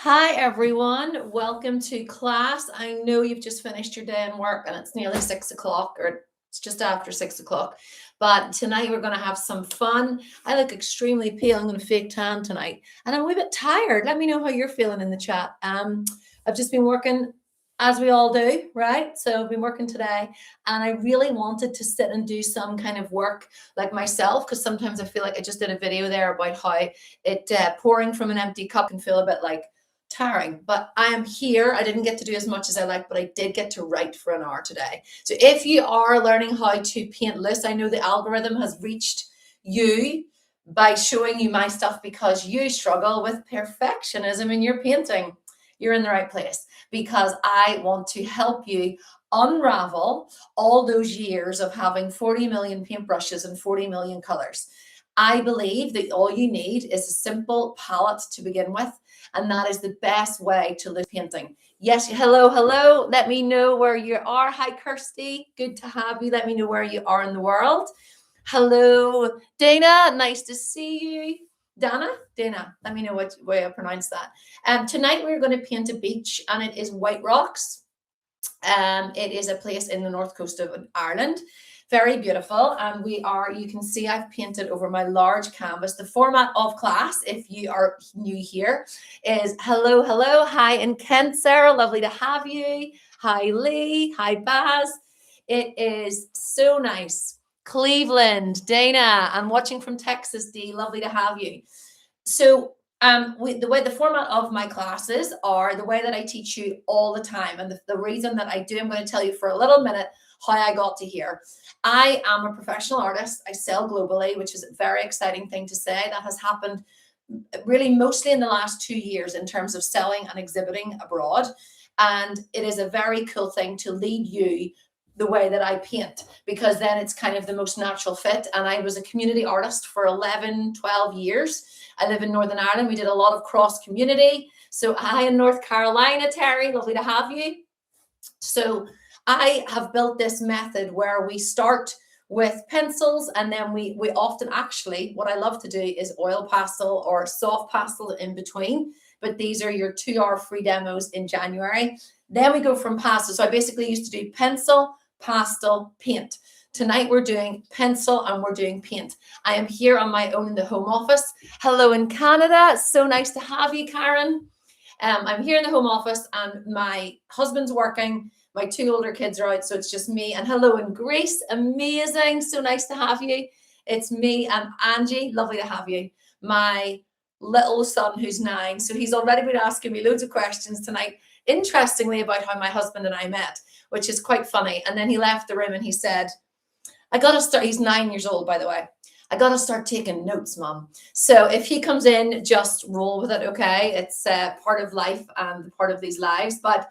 Hi, everyone. Welcome to class. I know you've just finished your day in work and it's nearly 6 o'clock, or it's just after 6 o'clock. But tonight we're going to have some fun. I look extremely pale. I'm going to fake tan tonight. And I'm a wee bit tired. Let me know how you're feeling in the chat. I've just been working as we all do, right? So I've been working today and I really wanted to sit and do some kind of work like myself, because sometimes I feel like I just did a video there about how pouring from an empty cup can feel a bit like tiring, but I am here. I didn't get to do as much as I like, but I did get to write for an hour today. So if you are learning how to paint loose, I know the algorithm has reached you by showing you my stuff because you struggle with perfectionism in your painting. You're in the right place, because I want to help you unravel all those years of having 40 million paintbrushes and 40 million colors. I believe that all you need is a simple palette to begin with, and that is the best way to learn painting. Yes, hello. Let me know where you are. Hi, Kirsty. Good to have you. Let me know where you are in the world. Hello, Dana. Nice to see you. Dana, let me know what way I pronounce that. Tonight we're going to paint a beach, and it is White Rocks. It is a place in the north coast of Ireland. Very beautiful. And you can see I've painted over my large canvas. The format of class, if you are new here, is hello. Hi in Kent, Sarah. Lovely to have you. Hi, Lee. Hi, Baz. It is so nice. Cleveland, Dana. I'm watching from Texas, D. Lovely to have you. So the format of my classes are the way that I teach you all the time. And the reason that I do, I'm going to tell you for a little minute how I got to here. I am a professional artist. I sell globally, which is a very exciting thing to say. That has happened really mostly in the last 2 years in terms of selling and exhibiting abroad. And it is a very cool thing to lead you the way that I paint, because then it's kind of the most natural fit. And I was a community artist for 11, 12 years. I live in Northern Ireland. We did a lot of cross community. So hi in North Carolina, Terry, lovely to have you. So I have built this method where we start with pencils, and then we often actually, what I love to do is oil pastel or soft pastel in between. But these are your 2-hour free demos in January. Then we go from pastel. So I basically used to do pencil, pastel, paint. Tonight we're doing pencil and we're doing paint. I am here on my own in the home office. Hello in Canada. So nice to have you, Karen. I'm here in the home office and my husband's working. My 2 older kids are out, so it's just me. And hello in Greece. Amazing. So nice to have you. It's me and Angie. Lovely to have you. My little son who's 9. So he's already been asking me loads of questions tonight, interestingly, about how my husband and I met, which is quite funny. And then he left the room and he said, I got to start. He's 9 years old, by the way. I got to start taking notes, Mom. So if he comes in, just roll with it, okay? It's part of life and part of these lives. But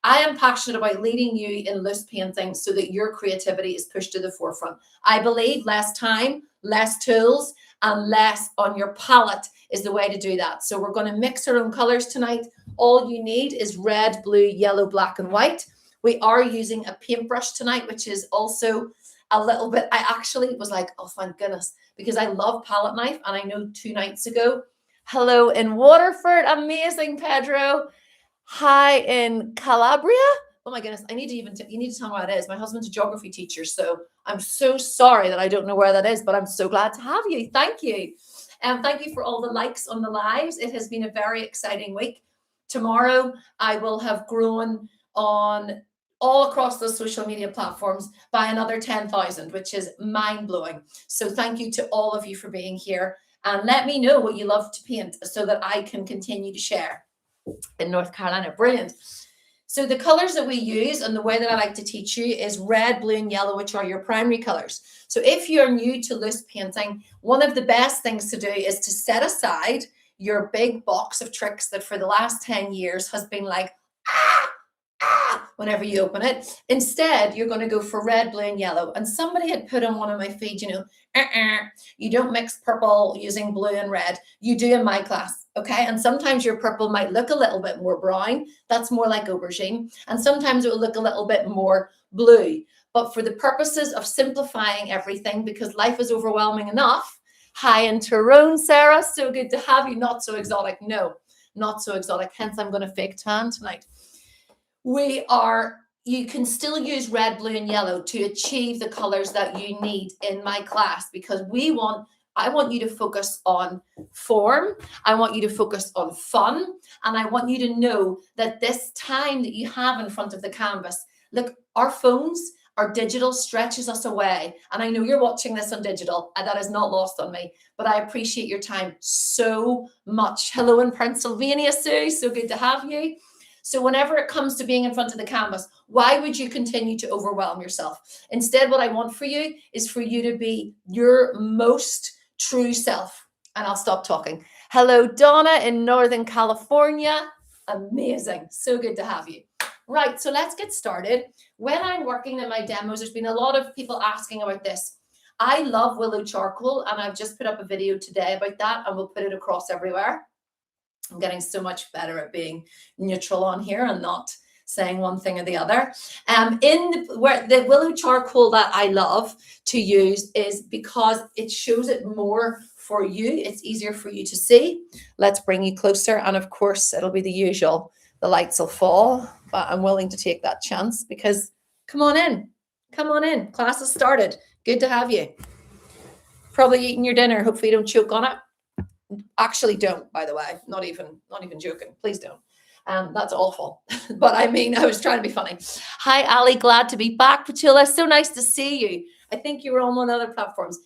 I am passionate about leading you in loose painting so that your creativity is pushed to the forefront. I believe less time, less tools, and less on your palette is the way to do that. So we're going to mix our own colors tonight. All you need is red, blue, yellow, black, and white. We are using a paintbrush tonight, which is also a little bit, I actually was like, oh, thank goodness, because I love palette knife. And I know 2 nights ago, hello in Waterford, amazing, Pedro. Hi in Calabria. Oh my goodness, you need to tell me where it is. My husband's a geography teacher, so I'm so sorry that I don't know where that is, but I'm so glad to have you. Thank you. And thank you for all the likes on the lives. It has been a very exciting week. Tomorrow, I will have grown on all across the social media platforms by another 10,000, which is mind-blowing. So thank you to all of you for being here. And let me know what you love to paint so that I can continue to share. In North Carolina. Brilliant. So the colors that we use and the way that I like to teach you is red, blue, and yellow, which are your primary colors. So if you're new to loose painting, one of the best things to do is to set aside your big box of tricks that for the last 10 years has been like, whenever you open it. Instead, you're going to go for red, blue, and yellow. And somebody had put on one of my feeds, you don't mix purple using blue and red. You do in my class, okay? And sometimes your purple might look a little bit more brown. That's more like aubergine. And sometimes it will look a little bit more blue. But for the purposes of simplifying everything, because life is overwhelming enough. Hi in Tyrone, Sarah. So good to have you. Not so exotic, no. not so exotic. Hence, I'm going to fake tan tonight. You can still use red, blue, and yellow to achieve the colors that you need in my class, because I want you to focus on form. I want you to focus on fun. And I want you to know that this time that you have in front of the canvas, look, our phones, our digital stretches us away. And I know you're watching this on digital, and that is not lost on me, but I appreciate your time so much. Hello in Pennsylvania, Sue. So good to have you. So whenever it comes to being in front of the canvas, why would you continue to overwhelm yourself? Instead, what I want for you is for you to be your most true self. And I'll stop talking. Hello, Donna in Northern California. Amazing. So good to have you. Right, so let's get started. When I'm working in my demos, there's been a lot of people asking about this. I love willow charcoal, and I've just put up a video today about that, and we'll put it across everywhere. I'm getting so much better at being neutral on here and not saying one thing or the other. Where the willow charcoal that I love to use is because it shows it more for you. It's easier for you to see. Let's bring you closer. And of course, it'll be the usual. The lights will fall, but I'm willing to take that chance because come on in. Come on in. Class has started. Good to have you. Probably eating your dinner. Hopefully you don't choke on it. Actually don't, by the way, not even joking. Please don't. That's awful. But I mean, I was trying to be funny. Hi, Ali. Glad to be back. Patula, so nice to see you. I think you were on one of the other platforms.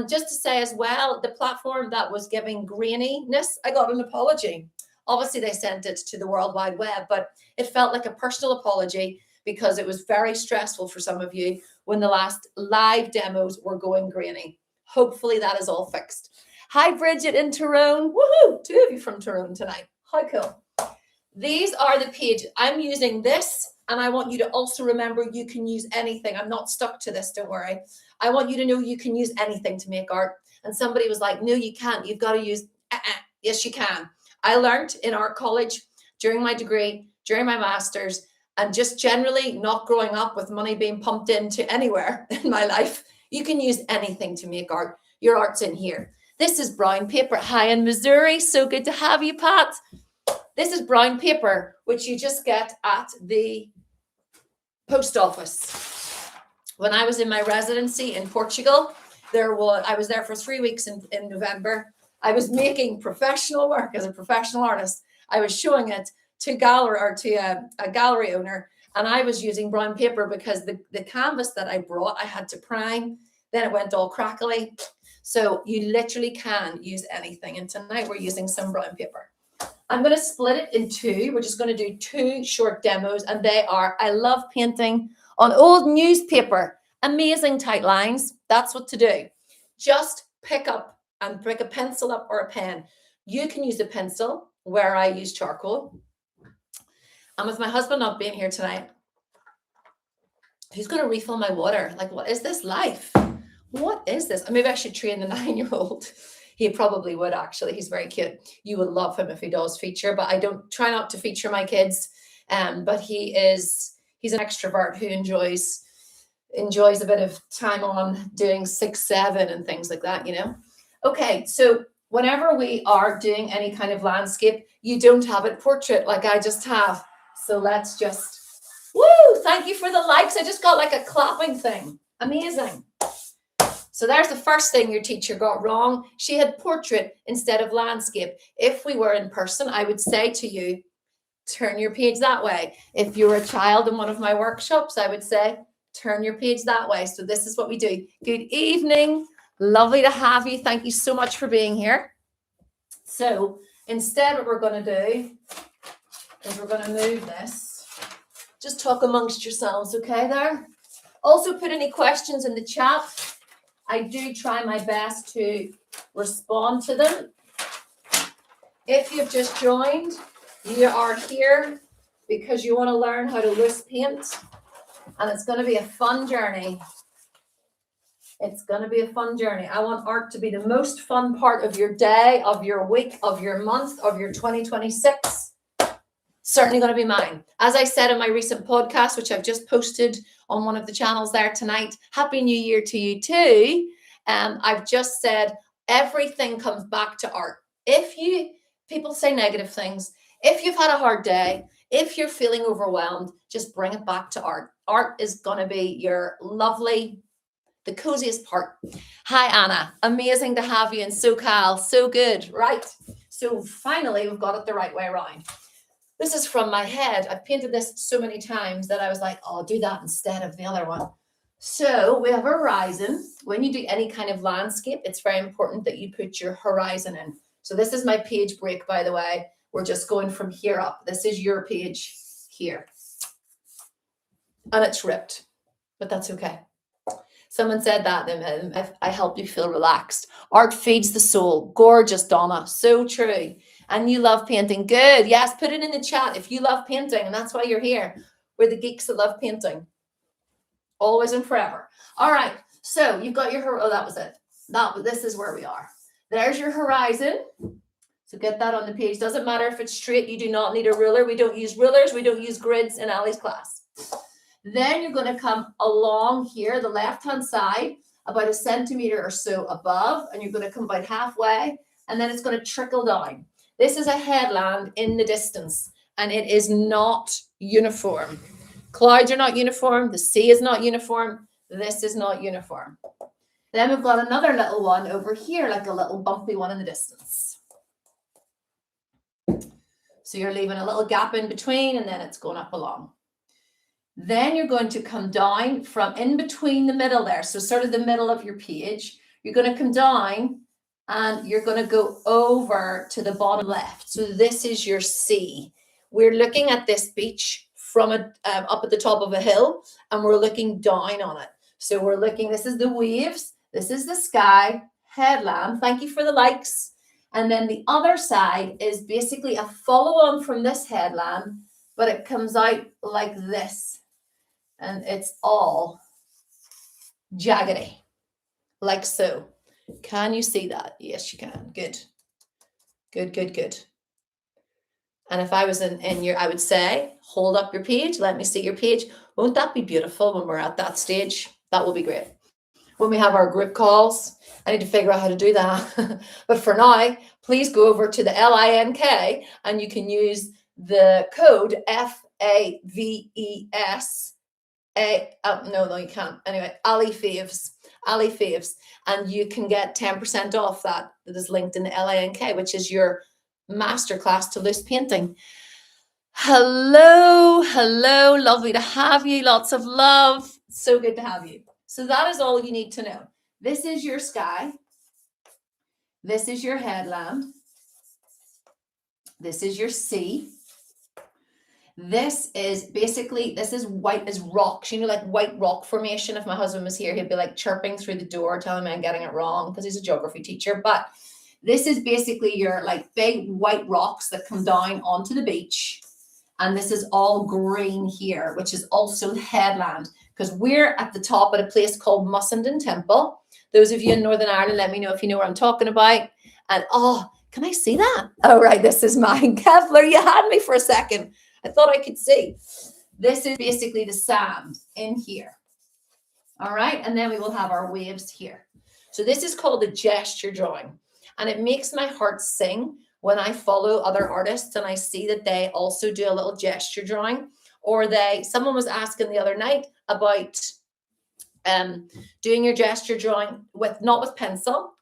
Just to say as well, the platform that was giving graininess, I got an apology. Obviously, they sent it to the World Wide Web, but it felt like a personal apology because it was very stressful for some of you when the last live demos were going grainy. Hopefully that is all fixed. Hi, Bridget in Tyrone. Woohoo! 2 of you from Tyrone tonight. How cool. These are the pages. I'm using this, and I want you to also remember you can use anything. I'm not stuck to this, don't worry. I want you to know you can use anything to make art. And somebody was like, no, you can't. You've got to use, yes, you can. I learned in art college, during my degree, during my master's, and just generally not growing up with money being pumped into anywhere in my life, you can use anything to make art. Your art's in here. This is brown paper. Hi in Missouri. So good to have you, Pat. This is brown paper, which you just get at the post office. When I was in my residency in Portugal, I was there for 3 weeks in November. I was making professional work as a professional artist. I was showing it to a gallery owner, and I was using brown paper because the canvas that I brought, I had to prime. Then it went all crackly. So you literally can use anything. And tonight we're using some brown paper. I'm going to split it in 2. We're just going to do 2 short demos. And they are, I love painting on old newspaper. Amazing tight lines. That's what to do. Just pick up and pick a pencil up or a pen. You can use a pencil where I use charcoal. And with my husband not being here tonight, who's going to refill my water? Like, what is this life? What is this? Maybe I should train the 9-year-old. He probably would, actually. He's very cute. You will love him if he does feature, but I don't try not to feature my kids. But he's an extrovert who enjoys a bit of time on doing 6, 7 and things like that, you know? Okay, so whenever we are doing any kind of landscape, you don't have it portrait like I just have. So let's just, woo, thank you for the likes. I just got like a clapping thing. Amazing. So there's the first thing your teacher got wrong. She had portrait instead of landscape. If we were in person, I would say to you, turn your page that way. If you're a child in one of my workshops, I would say, turn your page that way. So this is what we do. Good evening. Lovely to have you. Thank you so much for being here. So instead, what we're going to do is we're going to move this. Just talk amongst yourselves, okay there? Also put any questions in the chat. I do try my best to respond to them. If you've just joined, you are here because you want to learn how to loose paint, and it's going to be a fun journey. It's going to be a fun journey. I want art to be the most fun part of your day, of your week, of your month, of your 2026. Certainly going to be mine. As I said in my recent podcast, which I've just posted on one of the channels there tonight, Happy New Year to you too. I've just said everything comes back to art. If you people say negative things. If you've had a hard day, if you're feeling overwhelmed, just bring it back to art. Art is going to be your lovely, the coziest part. Hi, Anna. Amazing to have you in SoCal. So good. Right. So finally, we've got it the right way around. This is from my head. I've painted this so many times that I was like, oh, I'll do that instead of the other one. So we have a horizon. When you do any kind of landscape, it's very important that you put your horizon in. So this is my page break, by the way. We're just going from here up. This is your page here. And it's ripped, but that's okay. Someone said that I help you feel relaxed. Art feeds the soul. Gorgeous, Donna. So true. And you love painting. Good. Yes, put it in the chat if you love painting, and that's why you're here. We're the geeks that love painting. Always and forever. All right. So you've got your, oh, that was it. This is where we are. There's your horizon. So get that on the page. Doesn't matter if it's straight. You do not need a ruler. We don't use rulers. We don't use grids in Ali's class. Then you're going to come along here, the left-hand side, about 1 centimeter or so above, and you're going to come about halfway, and then it's going to trickle down. This is a headland in the distance, and it is not uniform. Clouds are not uniform. The sea is not uniform. This is not uniform. Then we've got another little one over here, like a little bumpy one in the distance. So you're leaving a little gap in between, and then it's going up along. Then you're going to come down from in between the middle there. So sort of the middle of your page. You're going to come down and you're going to go over to the bottom left. So this is your sea. We're looking at this beach from up at the top of a hill, and we're looking down on it. So we're looking, this is the waves. This is the sky, headland. Thank you for the likes. And then the other side is basically a follow on from this headland, but it comes out like this. And it's all jaggedy, like so. Can you see that? Yes, you can. Good. Good, good, good. And if I was in your, I would say, hold up your page. Let me see your page. Won't that be beautiful when we're at that stage? That will be great. When we have our group calls, I need to figure out how to do that. But for now, please go over to the LINK and you can use the code FAVES. No, you can't. Anyway, Ali Faves, and you can get 10% off that is linked in the LINK, which is your masterclass to loose painting. Hello, lovely to have you. Lots of love. So good to have you. So that is all you need to know. This is your sky. This is your headland. This is your sea. This is white as rocks, like white rock formation. If my husband was here, he'd be like chirping through the door, telling me I'm getting it wrong because he's a geography teacher. But this is basically your like big white rocks that come down onto the beach. And this is all green here, which is also the headland, because we're at the top at a place called Mussenden Temple. Those of you in Northern Ireland, let me know if you know what I'm talking about. And can I see that? Oh, right, this is mine. Kevlar, you had me for a second. I thought I could see. This is basically the sand in here. All right. And then we will have our waves here. So this is called a gesture drawing. And it makes my heart sing when I follow other artists and I see that they also do a little gesture drawing. Or someone was asking the other night about doing your gesture drawing not with pencil.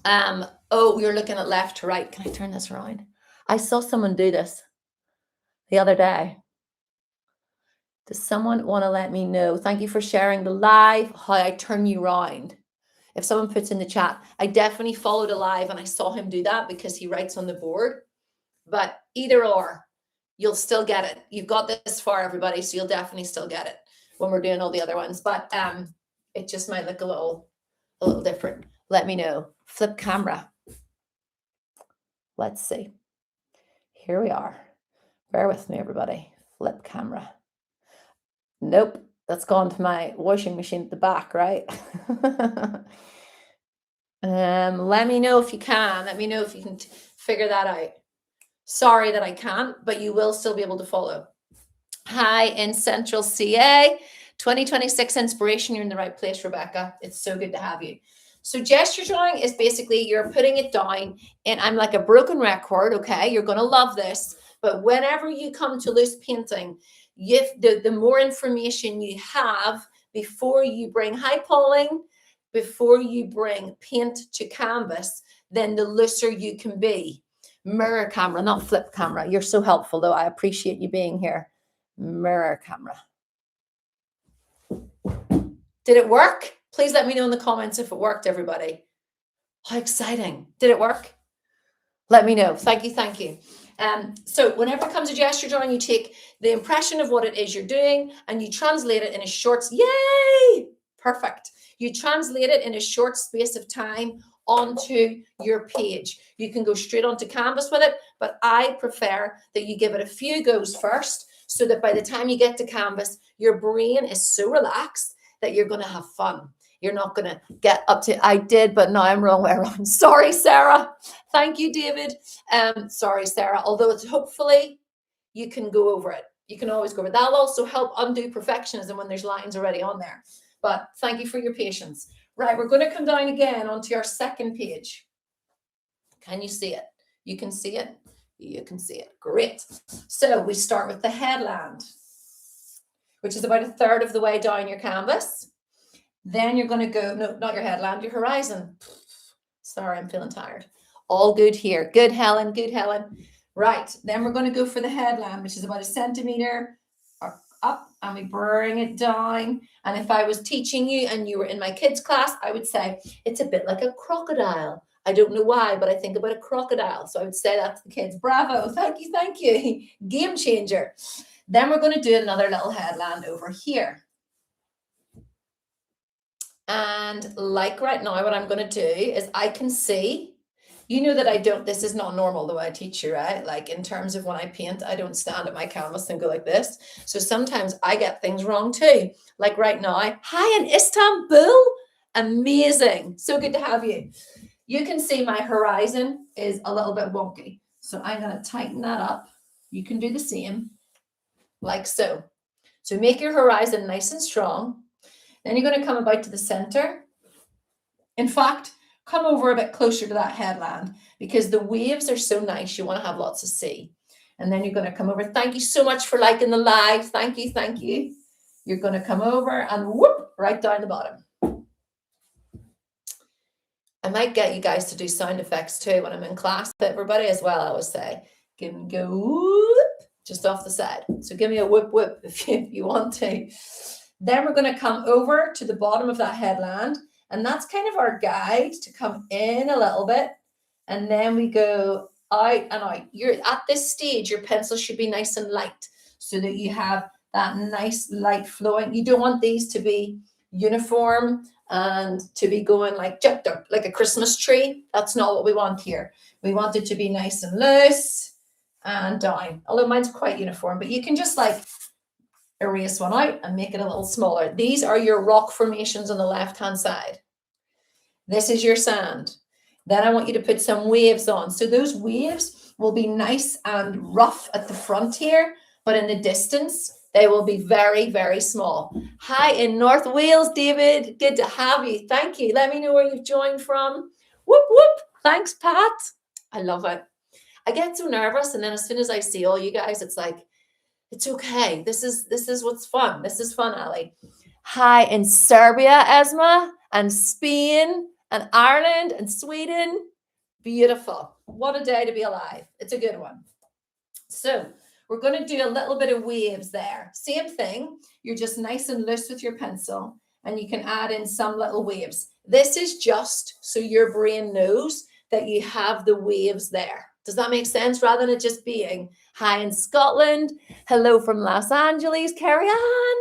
You're looking at left to right. Can I turn this around? I saw someone do this the other day. Does someone want to let me know? Thank you for sharing the live, how I turn you around. If someone puts in the chat, I definitely followed a live and I saw him do that because he writes on the board. But either or, you'll still get it. You've got this far, everybody, so you'll definitely still get it when we're doing all the other ones. But it just might look a little different. Let me know. Flip camera. Let's see. Here we are. Bear with me, everybody. Flip camera. Nope, that's gone to my washing machine at the back, right? Let me know if you can. Let me know if you can figure that out. Sorry that I can't, but you will still be able to follow. Hi, in Central CA. 2026 inspiration. You're in the right place, Rebecca. It's so good to have you. So gesture drawing is basically you're putting it down, and I'm like a broken record, okay? You're going to love this. But whenever you come to loose painting, the more information you have before you bring high poling, before you bring paint to canvas, then the looser you can be. Mirror camera, not flip camera. You're so helpful, though. I appreciate you being here. Mirror camera. Did it work? Please let me know in the comments if it worked, everybody. How exciting. Did it work? Let me know. Thank you. Thank you. So whenever it comes to gesture drawing, you take the impression of what it is you're doing and you translate it in a short, yay, perfect. You translate it in a short space of time onto your page. You can go straight onto canvas with it, but I prefer that you give it a few goes first so that by the time you get to canvas, your brain is so relaxed that you're going to have fun. You're not going to get up to, I did, but now I'm wrong way around. Sorry, Sarah. Thank you, David. Sorry, Sarah. Although it's hopefully you can go over it. You can always go over it. That'll also help undo perfectionism when there's lines already on there. But thank you for your patience. Right, we're going to come down again onto our second page. Can you see it? You can see it? You can see it. Great. So we start with the headland, which is about a third of the way down your canvas. Then you're going to go, no, not your headland, your horizon. Sorry, I'm feeling tired. All good here. Good, Helen. Good, Helen. Right. Then we're going to go for the headland, which is about 1 centimeter up, and we bring it down. And if I was teaching you and you were in my kids' class, I would say it's a bit like a crocodile. I don't know why, but I think about a crocodile. So I would say that to the kids. Bravo. Thank you. Thank you. Game changer. Then we're going to do another little headland over here. And like right now, what I'm going to do is I can see, you know that I don't, this is not normal the way I teach you, right? Like in terms of when I paint, I don't stand at my canvas and go like this. So sometimes I get things wrong too. Like right now, hi in Istanbul. Amazing. So good to have you. You can see my horizon is a little bit wonky. So I'm going to tighten that up. You can do the same like so. So make your horizon nice and strong. Then you're going to come about to the center. In fact, come over a bit closer to that headland because the waves are so nice. You want to have lots of sea. And then you're going to come over. Thank you so much for liking the live. Thank you. Thank you. You're going to come over and whoop, right down the bottom. I might get you guys to do sound effects too when I'm in class. But everybody as well, I always say, give me go whoop, just off the side. So give me a whoop whoop if you want to. Then we're going to come over to the bottom of that headland. And that's kind of our guide to come in a little bit. And then we go out and out. You're at this stage, your pencil should be nice and light so that you have that nice light flowing. You don't want these to be uniform and to be going like a Christmas tree. That's not what we want here. We want it to be nice and loose and down. Although mine's quite uniform, but you can just like erase one out and make it a little smaller. These are your rock formations on the left-hand side. This is your sand. Then I want you to put some waves on. So those waves will be nice and rough at the front here, but in the distance, they will be very, very small. Hi in North Wales, David. Good to have you. Thank you. Let me know where you've joined from. Whoop, whoop. Thanks, Pat. I love it. I get so nervous, and then as soon as I see all you guys, it's like, it's okay. This is what's fun. This is fun, Ali. Hi in Serbia, Esma, and Spain, and Ireland, and Sweden. Beautiful. What a day to be alive. It's a good one. So we're going to do a little bit of waves there. Same thing. You're just nice and loose with your pencil, and you can add in some little waves. This is just so your brain knows that you have the waves there. Does that make sense? Rather than it just being hi in Scotland, hello from Los Angeles, Carrie Ann,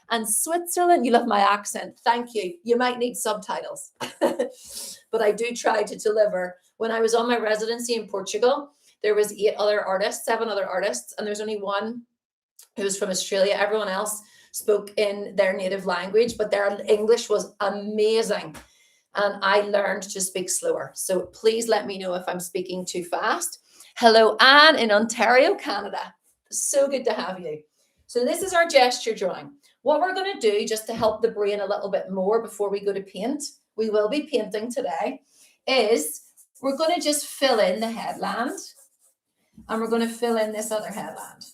and Switzerland. You love my accent. Thank you. You might need subtitles. But I do try to deliver. When I was on my residency in Portugal, there was 7 other artists, and there's only one who was from Australia. Everyone else spoke in their native language, but their English was amazing. And I learned to speak slower. So please let me know if I'm speaking too fast. Hello, Anne in Ontario, Canada. So good to have you. So this is our gesture drawing. What we're going to do just to help the brain a little bit more before we go to paint. we will be painting today, is we're going to just fill in the headland, and we're going to fill in this other headland.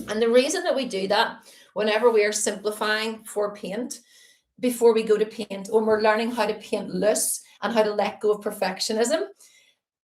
And the reason that we do that whenever we are simplifying for paint, before we go to paint, when we're learning how to paint loose and how to let go of perfectionism,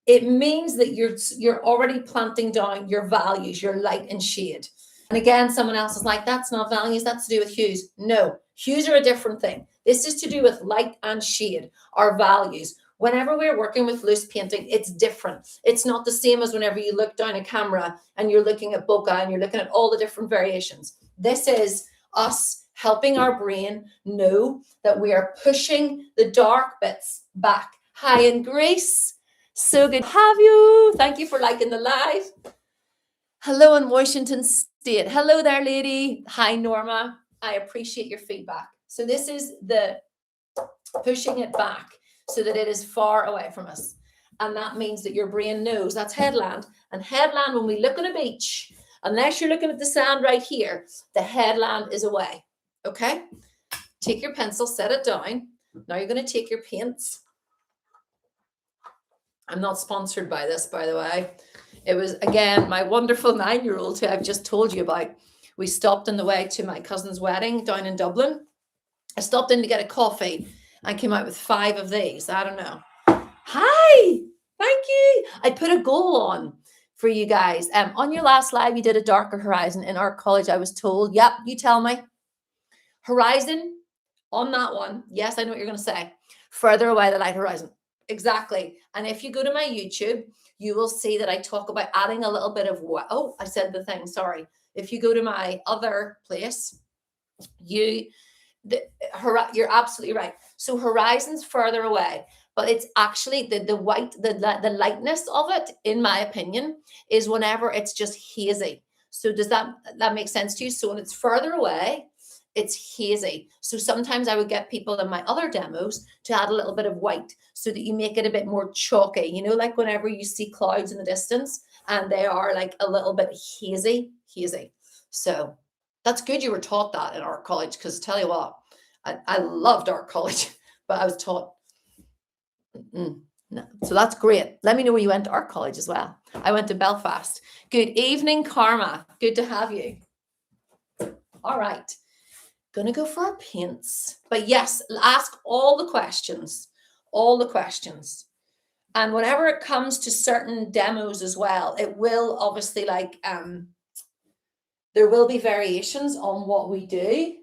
it means that you're already planting down your values, your light and shade. And again, someone else is like, that's not values, that's to do with hues. No, hues are a different thing. This is to do with light and shade, our values. Whenever we're working with loose painting, it's different. It's not the same as whenever you look down a camera and you're looking at bokeh and you're looking at all the different variations. This is us helping our brain know that we are pushing the dark bits back. Hi, in Greece. So good to have you. Thank you for liking the live. Hello in Washington State. Hello there, lady. Hi, Norma. I appreciate your feedback. So this is the pushing it back so that it is far away from us. And that means that your brain knows that's headland. And headland, when we look on a beach, unless you're looking at the sand right here, the headland is away. Okay? Take your pencil, set it down. Now you're going to take your paints. I'm not sponsored by this, by the way. It was, again, my wonderful 9-year-old who I've just told you about. We stopped on the way to my cousin's wedding down in Dublin. I stopped in to get a coffee and came out with 5 of these. I don't know. Hi, thank you. I put a goal on for you guys. On your last live, you did a darker horizon. In our college, I was told, yep, you tell me. Horizon on that one. Yes, I know what you're going to say. Further away, the light horizon. Exactly. And if you go to my YouTube, you will see that I talk about adding a little bit of what. Oh, I said the thing. Sorry. If you go to my other place, you're absolutely right. So horizon's further away, but it's actually the white, the lightness of it, in my opinion, is whenever it's just hazy. So does that make sense to you? So when it's further away, it's hazy. So sometimes I would get people in my other demos to add a little bit of white so that you make it a bit more chalky. You know, like whenever you see clouds in the distance and they are like a little bit hazy. So that's good you were taught that in art college, because tell you what, I loved art college, but I was taught. No. So that's great. Let me know where you went to art college as well. I went to Belfast. Good evening, Karma. Good to have you. All right. Gonna go for our paints, but yes, ask all the questions. And whenever it comes to certain demos as well, it will obviously there will be variations on what we do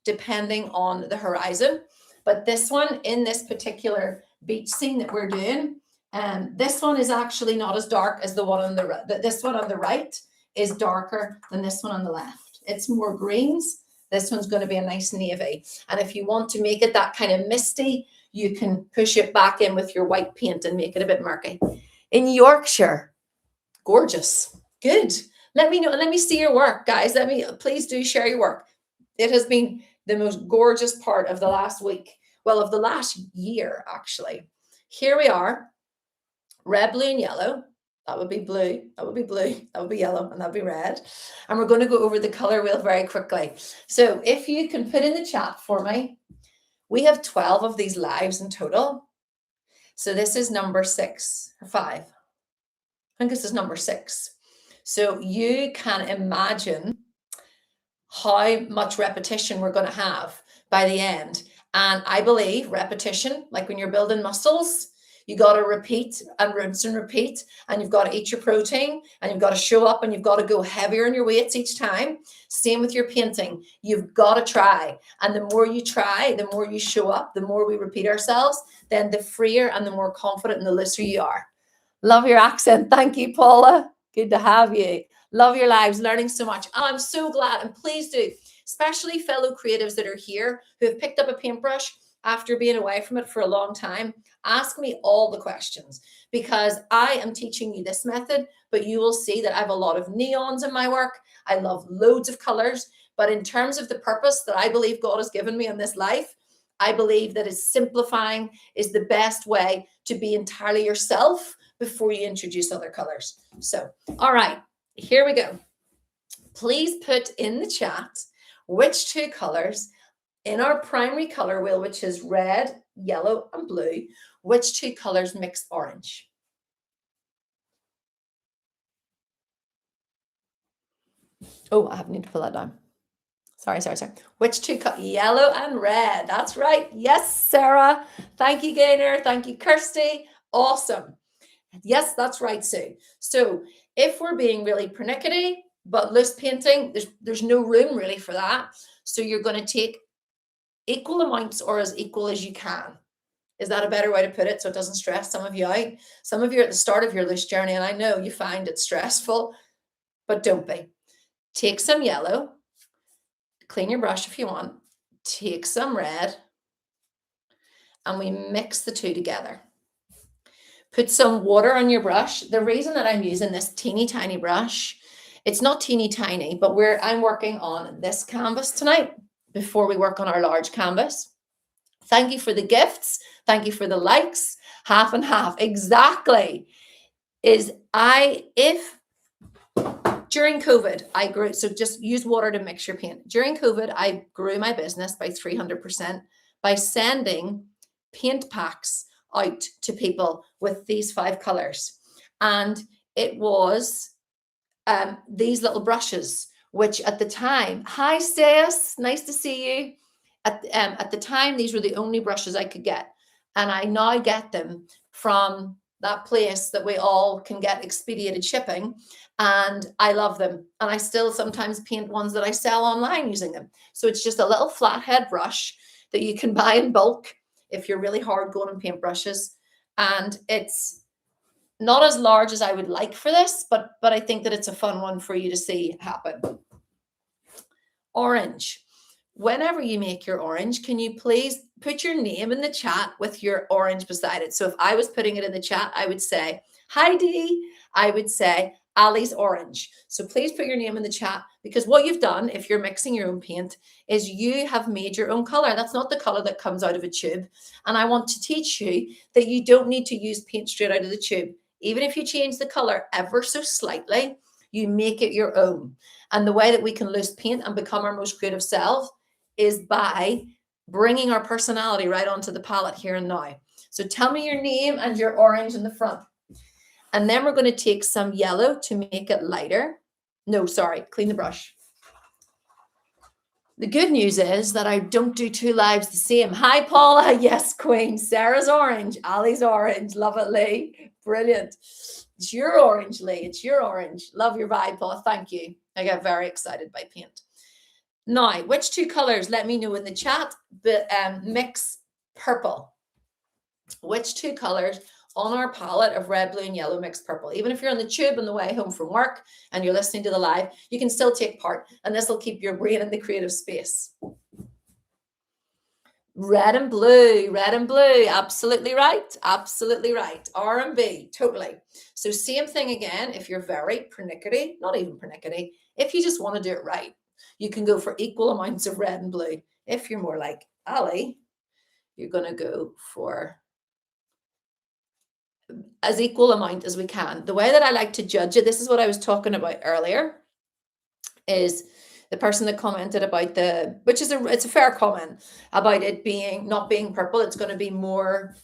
depending on the horizon. But this one, in this particular beach scene that we're doing, this one is actually not as dark as the one on the right. This one on the right is darker than this one on the left. It's more greens. This one's going to be a nice navy. And if you want to make it that kind of misty, you can push it back in with your white paint and make it a bit murky. In Yorkshire, gorgeous. Good. Let me know. Let me see your work, guys. Please do share your work. It has been the most gorgeous part of the last week. Well, of the last year, actually. Here we are. Red, blue, and yellow. That would be blue, that would be blue, that would be yellow, and that would be red. And we're going to go over the color wheel very quickly. So if you can put in the chat for me, we have 12 of these lives in total. So this is number 6 or 5. I think this is number 6. So you can imagine how much repetition we're going to have by the end. And I believe repetition, like when you're building muscles, you got to repeat and rinse and repeat, and you've got to eat your protein, and you've got to show up, and you've got to go heavier in your weights each time. Same with your painting. You've got to try. And the more you try, the more you show up, the more we repeat ourselves, then the freer and the more confident and the looser you are. Love your accent. Thank you, Paula. Good to have you. Love your lives, learning so much. Oh, I'm so glad. And please do, especially fellow creatives that are here who have picked up a paintbrush after being away from it for a long time. Ask me all the questions, because I am teaching you this method, but you will see that I have a lot of neons in my work. I love loads of colors, but in terms of the purpose that I believe God has given me in this life, I believe that is simplifying is the best way to be entirely yourself before you introduce other colors. So, all right, here we go. Please put in the chat which 2 colors In our primary color wheel, which is red, yellow, and blue, which two colors mix orange? Oh, I need to pull that down. Sorry. Which two yellow and red. That's right. Yes, Sarah. Thank you, Gaynor. Thank you, Kirsty. Awesome. Yes, that's right, Sue. So if we're being really pernickety, but loose painting, there's no room really for that. So you're going to take equal amounts or as equal as you can. Is that a better way to put it? So it doesn't stress some of you out. Some of you are at the start of your loose journey, and I know you find it stressful, but don't be. Take some yellow, clean your brush if you want, take some red, and we mix the two together. Put some water on your brush. The reason that I'm using this teeny tiny brush, it's not teeny tiny, but I'm working on this canvas tonight before we work on our large canvas. Thank you for the gifts. Thank you for the likes. Half and half. Exactly. During COVID, I grew, so just use water to mix your paint. During COVID, I grew my business by 300% by sending paint packs out to people with these 5 colors. And it was these little brushes, which at the time, hi Stas, nice to see you. At the time, these were the only brushes I could get. And I now get them from that place that we all can get expedited shipping. And I love them. And I still sometimes paint ones that I sell online using them. So it's just a little flathead brush that you can buy in bulk if you're really hard going on paintbrushes. And it's not as large as I would like for this, but I think that it's a fun one for you to see happen. Orange. Whenever you make your orange, can you please put your name in the chat with your orange beside it? So if I was putting it in the chat, I would say, hi Dee. I would say, Ali's orange. So please put your name in the chat, because what you've done, if you're mixing your own paint, is you have made your own color. That's not the color that comes out of a tube. And I want to teach you that you don't need to use paint straight out of the tube. Even if you change the color ever so slightly, you make it your own. And the way that we can loose paint and become our most creative self is by bringing our personality right onto the palette here and now. So tell me your name and your orange in the front. And then we're going to take some yellow to make it lighter. No, sorry, clean the brush. The good news is that I don't do 2 lives the same. Hi, Paula. Yes, Queen. Sarah's orange. Ali's orange. Love it, Lee. Brilliant. It's your orange, Lee. It's your orange. Love your vibe, Paula. Thank you. I get very excited by paint. Now, which 2 colors? Let me know in the chat. But mix purple. Which 2 colors on our palette of red, blue, and yellow mix purple? Even if you're on the tube on the way home from work and you're listening to the live, you can still take part, and this will keep your brain in the creative space. Red and blue, absolutely right, absolutely right. R&B, totally. So same thing again, if you're very pernickety, not even pernickety, if you just want to do it right, you can go for equal amounts of red and blue. If you're more like Ali, you're going to go for as equal amount as we can. The way that I like to judge it, this is what I was talking about earlier, is the person that commented about it's a fair comment about it not being purple. It's going to be more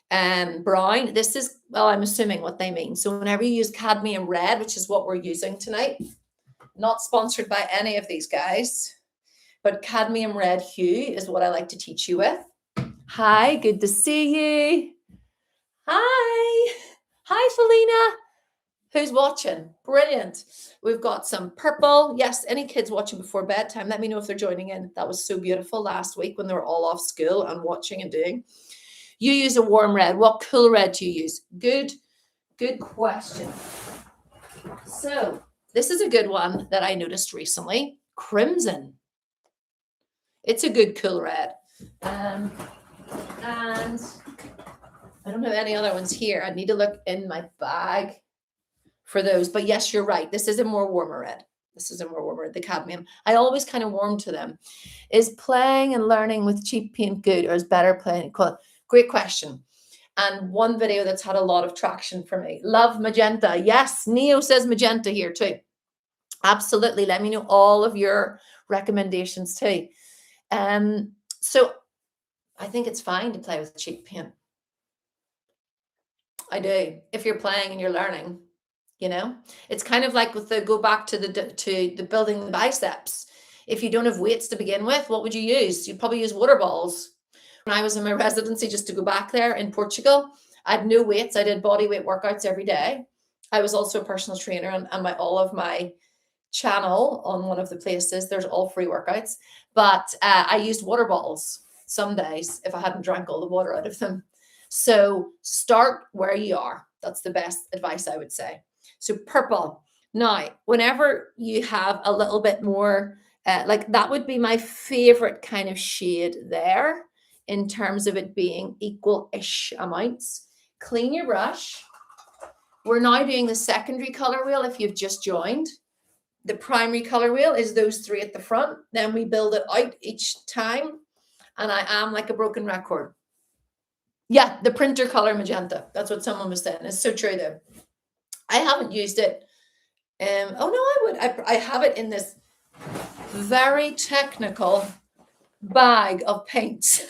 brown. This is, well, I'm assuming what they mean. So whenever you use cadmium red, which is what we're using tonight, not sponsored by any of these guys, but cadmium red hue is what I like to teach you with. Hi, good to see you. Hi, Felina. Who's watching? Brilliant. We've got some purple. Yes, any kids watching before bedtime, let me know if they're joining in. That was so beautiful last week when they were all off school and watching and doing. You use a warm red. What cool red do you use? Good question. So this is a good one that I noticed recently. Crimson. It's a good cool red. And I don't have any other ones here. I need to look in my bag for those. But yes, you're right. This is a more warmer red. The cadmium. I always kind of warm to them. Is playing and learning with cheap paint good, or is better playing? Great question. And one video that's had a lot of traction for me. Love magenta. Yes, Neo says magenta here too. Absolutely. Let me know all of your recommendations too. So I think it's fine to play with cheap paint. I do. If you're playing and you're learning, you know, it's kind of like with the go back to the building the biceps. If you don't have weights to begin with, what would you use? You'd probably use water balls. When I was in my residency, just to go back there in Portugal, I had no weights. I did body weight workouts every day. I was also a personal trainer, and my all of my channel on one of the places, there's all free workouts. But I used water balls some days if I hadn't drank all the water out of them. So start where you are. That's the best advice I would say. So purple. Now, whenever you have a little bit more, like that would be my favorite kind of shade there in terms of it being equal-ish amounts. Clean your brush. We're now doing the secondary color wheel if you've just joined. The primary color wheel is those three at the front. Then we build it out each time. And I am like a broken record. Yeah, the printer color magenta. That's what someone was saying. It's so true though. I haven't used it. Oh no, I would. I have it in this very technical bag of paints.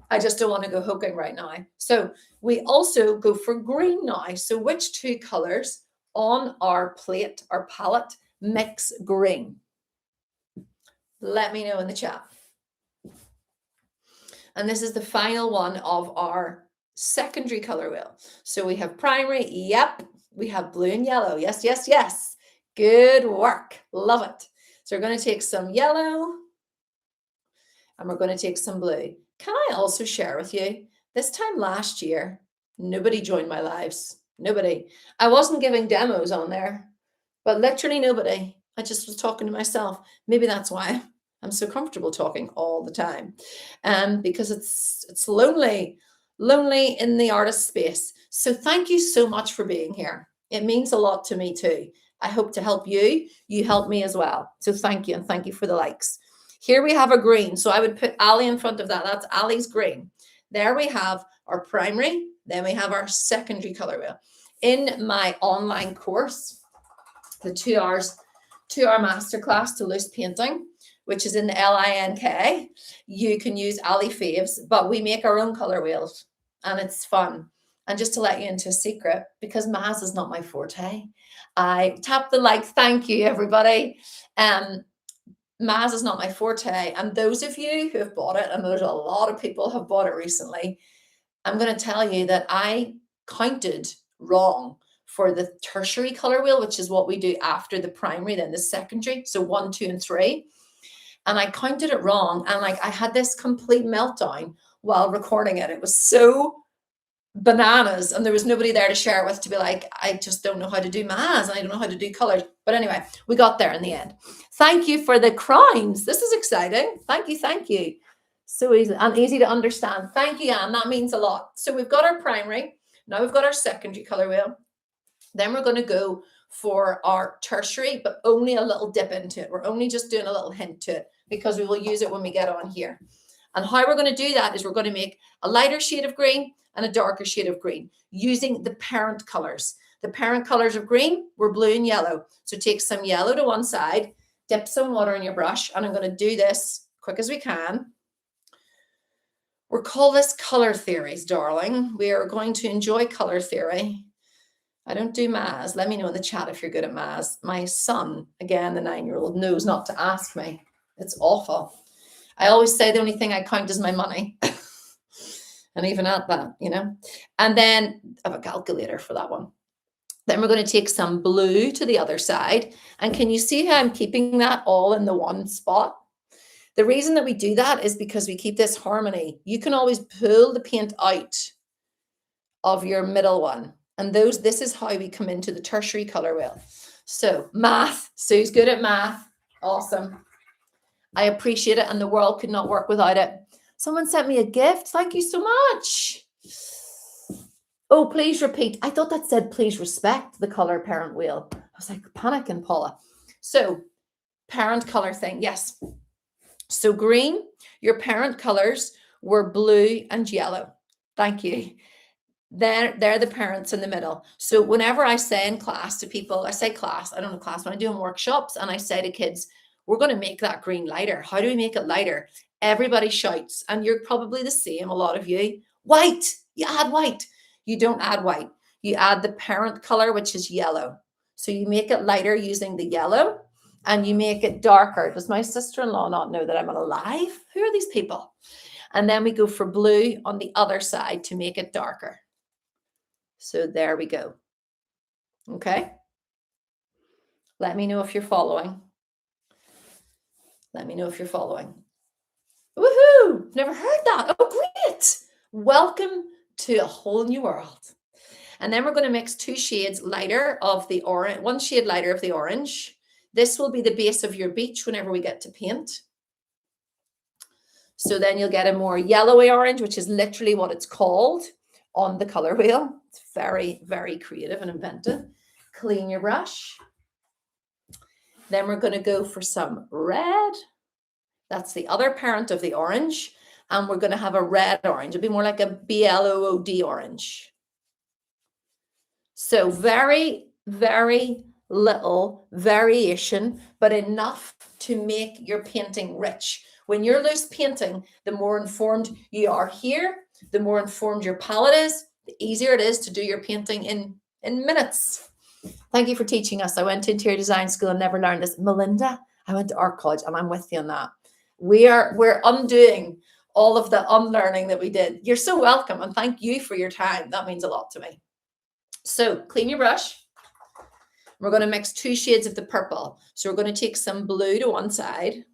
I just don't want to go hooking right now. So we also go for green now. So which two colors on our plate, our palette, mix green? Let me know in the chat. And this is the final one of our secondary color wheel. So we have primary, yep. We have blue and yellow, yes, yes, yes. Good work, love it. So we're going to take some yellow and we're going to take some blue. Can I also share with you, this time last year, nobody joined my lives, nobody. I wasn't giving demos on there, but literally nobody. I just was talking to myself. Maybe that's why I'm so comfortable talking all the time, because it's lonely in the artist space. So thank you so much for being here. It means a lot to me too. I hope to help you. You help me as well. So thank you, and thank you for the likes. Here we have a green. So I would put Ali in front of that. That's Ali's green. There we have our primary. Then we have our secondary color wheel. In my online course, the 2-hour masterclass to loose painting, which is in the LINK, you can use Ali Faves, but we make our own color wheels and it's fun. And just to let you into a secret, because Maz is not my forte, I tap the like, thank you everybody. Maz is not my forte. And those of you who have bought it, and there's a lot of people have bought it recently, I'm going to tell you that I counted wrong for the tertiary color wheel, which is what we do after the primary, then the secondary. So 1, 2, and 3. And I counted it wrong. And like I had this complete meltdown while recording it. It was so bananas. And there was nobody there to share it with to be like, I just don't know how to do Maz and I don't know how to do colors. But anyway, we got there in the end. Thank you for the crowns. This is exciting. Thank you. Thank you. So easy and easy to understand. Thank you, Anne. That means a lot. So we've got our primary. Now we've got our secondary color wheel. Then we're going to go for our tertiary, but only a little dip into it. We're only just doing a little hint to it because we will use it when we get on here. And how we're going to do that is we're going to make a lighter shade of green and a darker shade of green using the parent colors. The parent colors of green were blue and yellow. So take some yellow to one side, dip some water in your brush, and I'm going to do this quick as we can. We'll call this color theories, darling. We are going to enjoy color theory. I don't do Maz. Let me know in the chat if you're good at Maz. My son, again, the 9-year-old, knows not to ask me. It's awful. I always say the only thing I count is my money. And even at that, you know. And then I have a calculator for that one. Then we're going to take some blue to the other side. And can you see how I'm keeping that all in the one spot? The reason that we do that is because we keep this harmony. You can always pull the paint out of your middle one. And this is how we come into the tertiary color wheel. So math, Sue's good at math. Awesome. I appreciate it. And the world could not work without it. Someone sent me a gift. Thank you so much. Oh, please repeat. I thought that said, please respect the color parent wheel. I was like, panicking, Paula. So parent color thing. Yes. So green, your parent colors were blue and yellow. Thank you. They're the parents in the middle. So whenever I say in class to people, I say class, I don't know class, when I do in workshops and I say to kids, we're going to make that green lighter. How do we make it lighter? Everybody shouts, and you're probably the same, a lot of you. White, you add white. You don't add white. You add the parent color, which is yellow. So you make it lighter using the yellow, and you make it darker. Does my sister-in-law not know that I'm on a live? Who are these people? And then we go for blue on the other side to make it darker. So there we go. Okay. Let me know if you're following. Let me know if you're following. Woohoo! Never heard that. Oh, great. Welcome to a whole new world. And then we're going to mix 2 shades lighter of the orange, 1 shade lighter of the orange. This will be the base of your beach whenever we get to paint. So then you'll get a more yellowy orange, which is literally what it's called on the color wheel. It's very, very creative and inventive. Clean your brush. Then we're going to go for some red. That's the other parent of the orange. And we're going to have a red orange. It'll be more like a BLOOD orange. So very, very little variation, but enough to make your painting rich. When you're loose painting, the more informed you are here, the more informed your palette is, the easier it is to do your painting in minutes. Thank you for teaching us. I went to interior design school and never learned this. Melinda, I went to art college, and I'm with you on that. We're undoing all of the unlearning that we did. You're so welcome, and thank you for your time. That means a lot to me. So clean your brush. We're going to mix 2 shades of the purple. So we're going to take some blue to one side,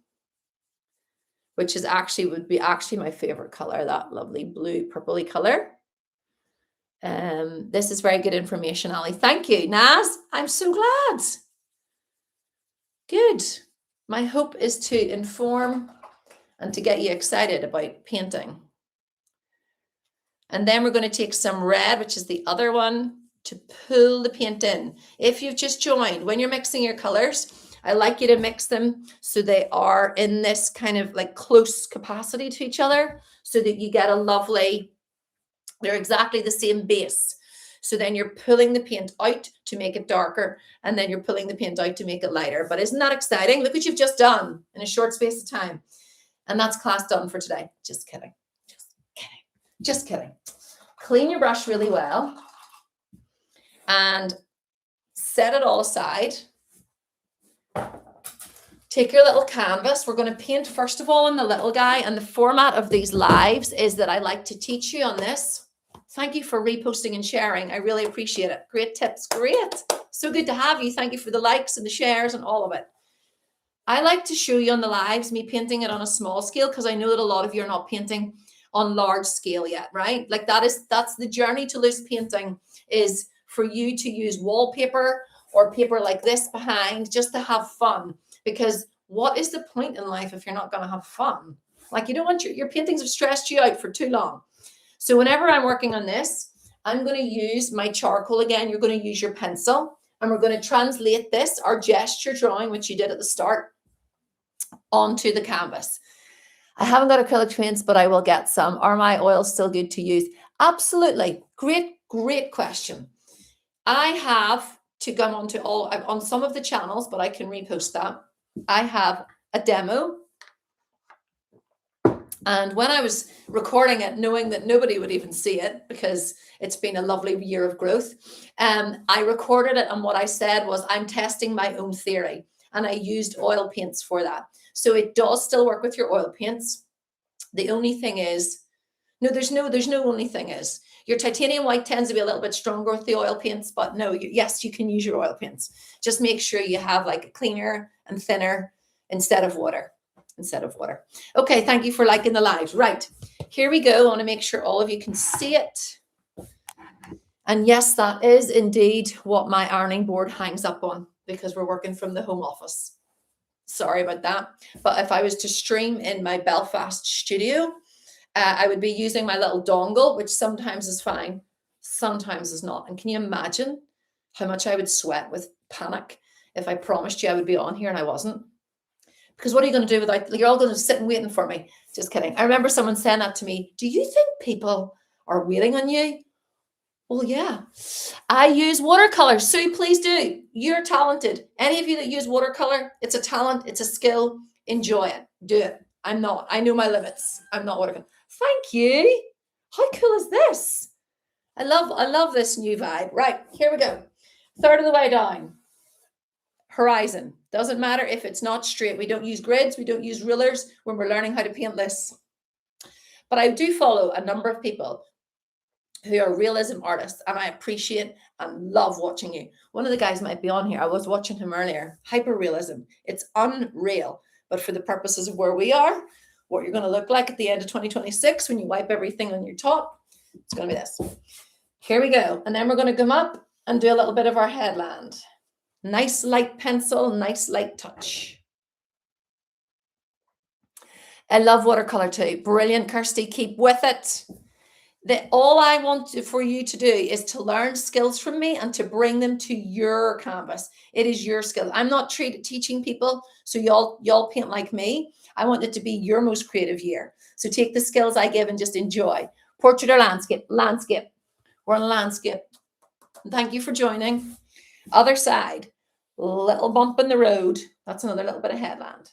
which is would be my favorite color, that lovely blue purpley color. This is very good information, Ali. Thank you, Naz. I'm so glad. Good. My hope is to inform and to get you excited about painting. And then we're going to take some red, which is the other one, to pull the paint in. If you've just joined, when you're mixing your colors, I like you to mix them so they are in this kind of like close capacity to each other so that you get a lovely, they're exactly the same base. So then you're pulling the paint out to make it darker, and then you're pulling the paint out to make it lighter. But isn't that exciting? Look what you've just done in a short space of time. And that's class done for today. Just kidding. Just kidding. Just kidding. Clean your brush really well and set it all aside. Take your little canvas. We're going to paint first of all on the little guy, and the format of these lives is that I like to teach you on this. Thank you for reposting and sharing. I really appreciate it. Great tips. Great. So good to have you. Thank you for the likes and the shares and all of it. I like to show you on the lives, me painting it on a small scale, because I know that a lot of you are not painting on large scale yet, right? Like that's the journey to loose painting, is for you to use wallpaper or paper like this behind just to have fun. Because what is the point in life if you're not going to have fun? Like, you don't want your paintings have stressed you out for too long. So whenever I'm working on this, I'm going to use my charcoal again. You're going to use your pencil, and we're going to translate this, our gesture drawing, which you did at the start, onto the canvas. I haven't got acrylic paints, but I will get some. Are my oils still good to use? Absolutely. Great, great question. I have to go on some of the channels, but I can repost that. I have a demo. And when I was recording it, knowing that nobody would even see it because it's been a lovely year of growth, I recorded it. And what I said was, I'm testing my own theory. And I used oil paints for that. So it does still work with your oil paints. The only thing is, there's no only thing is, your titanium white tends to be a little bit stronger with the oil paints, but no, yes, you can use your oil paints. Just make sure you have like a cleaner and thinner instead of water. Okay, thank you for liking the live. Right, here we go. I want to make sure all of you can see it. And yes, that is indeed what my ironing board hangs up on, because we're working from the home office. Sorry about that. But if I was to stream in my Belfast studio, I would be using my little dongle, which sometimes is fine, sometimes is not. And can you imagine how much I would sweat with panic if I promised you I would be on here and I wasn't? Because what are you going to do without, you're all going to sit and waiting for me. Just kidding. I remember someone saying that to me. Do you think people are waiting on you? Well, yeah. I use watercolor. Sue, please do. You're talented. Any of you that use watercolor, it's a talent, it's a skill. Enjoy it. Do it. I'm not. I know my limits. I'm not watercolor. Thank you. How cool is this? I love this new vibe. Right, here we go. Third of the way down. Horizon. Doesn't matter if it's not straight. We don't use grids. We don't use rulers when we're learning how to paint this. But I do follow a number of people who are realism artists, and I appreciate and love watching you. One of the guys might be on here. I was watching him earlier. Hyperrealism. It's unreal. But for the purposes of where we are, what you're going to look like at the end of 2026 when you wipe everything on your top, it's going to be this. Here we go. And then we're going to come up and do a little bit of our headland. Nice light pencil, nice light touch. I love watercolor too. Brilliant, Kirsty. Keep with it. All I want for you to do is to learn skills from me and to bring them to your canvas. It is your skill. I'm not teaching people so y'all paint like me. I want it to be your most creative year. So take the skills I give and just enjoy. Portrait or landscape? Landscape. We're on landscape. Thank you for joining. Other side. Little bump in the road. That's another little bit of headland.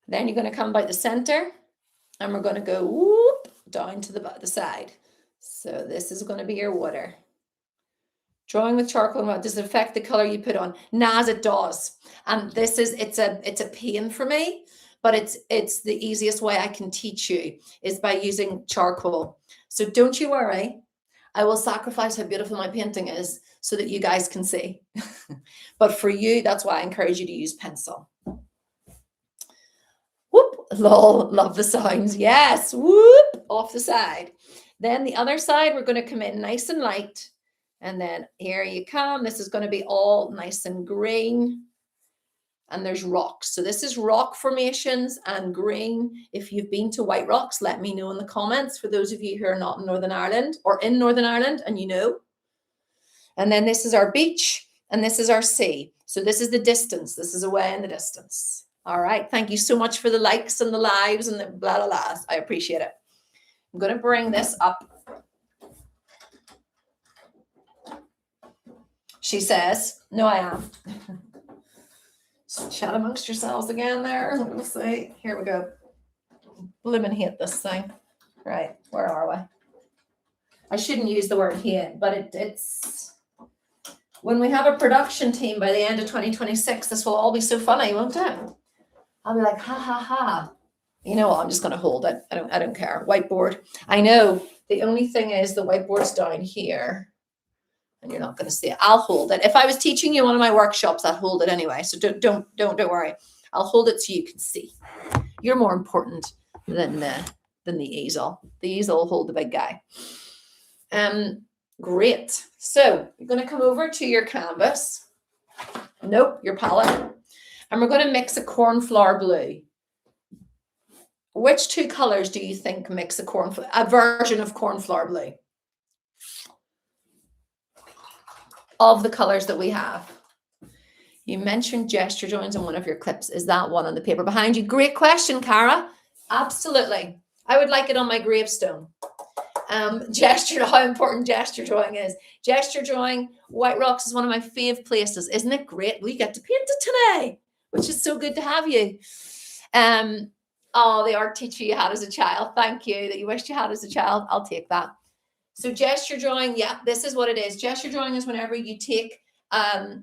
Then you're going to come by the center and we're going to go whoop down to the side. So this is going to be your water. Drawing with charcoal, does it affect the color you put on? Nas, it does. And this is, it's a pain for me, but it's the easiest way I can teach you is by using charcoal. So don't you worry. I will sacrifice how beautiful my painting is so that you guys can see. But for you, that's why I encourage you to use pencil. Whoop, lol, love the sounds. Yes, whoop, off the side. Then the other side, we're going to come in nice and light. And then here you come. This is going to be all nice and green. And there's rocks. So this is rock formations and green. If you've been to White Rocks, let me know in the comments for those of you who are not in Northern Ireland or in Northern Ireland and you know. And then this is our beach and this is our sea. So this is the distance. This is away in the distance. All right. Thank you so much for the likes and the lives and the blah, blah, blah. I appreciate it. I'm going to bring this up. She says, no, I am. Chat amongst yourselves again there. Let's see. Here we go. Blooming hate this thing. Right. Where are we? I shouldn't use the word hate, but it's when we have a production team by the end of 2026, this will all be so funny, won't it? I'll be like, ha, ha, ha. You know what? I'm just going to hold it. I don't care. Whiteboard. I know. The only thing is the whiteboard's down here. And you're not going to see it. I'll hold it. If I was teaching you one of my workshops, I'd hold it anyway. So don't worry. I'll hold it so you can see. You're more important than the easel. The easel will hold the big guy. Great. So you're going to come over to your canvas. Nope, your palette. And we're going to mix a cornflower blue. Which two colors do you think mix a version of cornflower blue? Of the colors that we have. You mentioned gesture drawings in one of your clips. Is that one on the paper behind you? Great question, Cara. Absolutely. I would like it on my gravestone. How important gesture drawing is. Gesture drawing, White Rocks is one of my fave places. Isn't it great? We get to paint it today, which is so good to have you. The art teacher you had as a child. Thank you that you wished you had as a child. I'll take that. So gesture drawing, yeah, this is what it is. Gesture drawing is whenever you take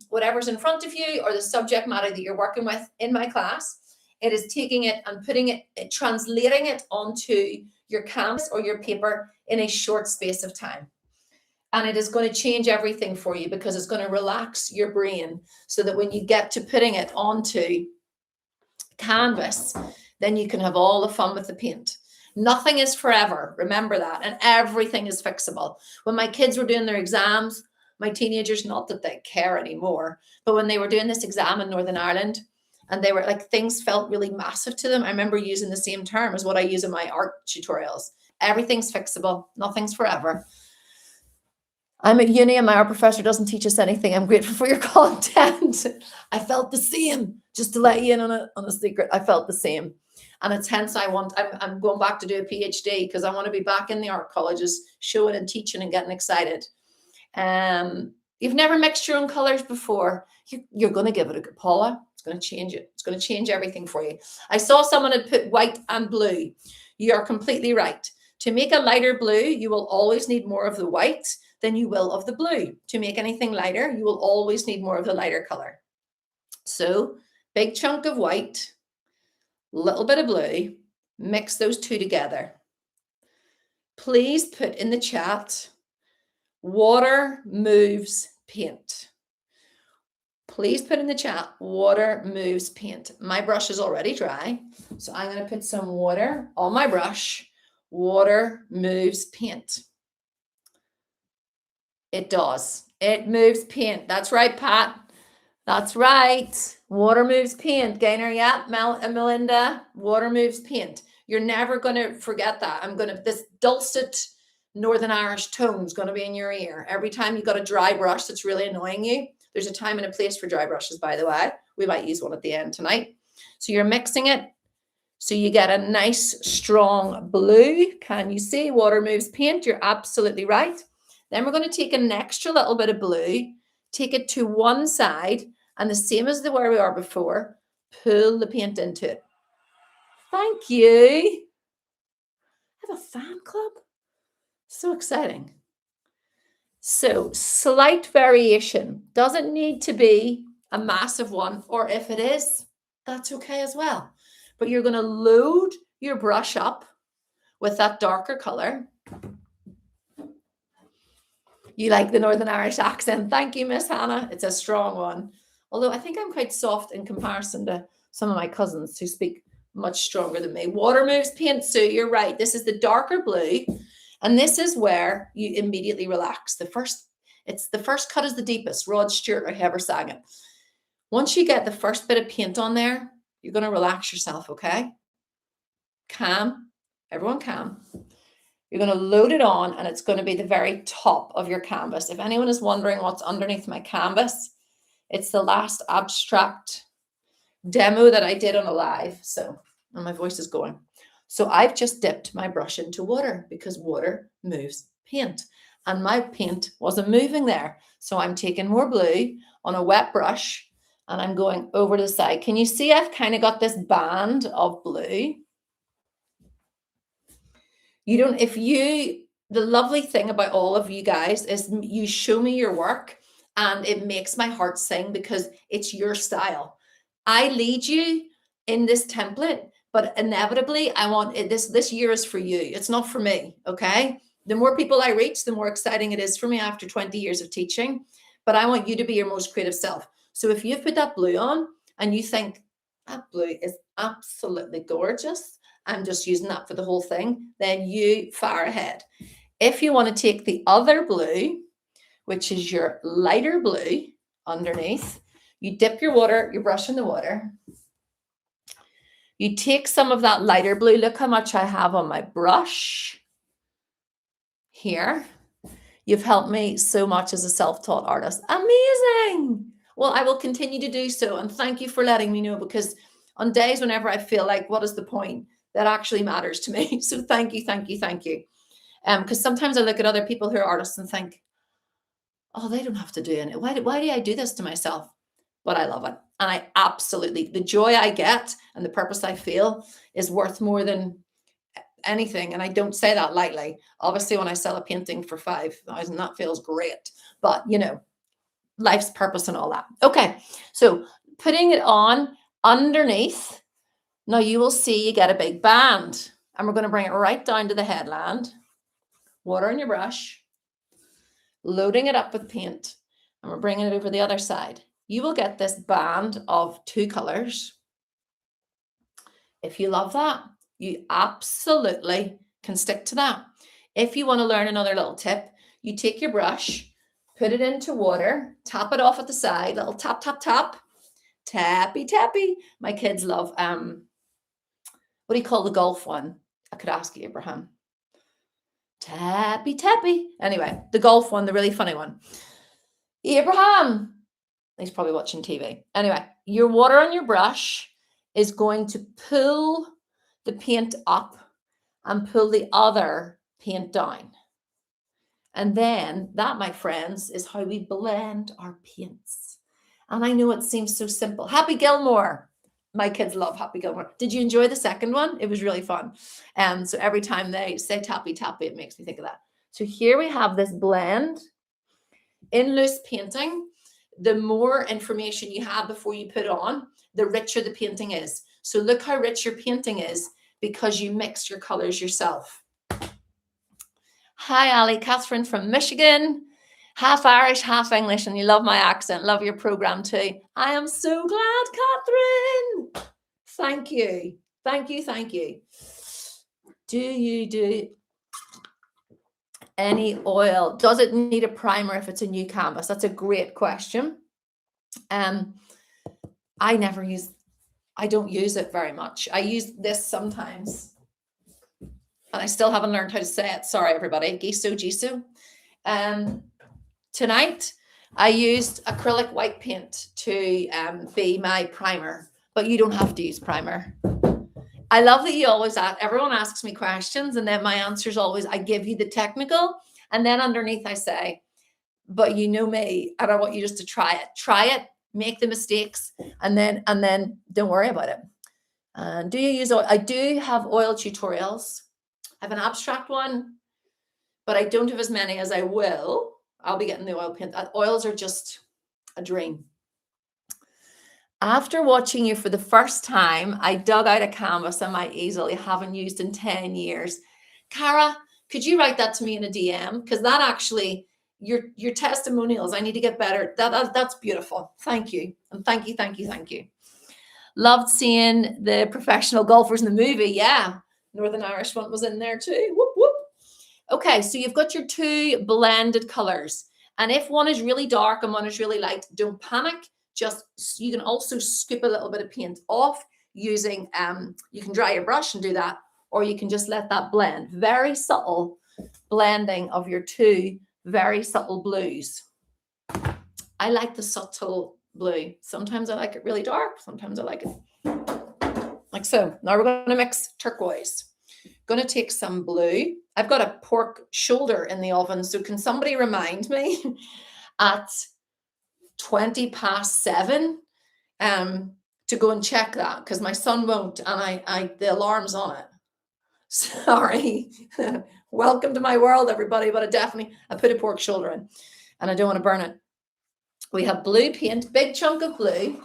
whatever's in front of you or the subject matter that you're working with in my class, it is taking it and putting it, translating it onto your canvas or your paper in a short space of time. And it is going to change everything for you because it's going to relax your brain so that when you get to putting it onto canvas, then you can have all the fun with the paint. Nothing is forever. Remember that. And everything is fixable. When my kids were doing their exams, my teenagers, not that they care anymore, but when they were doing this exam in Northern Ireland and they were like, things felt really massive to them. I remember using the same term as what I use in my art tutorials. Everything's fixable. Nothing's forever. I'm at uni and my art professor doesn't teach us anything. I'm grateful for your content. I felt the same. Just to let you in on a secret, I felt the same. And it's hence I'm going back to do a PhD because I want to be back in the art colleges, showing and teaching and getting excited. You've never mixed your own colors before. You're going to give it a go, Paula. It's going to change it. It's going to change everything for you. I saw someone had put white and blue. You are completely right. To make a lighter blue, you will always need more of the white than you will of the blue. To make anything lighter, you will always need more of the lighter color. So, big chunk of white, little bit of blue, mix those two together. Please put in the chat, water moves paint. Please put in the chat, water moves paint. My brush is already dry, so I'm going to put some water on my brush. Water moves paint. It does. It moves paint. That's right, Pat. That's right. Water moves paint. Gainer, yeah. Melinda, water moves paint. You're never going to forget that. This dulcet Northern Irish tone is going to be in your ear. Every time you've got a dry brush that's really annoying you, there's a time and a place for dry brushes, by the way. We might use one at the end tonight. So you're mixing it. So you get a nice, strong blue. Can you see? Water moves paint. You're absolutely right. Then we're going to take an extra little bit of blue, take it to one side, and the same as where we are before, pull the paint into it. Thank you. I have a fan club. So exciting. So slight variation. Doesn't need to be a massive one, or if it is, that's okay as well. But you're going to load your brush up with that darker color. You like the Northern Irish accent. Thank you, Miss Hannah. It's a strong one. Although I think I'm quite soft in comparison to some of my cousins who speak much stronger than me. Water moves paint, Sue. You're right. This is the darker blue. And this is where you immediately relax. The first cut is the deepest. Rod Stewart or Heber Sagan. Once you get the first bit of paint on there, you're going to relax yourself, okay? Calm. Everyone calm. You're going to load it on, and it's going to be the very top of your canvas. If anyone is wondering what's underneath my canvas, it's the last abstract demo that I did on a live. So, and my voice is going. So I've just dipped my brush into water because water moves paint. And my paint wasn't moving there. So I'm taking more blue on a wet brush, and I'm going over to the side. Can you see I've kind of got this band of blue? The lovely thing about all of you guys is you show me your work and it makes my heart sing because it's your style. I lead you in this template, but inevitably I want it, this year is for you. It's not for me, okay? The more people I reach, the more exciting it is for me after 20 years of teaching, but I want you to be your most creative self. So if you've put that blue on and you think that blue is absolutely gorgeous, I'm just using that for the whole thing, then you fire ahead. If you want to take the other blue, which is your lighter blue underneath, you dip your brush in the water. You take some of that lighter blue. Look how much I have on my brush here. You've helped me so much as a self-taught artist. Amazing. Well, I will continue to do so. And thank you for letting me know, because on days whenever I feel like, what is the point? That actually matters to me. So thank you, thank you, thank you. Because sometimes I look at other people who are artists and think, oh, they don't have to do it. Why do I do this to myself? But I love it. And I absolutely, the joy I get and the purpose I feel is worth more than anything. And I don't say that lightly. Obviously, when I sell a painting for $5,000, that feels great. But, life's purpose and all that. Okay, so putting it on underneath. Now you will see you get a big band, and we're going to bring it right down to the headland. Water on your brush, loading it up with paint, and we're bringing it over the other side. You will get this band of 2 colors. If you love that, you absolutely can stick to that. If you want to learn another little tip, you take your brush, put it into water, tap it off at the side, little tap, tap, tap, tappy, tappy. My kids love, what do you call the golf one? I could ask you, Abraham. Tappy, tappy. Anyway, the golf one, the really funny one. Abraham. He's probably watching TV. Anyway, your water on your brush is going to pull the paint up and pull the other paint down. And then that, my friends, is how we blend our paints. And I know it seems so simple. Happy Gilmore. My kids love Happy Gilmore. Did you enjoy the second one? It was really fun. So every time they say tappy tappy, it makes me think of that. So here we have this blend. In loose painting, the more information you have before you put on, the richer the painting is. So look how rich your painting is because you mixed your colors yourself. Hi, Ali. Catherine from Michigan. Half Irish, half English, and you love my accent. Love your program too. I am so glad, Catherine. Thank you. Thank you. Thank you. Do you do any oil? Does it need a primer if it's a new canvas? That's a great question. I don't use it very much. I use this sometimes. And I still haven't learned how to say it. Sorry, everybody. Gisu, Jisoo. Tonight, I used acrylic white paint to be my primer, but you don't have to use primer. I love that you always ask, everyone asks me questions, and then my answer is always, I give you the technical, and then underneath I say, but you know me, and I want you just to try it. Try it, make the mistakes, and then don't worry about it. Do you use oil? I do have oil tutorials. I have an abstract one, but I don't have as many as I will. I'll be getting the oil paint. Oils are just a dream. After watching you for the first time, I dug out a canvas on my easel I haven't used in 10 years. Cara, could you write that to me in a DM? Because that actually, your testimonials, I need to get better. That's beautiful. Thank you. And thank you. Loved seeing the professional golfers in the movie. Yeah. Northern Irish one was in there too. Whoop, whoop. Okay, so you've got your two blended colors. And if one is really dark and one is really light, don't panic. Just, you can also scoop a little bit of paint off using, you can dry your brush and do that, or you can just let that blend. Very subtle blending of your two very subtle blues. I like the subtle blue. Sometimes I like it really dark. Sometimes I like it like so. Now we're going to mix turquoise. Going to take some blue. I've got a pork shoulder in the oven. So can somebody remind me at 7:20 to go and check that, because my son won't, and the alarm's on it. Sorry. Welcome to my world, everybody. But I put a pork shoulder in and I don't want to burn it. We have blue paint, big chunk of blue.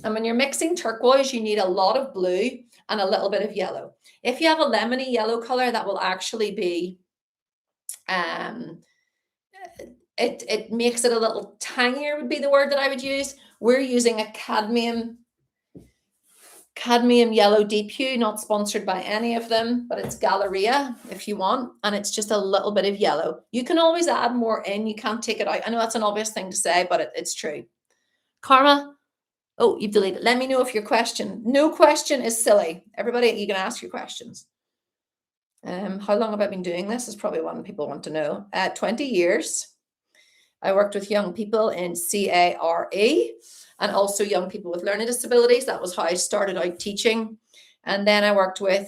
And when you're mixing turquoise, you need a lot of blue and a little bit of yellow. If you have a lemony yellow color, that will actually be, it makes it a little tangier would be the word that I would use. We're using a cadmium yellow deep hue, not sponsored by any of them, but it's Galleria if you want. And it's just a little bit of yellow. You can always add more in. You can't take it out. I know that's an obvious thing to say, but it's true. Karma. Oh, you've deleted. Let me know if your question. No question is silly. Everybody, you can ask your questions. How long have I been doing this? Is probably one people want to know. 20 years. I worked with young people in CARE and also young people with learning disabilities. That was how I started out teaching. And then I worked with,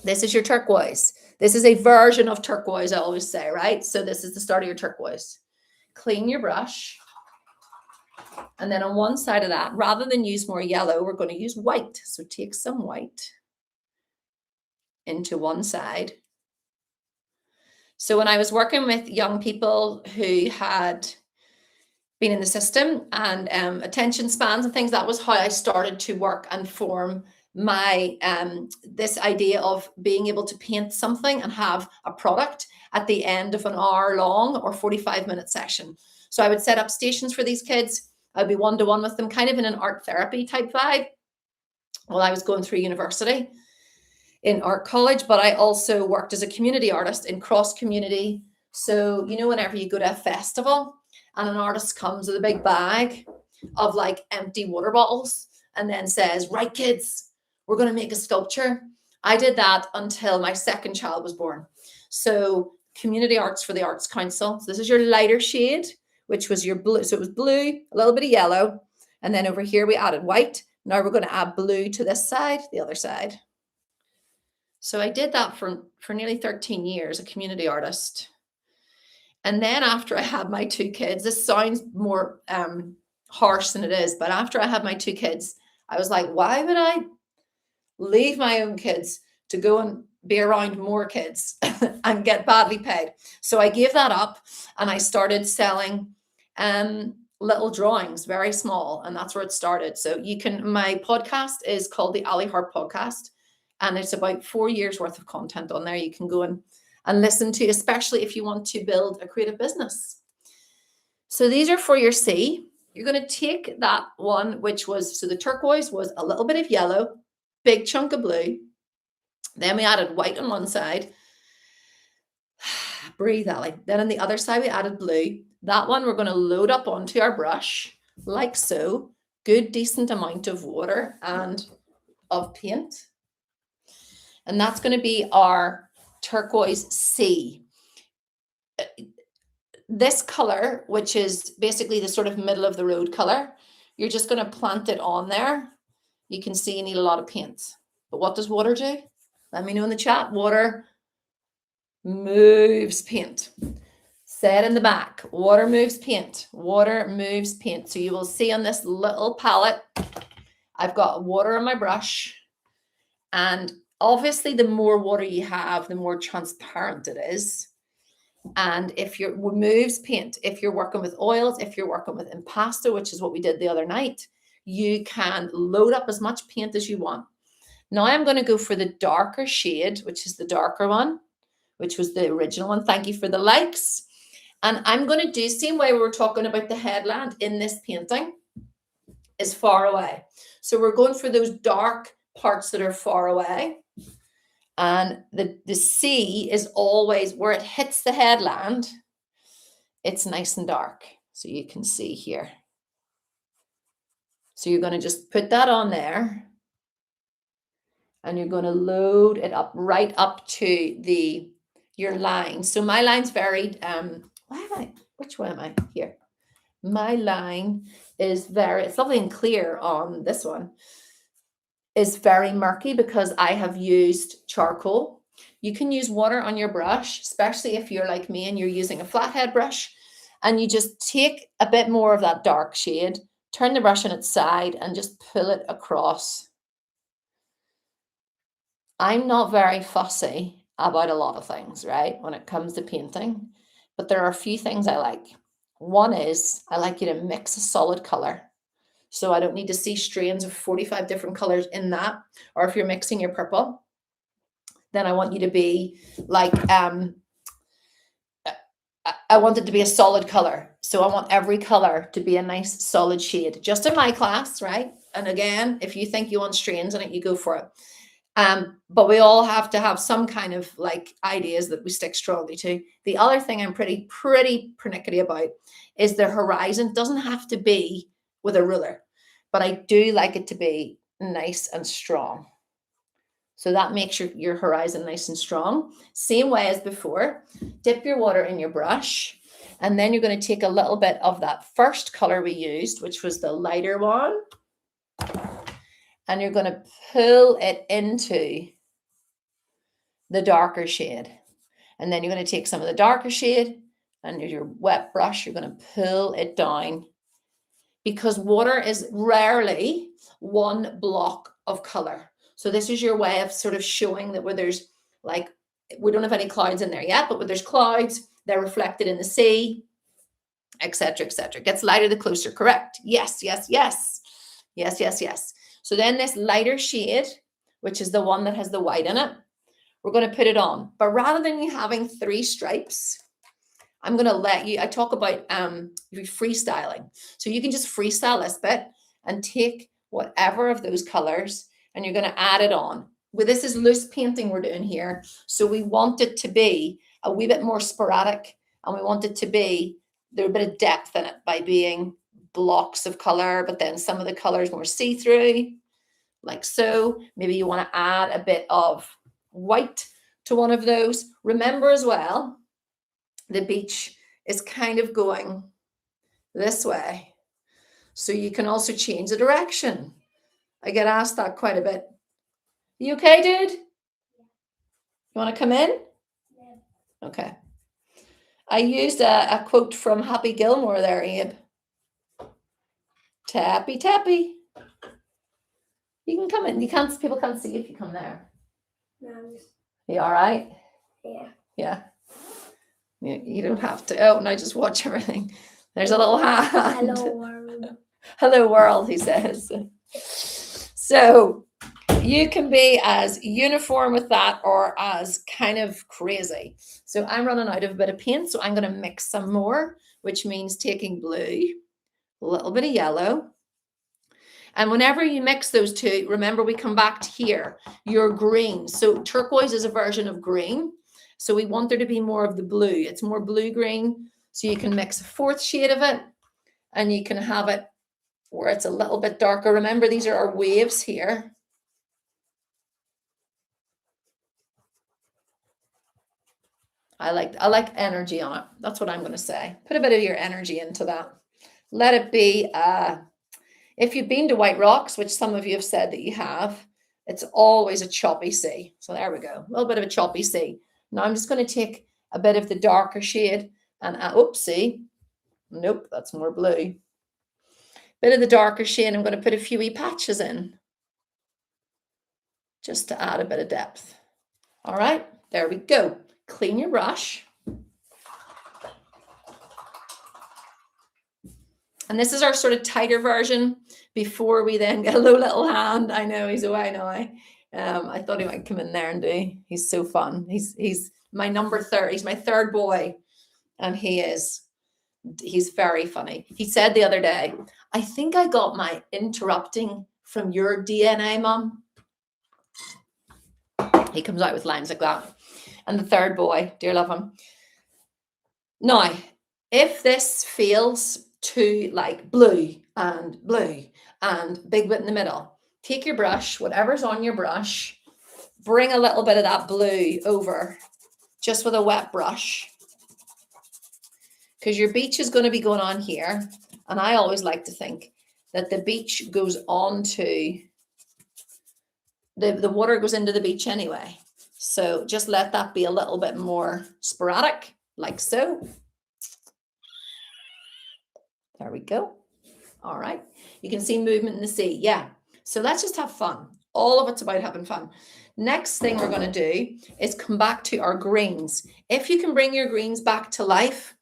this is your turquoise. This is a version of turquoise, I always say, right? So this is the start of your turquoise. Clean your brush. And then on one side of that, rather than use more yellow, we're going to use white. So take some white into one side. So when I was working with young people who had been in the system and attention spans and things, that was how I started to work and form my this idea of being able to paint something and have a product at the end of an hour-long or 45-minute session. So I would set up stations for these kids. I'd be one-to-one with them, kind of in an art therapy type vibe while I was going through university in art college, but I also worked as a community artist in cross community. So, you know, whenever you go to a festival and an artist comes with a big bag of like empty water bottles and then says, right, kids, we're going to make a sculpture. I did that until my second child was born. So community arts for the Arts Council. So this is your lighter shade, which was your blue. So it was blue, a little bit of yellow. And then over here we added white. Now we're going to add blue to this side, the other side. So I did that for nearly 13 years, a community artist. And then after I had my two kids, this sounds more harsh than it is, but after I had my two kids, I was like, why would I leave my own kids to go and be around more kids and get badly paid? So I gave that up and I started selling little drawings, very small, and that's where it started. So my podcast is called the Ali Hart Podcast, and it's about 4 years worth of content on there. You can go and listen to, especially if you want to build a creative business. So these are for your C. You're going to take that one, which was, so the turquoise was a little bit of yellow, big chunk of blue. Then we added white on one side. Breathe, Ali. Then on the other side, we added blue. That one we're going to load up onto our brush, like so. Good, decent amount of water and of paint. And that's going to be our turquoise C. This color, which is basically the sort of middle of the road color, you're just going to plant it on there. You can see you need a lot of paint. But what does water do? Let me know in the chat. Water moves paint. Say it in the back. Water moves paint. Water moves paint. So you will see on this little palette, I've got water on my brush. And obviously, the more water you have, the more transparent it is. And if you're moves paint, if you're working with oils, if you're working with impasto, which is what we did the other night, you can load up as much paint as you want. Now I'm going to go for the darker shade, which is the darker one, which was the original one. Thank you for the likes. And I'm going to do the same way we were talking about the headland in this painting is far away. So we're going for those dark parts that are far away. And the sea is always where it hits the headland. It's nice and dark. So you can see here. So you're going to just put that on there. And you're going to load it up right up to your line. So my line's varied. Which way am I? Here. My line is it's lovely and clear on this one. Is very murky because I have used charcoal. You can use water on your brush, especially if you're like me and you're using a flathead brush, and you just take a bit more of that dark shade, turn the brush on its side and just pull it across. I'm not very fussy about a lot of things, right, when it comes to painting, but there are a few things I like. One is I like you to mix a solid color. So I don't need to see strains of 45 different colors in that. Or if you're mixing your purple, then I want you to be like, I want it to be a solid color. So I want every color to be a nice solid shade, just in my class, right? And again, if you think you want strains in it, you go for it. But we all have to have some kind of like ideas that we stick strongly to. The other thing I'm pretty pernickety about is the horizon. It doesn't have to be with a ruler, but I do like it to be nice and strong. So that makes your horizon nice and strong. Same way as before, dip your water in your brush, and then you're going to take a little bit of that first color we used, which was the lighter one, and you're going to pull it into the darker shade. And then you're going to take some of the darker shade and your wet brush, you're going to pull it down, because water is rarely one block of color. So this is your way of sort of showing that where there's like, we don't have any clouds in there yet, but where there's clouds, they're reflected in the sea, etc., etc. It gets lighter the closer, correct? Yes, yes, yes. Yes, yes, yes. So then this lighter shade, which is the one that has the white in it, we're going to put it on. But rather than you having 3 stripes, I'm going to let you, I talk about freestyling. So you can just freestyle this bit and take whatever of those colors and you're going to add it on. Well, this is loose painting we're doing here. So we want it to be a wee bit more sporadic, and we want it to be, there's a bit of depth in it by being blocks of color, but then some of the colors more see-through, like so. Maybe you want to add a bit of white to one of those. Remember as well, the beach is kind of going this way. So you can also change the direction. I get asked that quite a bit. You okay, dude? You want to come in? Yeah. Okay. I used a quote from Happy Gilmore there, Abe. Tappy, tappy. You can come in. People can't see if you come there. No. You all right? Yeah. Yeah. You don't have to. Oh, no, just watch everything. There's a little hand. Hello, world. Hello, world, he says. So you can be as uniform with that or as kind of crazy. So I'm running out of a bit of paint, so I'm going to mix some more, which means taking blue, a little bit of yellow. And whenever you mix those two, remember we come back to here, your green. So turquoise is a version of green. So we want there to be more of the blue. It's more blue-green. So you can mix a fourth shade of it and you can have it where it's a little bit darker. Remember, these are our waves here. I like energy on it. That's what I'm going to say. Put a bit of your energy into that. Let it be, if you've been to White Rocks, which some of you have said that you have, it's always a choppy sea. So there we go. A little bit of a choppy sea. Now I'm just going to take a bit of the darker shade and, oopsie. Nope, that's more blue. Bit of the darker shade. I'm going to put a few wee patches in just to add a bit of depth. All right, there we go. Clean your brush. And this is our sort of tighter version before we then get a low little hand. I know he's away now. I thought he might come in there and do. He's so fun. He's my number third. He's my third boy. And he's very funny. He said the other day, I think I got my interrupting from your DNA, Mum. He comes out with lines like that. And the third boy, dear love him. Now, if this feels too like blue and big bit in the middle, take your brush, whatever's on your brush, bring a little bit of that blue over just with a wet brush, because your beach is going to be going on here. And I always like to think that the beach goes on to the water goes into the beach anyway. So just let that be a little bit more sporadic, like so. There we go. All right. You can see movement in the sea. Yeah. So let's just have fun. All of it's about having fun. Next thing we're going to do is come back to our greens. If you can bring your greens back to life,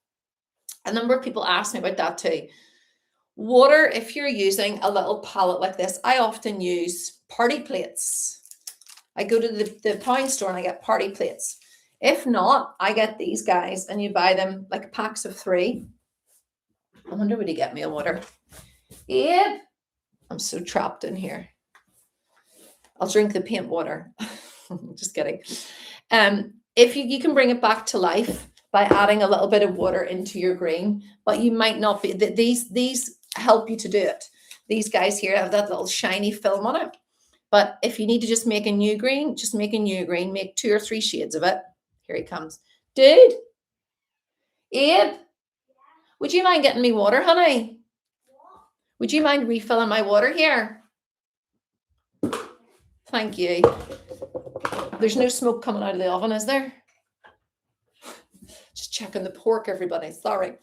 a number of people ask me about that too. Water, if you're using a little palette like this, I often use party plates. I go to the pound store and I get party plates. If not, I get these guys and you buy them like packs of 3. I wonder would he get me a water? Abe, I'm so trapped in here. I'll drink the paint water. Just kidding. If you can bring it back to life by adding a little bit of water into your green, but you might not be, these help you to do it. These guys here have that little shiny film on it. But if you need to just make a new green, just make a new green, make 2 or 3 shades of it. Here he comes. Dude, Abe, would you mind getting me water, honey? Would you mind refilling my water here? Thank you. There's no smoke coming out of the oven, is there? Just checking the pork, everybody. Sorry.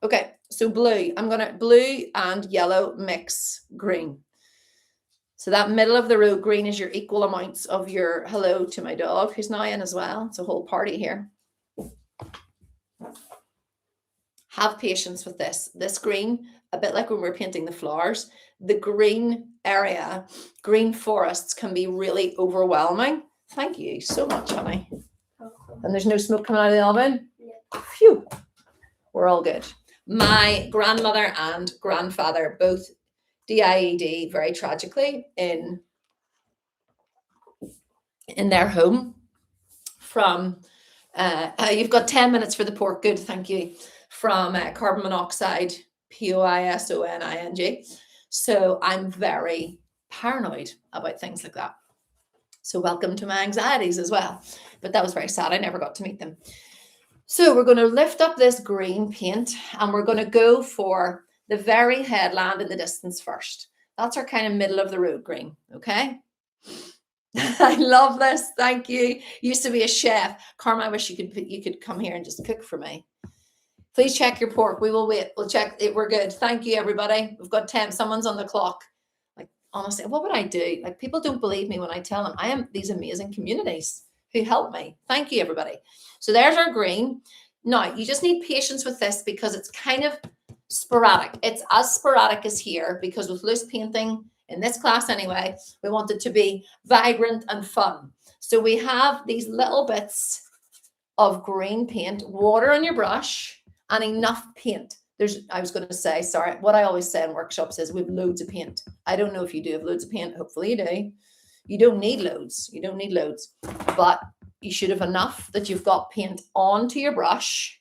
Okay, so blue. I'm going to blue and yellow mix green. So that middle of the road green is your equal amounts of your hello to my dog, who's now in as well. It's a whole party here. Have patience with this. This green, a bit like when we're painting the flowers, the green area, green forests can be really overwhelming. Thank you so much, honey. And there's no smoke coming out of the oven? Yeah. Phew. We're all good. My grandmother and grandfather both DIED very tragically in their home from, you've got 10 minutes for the pork, good, thank you, from carbon monoxide, poisoning. So I'm very paranoid about things like that. So welcome to my anxieties as well. But that was very sad. I never got to meet them. So we're going to lift up this green paint and we're going to go for the very headland in the distance first. That's our kind of middle of the road green, okay? I love this. Thank you. Used to be a chef. Carmen, I wish you could come here and just cook for me. Please check your pork. We will wait. We'll check it. We're good. Thank you, everybody. We've got 10. Someone's on the clock. Like, honestly, what would I do? Like, people don't believe me when I tell them I am these amazing communities who help me. Thank you, everybody. So there's our green. Now, you just need patience with this because it's kind of sporadic. It's as sporadic as here because with loose painting, in this class anyway, we want it to be vibrant and fun. So we have these little bits of green paint, water on your brush, and enough paint. I was going to say, sorry, what I always say in workshops is we have loads of paint. I don't know if you do have loads of paint. Hopefully you do. You don't need loads. You don't need loads, but you should have enough that you've got paint onto your brush.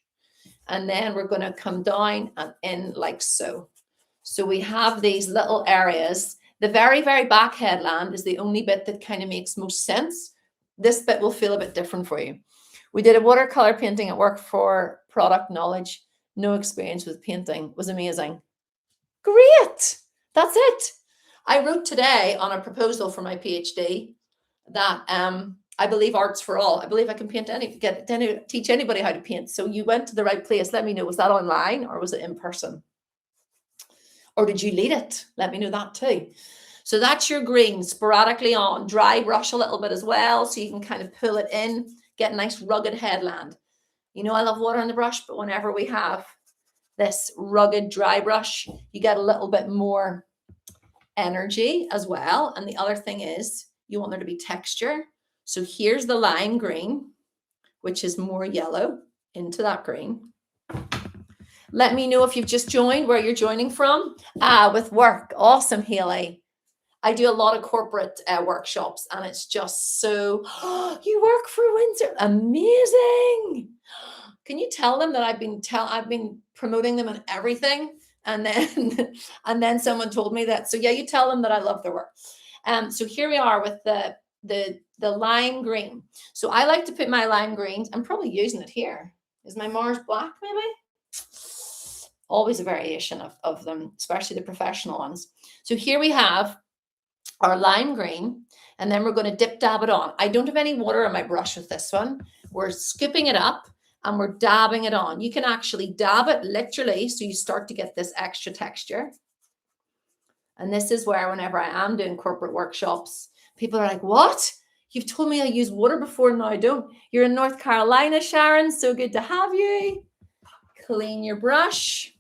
And then we're going to come down and in like so. So we have these little areas. The very, very back headland is the only bit that kind of makes most sense. This bit will feel a bit different for you. We did a watercolor painting at work for product knowledge. No experience with painting. Was amazing. Great. That's it. I wrote today on a proposal for my PhD that I believe art's for all. I believe I can paint teach anybody how to paint. So you went to the right place. Let me know. Was that online or was it in person? Or did you lead it? Let me know that too. So that's your green, sporadically on. Dry brush a little bit as well, so you can kind of pull it in, get a nice rugged headland. You know I love water on the brush, but whenever we have this rugged dry brush, you get a little bit more energy as well. And the other thing is you want there to be texture. So here's the lime green, which is more yellow into that green. Let me know if you've just joined, where you're joining from. With work. Awesome, Haley. I do a lot of corporate workshops and it's just so, you work for Windsor. Amazing. Can you tell them that I've been promoting them and everything? And then someone told me that. So yeah, you tell them that I love their work. So here we are with the lime green. So I like to put my lime greens. I'm probably using it here. Is my Mars black maybe? Always a variation of them, especially the professional ones. So here we have our lime green, and then we're going to dab it on. I don't have any water on my brush with this one. We're scooping it up and we're dabbing it on. You can actually dab it literally, so you start to get this extra texture. And this is where whenever I am doing corporate workshops, people are like, what? You've told me I use water before, now I don't. You're in North Carolina, Sharon. So good to have you. Clean your brush.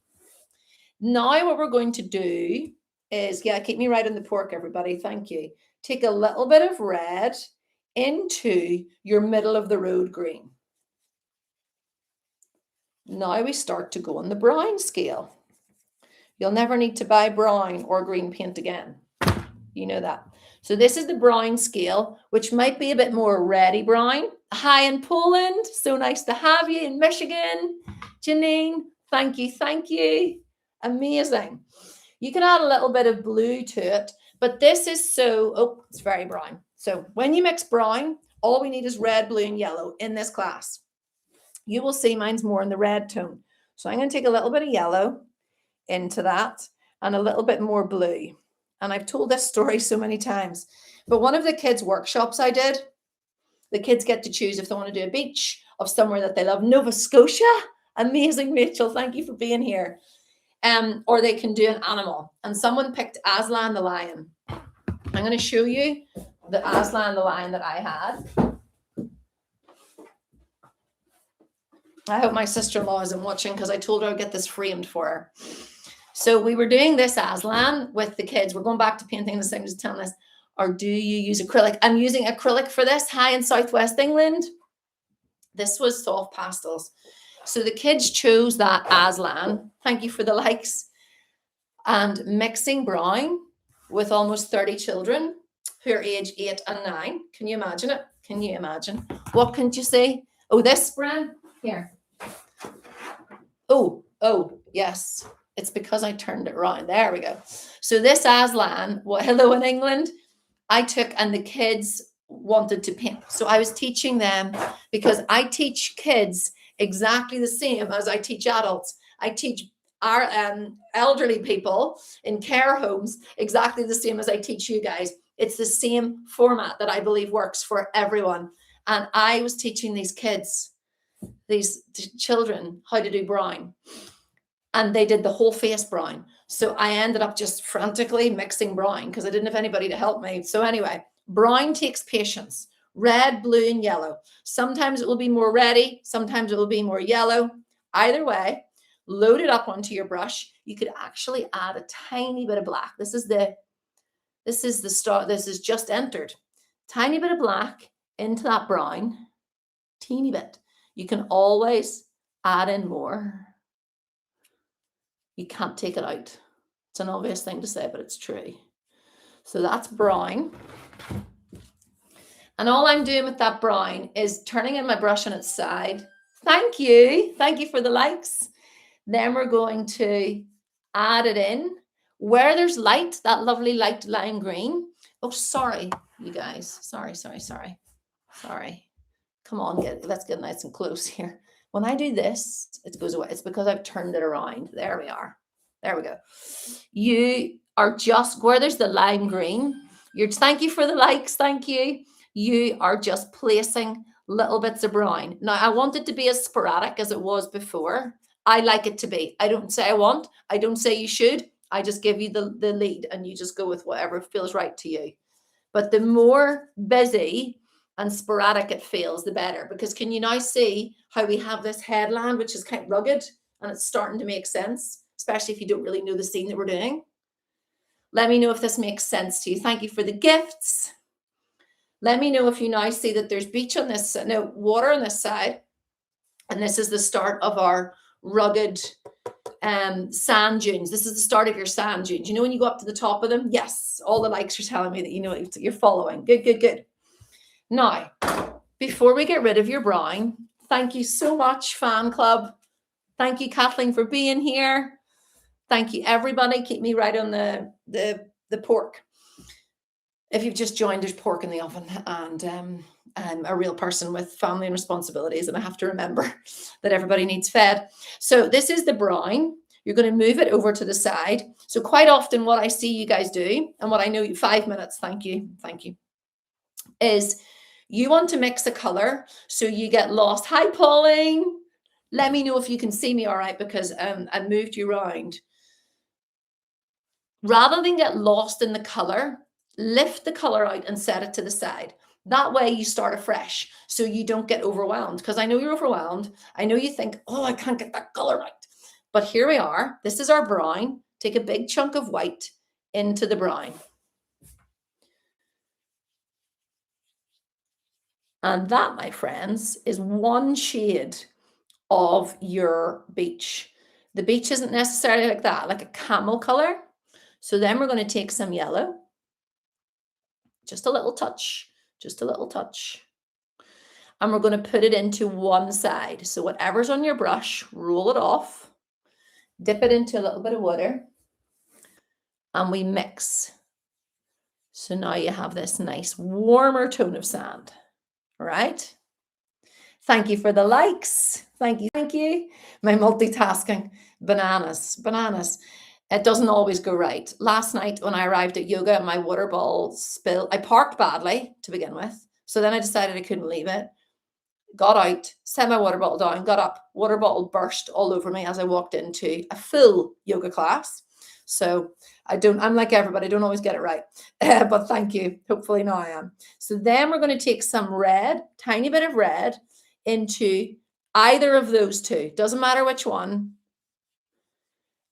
Now what we're going to do is, yeah, keep me right on the pork, everybody. Thank you. Take a little bit of red into your middle of the road green. Now we start to go on the brown scale. You'll never need to buy brown or green paint again. You know that. So this is the brown scale, which might be a bit more reddy brown. Hi in Poland. So nice to have you in Michigan. Janine, thank you. Thank you. Amazing. You can add a little bit of blue to it, but this is it's very brown. So when you mix brown, all we need is red, blue, and yellow in this class. You will see mine's more in the red tone. So I'm going to take a little bit of yellow into that and a little bit more blue. And I've told this story so many times, but one of the kids' workshops I did, the kids get to choose if they want to do a beach of somewhere that they love. Nova Scotia. Amazing, Rachel. Thank you for being here. Or they can do an animal. And someone picked Aslan the lion. I'm going to show you the Aslan the lion that I had. I hope my sister-in-law isn't watching because I told her I'd get this framed for her. So we were doing this Aslan with the kids. We're going back to painting this thing, just telling us, or do you use acrylic? I'm using acrylic for this. Hi in Southwest England. This was soft pastels. So the kids chose that Aslan. Thank you for the likes. And mixing brown with almost 30 children who are age 8 and 9. Can you imagine it? Can you imagine? What can you say? Oh, this brand here. Oh, yes. It's because I turned it around. There we go. So this Aslan, hello in England, I took, and the kids wanted to paint. So I was teaching them, because I teach kids exactly the same as I teach adults. I teach our elderly people in care homes exactly the same as I teach you guys. It's the same format that I believe works for everyone. And I was teaching these kids, these children, how to do brown. And they did the whole face brown. So I ended up just frantically mixing brown because I didn't have anybody to help me. So anyway, brown takes patience. Red, blue, and yellow. Sometimes it will be more reddy. Sometimes it will be more yellow. Either way, load it up onto your brush. You could actually add a tiny bit of black. This is the start. This is just entered. Tiny bit of black into that brown. Teeny bit. You can always add in more. You can't take it out. It's an obvious thing to say, but it's true. So that's brown. And all I'm doing with that brown is turning in my brush on its side. Thank you. Thank you for the likes. Then we're going to add it in where there's light, that lovely light lime green. Oh, sorry, you guys. Sorry. Come on, let's get nice and close here. When I do this, it goes away. It's because I've turned it around. There we are. There we go. You are just where there's the lime green. Thank you for the likes. Thank you. You are just placing little bits of brown. Now, I want it to be as sporadic as it was before. I like it to be. I don't say I want. I don't say you should. I just give you the lead and you just go with whatever feels right to you. But the more busy and sporadic it feels, the better. Because can you now see how we have this headland, which is kind of rugged, and it's starting to make sense, especially if you don't really know the scene that we're doing. Let me know if this makes sense to you. Thank you for the gifts. Let me know if you now see that there's beach on this, no, water on this side. And this is the start of our rugged sand dunes. This is the start of your sand dunes. You know when you go up to the top of them? Yes, all the likes are telling me that you know you're following. Good. Now, before we get rid of your brown, thank you so much, fan club. Thank you, Kathleen, for being here. Thank you, everybody. Keep me right on the pork. If you've just joined, there's pork in the oven, and I'm a real person with family and responsibilities, and I have to remember that everybody needs fed. So this is the brown. You're going to move it over to the side. So quite often what I see you guys do, and what I know 5 minutes, thank you, is you want to mix a color so you get lost. Hi, Pauline. Let me know if you can see me all right, because I moved you around. Rather than get lost in the color, lift the color out and set it to the side. That way you start afresh so you don't get overwhelmed, because I know you're overwhelmed. I know you think, oh, I can't get that color right. But here we are. This is our brown. Take a big chunk of white into the brown. And that, my friends, is one shade of your beach. The beach isn't necessarily like that, like a camel color. So then we're going to take some yellow. Just a little touch. And we're going to put it into one side. So whatever's on your brush, roll it off, dip it into a little bit of water, and we mix. So now you have this nice warmer tone of sand, right? Thank you for the likes. Thank you. My multitasking, bananas. It doesn't always go right. Last night when I arrived at yoga, my water bottle spilled. I parked badly to begin with. So then I decided I couldn't leave it. Got out, set my water bottle down, got up, water bottle burst all over me as I walked into a full yoga class. So I'm like everybody, I don't always get it right. But thank you. Hopefully now I am. So then we're going to take some red, tiny bit of red into either of those two. Doesn't matter which one.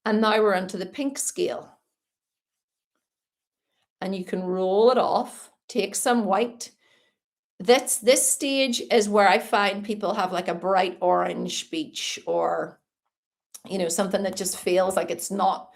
And now we're onto the pink scale. And you can roll it off, take some white. This stage is where I find people have like a bright orange beach, or, you know, something that just feels like it's not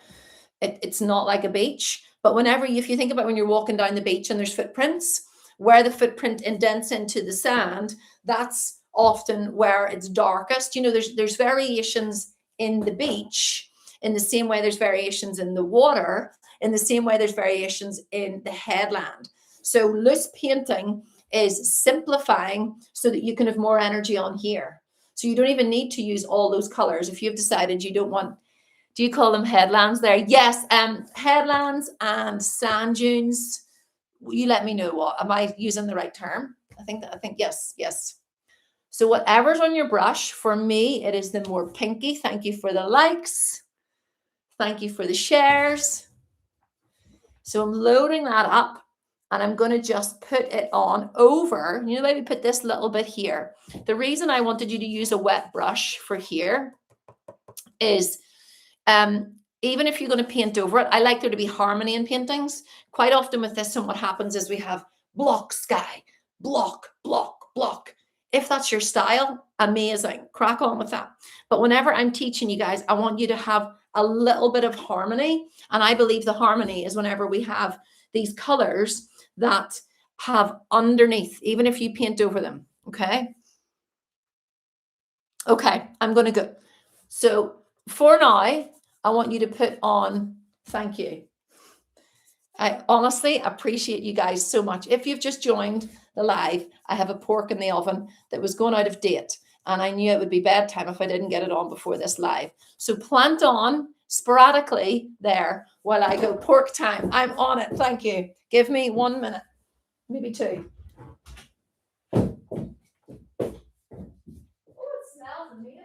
like a beach. But if you think about when you're walking down the beach and there's footprints, where the footprint indents into the sand, that's often where it's darkest. You know, there's variations in the beach. In the same way there's variations in the water, in the same way there's variations in the headland. So loose painting is simplifying so that you can have more energy on here. So you don't even need to use all those colors. If you've decided you don't want, do you call them headlands there? Yes, headlands and sand dunes. You let me know. What am I using the right term? I think yes, yes. So whatever's on your brush, for me, it is the more pinky. Thank you for the likes. Thank you for the shares. So I'm loading that up and I'm going to just put it on over. You know, maybe put this little bit here. The reason I wanted you to use a wet brush for here is even if you're going to paint over it, I like there to be harmony in paintings. Quite often with this one, what happens is we have block sky, block, block, block. If that's your style, amazing, crack on with that. But whenever I'm teaching you guys, I want you to have a little bit of harmony. And I believe the harmony is whenever we have these colors that have underneath, even if you paint over them, okay? Okay, I'm going to go. So for now, I want you to put on, thank you. I honestly appreciate you guys so much. If you've just joined the live, I have a pork in the oven that was going out of date. And I knew it would be bedtime if I didn't get it on before this live. So plant on sporadically there while I go pork time. I'm on it. Thank you. Give me 1 minute, maybe 2. Oh, it smells amazing.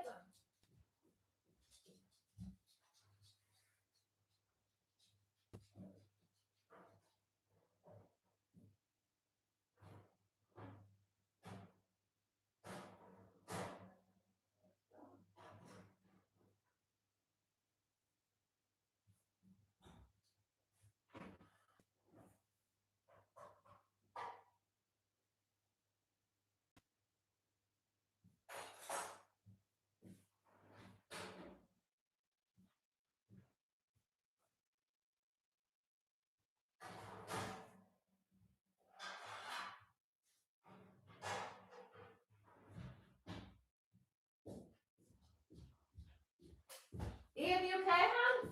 Ian, you okay, man?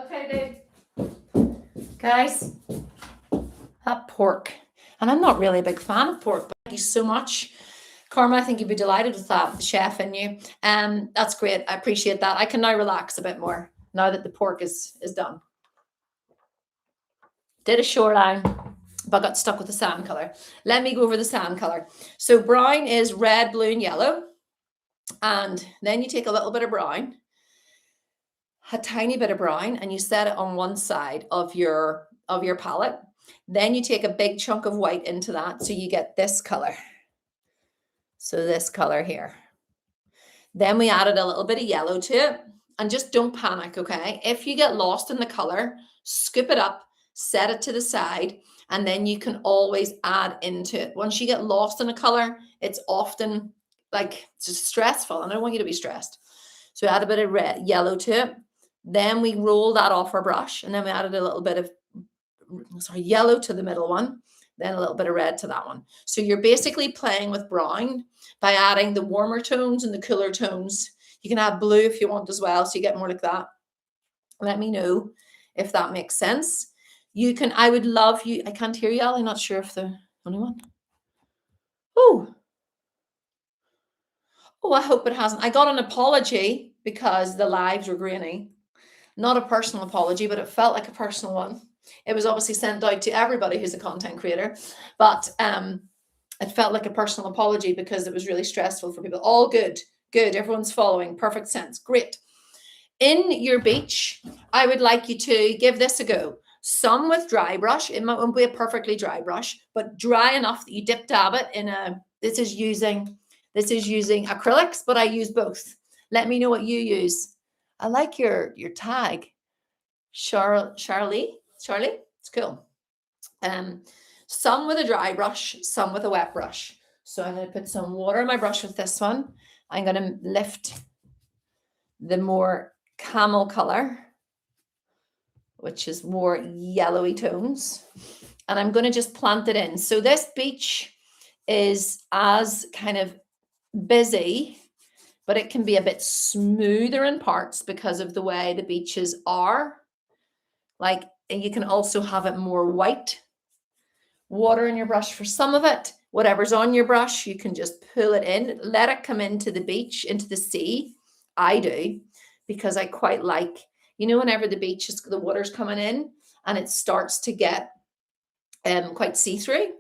Okay, dude. Guys, that pork. And I'm not really a big fan of pork, but thank you so much. Karma, I think you'd be delighted with that, the chef in you. That's great. I appreciate that. I can now relax a bit more now that the pork is done. Did a shoreline, but got stuck with the sand color. Let me go over the sand color. So brown is red, blue, and yellow. And then you take a little bit of brown, a tiny bit of brown, and you set it on one side of your palette. Then you take a big chunk of white into that, so you get this color. So this color here. Then we added a little bit of yellow to it, and just don't panic, okay? If you get lost in the color, scoop it up, set it to the side, and then you can always add into it. Once you get lost in a color, it's often like it's just stressful, and I don't want you to be stressed. So add a bit of yellow to it. Then we roll that off our brush, and then we added a little bit of yellow to the middle one, then a little bit of red to that one. So you're basically playing with brown by adding the warmer tones and the cooler tones. You can add blue if you want as well, so you get more like that. Let me know if that makes sense. You can, I would love you. I can't hear y'all. I'm not sure if the only one. Oh, I hope it hasn't. I got an apology because the lives were grainy. Not a personal apology, but it felt like a personal one. It was obviously sent out to everybody who's a content creator, but it felt like a personal apology because it was really stressful for people. All good, good. Everyone's following. Perfect sense. Great. In your beach, I would like you to give this a go. Some with dry brush. It won't be a perfectly dry brush, but dry enough that you dip dab it in a. This is using acrylics, but I use both. Let me know what you use. I like your tag, Charlie. It's cool. Some with a dry brush, some with a wet brush. So I'm going to put some water in my brush with this one. I'm going to lift the more camel color, which is more yellowy tones. And I'm going to just plant it in. So this beach is as kind of busy, but it can be a bit smoother in parts because of the way the beaches are. Like, you can also have it more white. Water in your brush for some of it. Whatever's on your brush, you can just pull it in, let it come into the beach, into the sea. I do, because I quite like, whenever the beach is, the water's coming in and it starts to get quite see-through.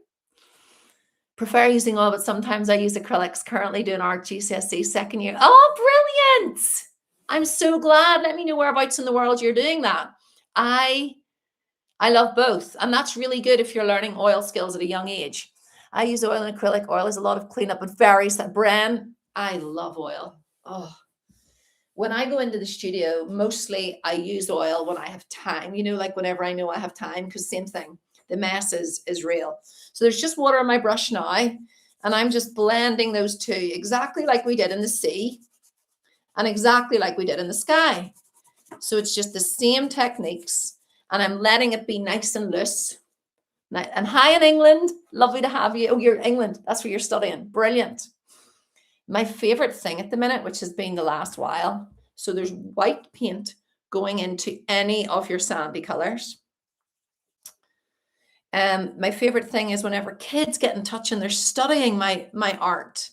Prefer using oil, but sometimes I use acrylics. Currently doing art GCSE second year. Oh, brilliant. I'm so glad. Let me know whereabouts in the world you're doing that. I love both. And that's really good if you're learning oil skills at a young age. I use oil and acrylic. Oil is a lot of cleanup, but varies. Bren, I love oil. Oh, when I go into the studio, mostly I use oil when I have time, like whenever I know I have time, because same thing, the mess is real. So there's just water on my brush now, and I'm just blending those two exactly like we did in the sea and exactly like we did in the sky. So it's just the same techniques, and I'm letting it be nice and loose. And hi in England, lovely to have you. Oh, you're in England, that's where you're studying. Brilliant. My favorite thing at the minute, which has been the last while, so there's white paint going into any of your sandy colors. My favorite thing is whenever kids get in touch and they're studying my art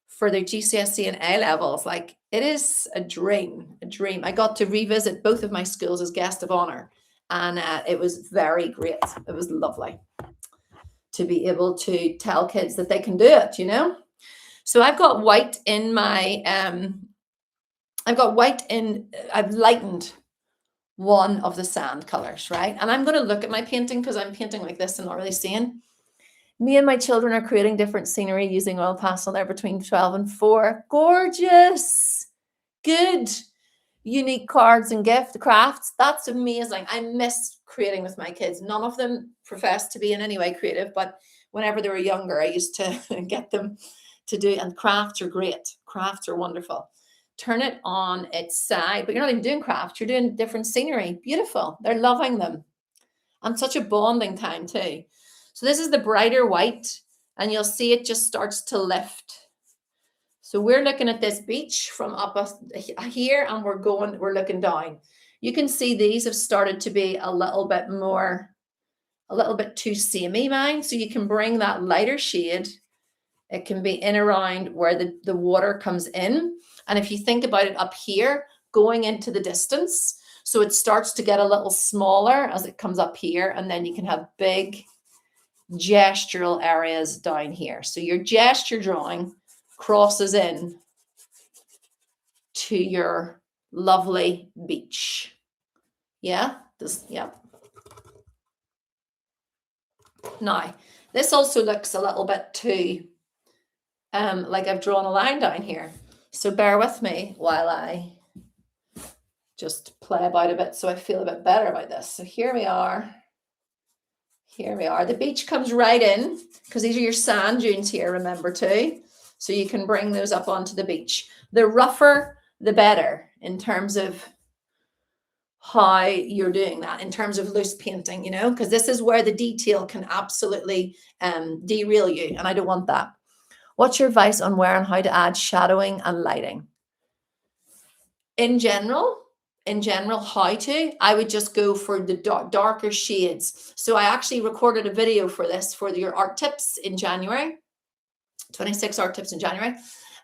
for their GCSE and A levels, like it is a dream. I got to revisit both of my schools as guest of honor, and it was very great. It was lovely to be able to tell kids that they can do it, So I've got white in my, I've lightened one of the sand colors, right? And I'm going to look at my painting because I'm painting like this and not really seeing. Me and my children are creating different scenery using oil pastel. They're between 12 and 4. Gorgeous. Good. Unique cards and gift crafts. That's amazing. I miss creating with my kids. None of them profess to be in any way creative, but whenever they were younger, I used to get them to do, and crafts are great. Crafts are wonderful. Turn it on its side, but you're not even doing crafts. You're doing different scenery. Beautiful. They're loving them. And such a bonding time too. So this is the brighter white, and you'll see it just starts to lift. So we're looking at this beach from up here, and we're looking down. You can see these have started to be a little bit too samey, mine. So you can bring that lighter shade. It can be in around where the water comes in. And if you think about it up here, going into the distance, so it starts to get a little smaller as it comes up here, and then you can have big gestural areas down here. So your gesture drawing crosses in to your lovely beach. Yeah, yeah. Now, this also looks a little bit too like I've drawn a line down here. So bear with me while I just play about a bit so I feel a bit better about this. So here we are. The beach comes right in because these are your sand dunes here, remember too. So you can bring those up onto the beach. The rougher, the better in terms of how you're doing that, in terms of loose painting, because this is where the detail can absolutely derail you. And I don't want that. What's your advice on where and how to add shadowing and lighting? In general, how to, I would just go for the darker shades. So I actually recorded a video for this, for your art tips in January, 26 art tips in January.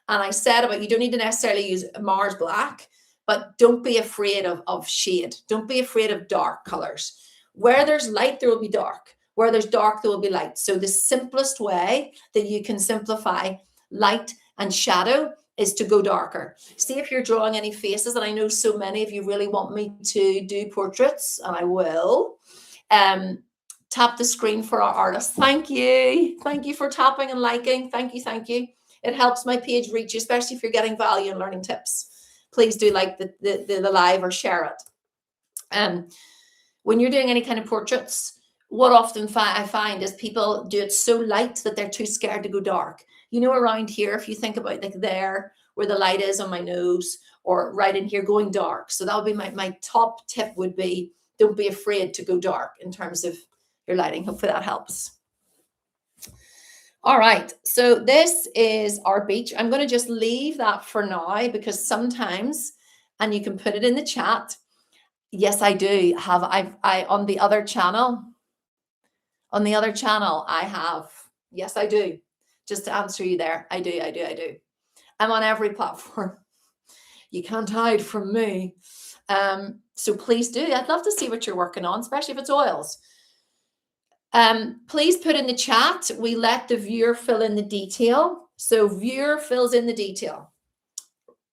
And I said about, you don't need to necessarily use Mars black, but don't be afraid of shade. Don't be afraid of dark colors. Where there's light, there will be dark. Where there's dark, there will be light. So the simplest way that you can simplify light and shadow is to go darker. See if you're drawing any faces, and I know so many of you really want me to do portraits, and I will. Tap the screen for our artists. Thank you for tapping and liking. Thank you. It helps my page reach, especially if you're getting value and learning tips. Please do like the live or share it. When you're doing any kind of portraits, what often I find is people do it so light that they're too scared to go dark. Around here, if you think about like there where the light is on my nose, or right in here, going dark. So that would be my top tip would be, don't be afraid to go dark in terms of your lighting. Hopefully that helps. All right, so this is our beach. I'm going to just leave that for now because sometimes, and you can put it in the chat. Yes, I do have, I on the other channel, I have, yes, I do. Just to answer you there, I do. I'm on every platform. You can't hide from me. So please do. I'd love to see what you're working on, especially if it's oils. Please put in the chat, we let the viewer fill in the detail. So viewer fills in the detail.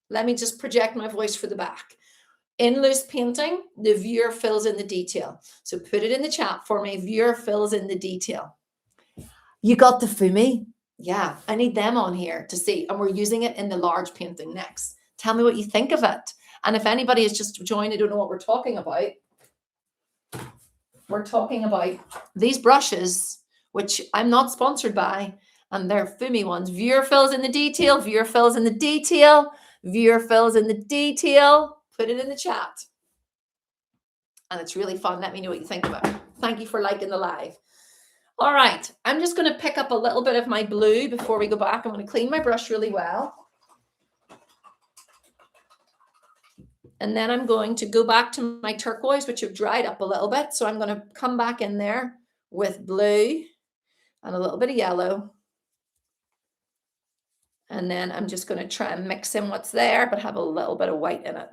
Let me just project my voice for the back. In loose painting, the viewer fills in the detail. So put it in the chat for me. Viewer fills in the detail. You got the Fumi? Yeah, I need them on here to see. And we're using it in the large painting next. Tell me what you think of it. And if anybody has just joined, I don't know what we're talking about. We're talking about these brushes, which I'm not sponsored by, and they're Fumi ones. Viewer fills in the detail. Viewer fills in the detail. Viewer fills in the detail. Put it in the chat. And it's really fun. Let me know what you think about it. Thank you for liking the live. All right. I'm just going to pick up a little bit of my blue before we go back. I'm going to clean my brush really well. And then I'm going to go back to my turquoise, which have dried up a little bit. So I'm going to come back in there with blue and a little bit of yellow. And then I'm just going to try and mix in what's there, but have a little bit of white in it.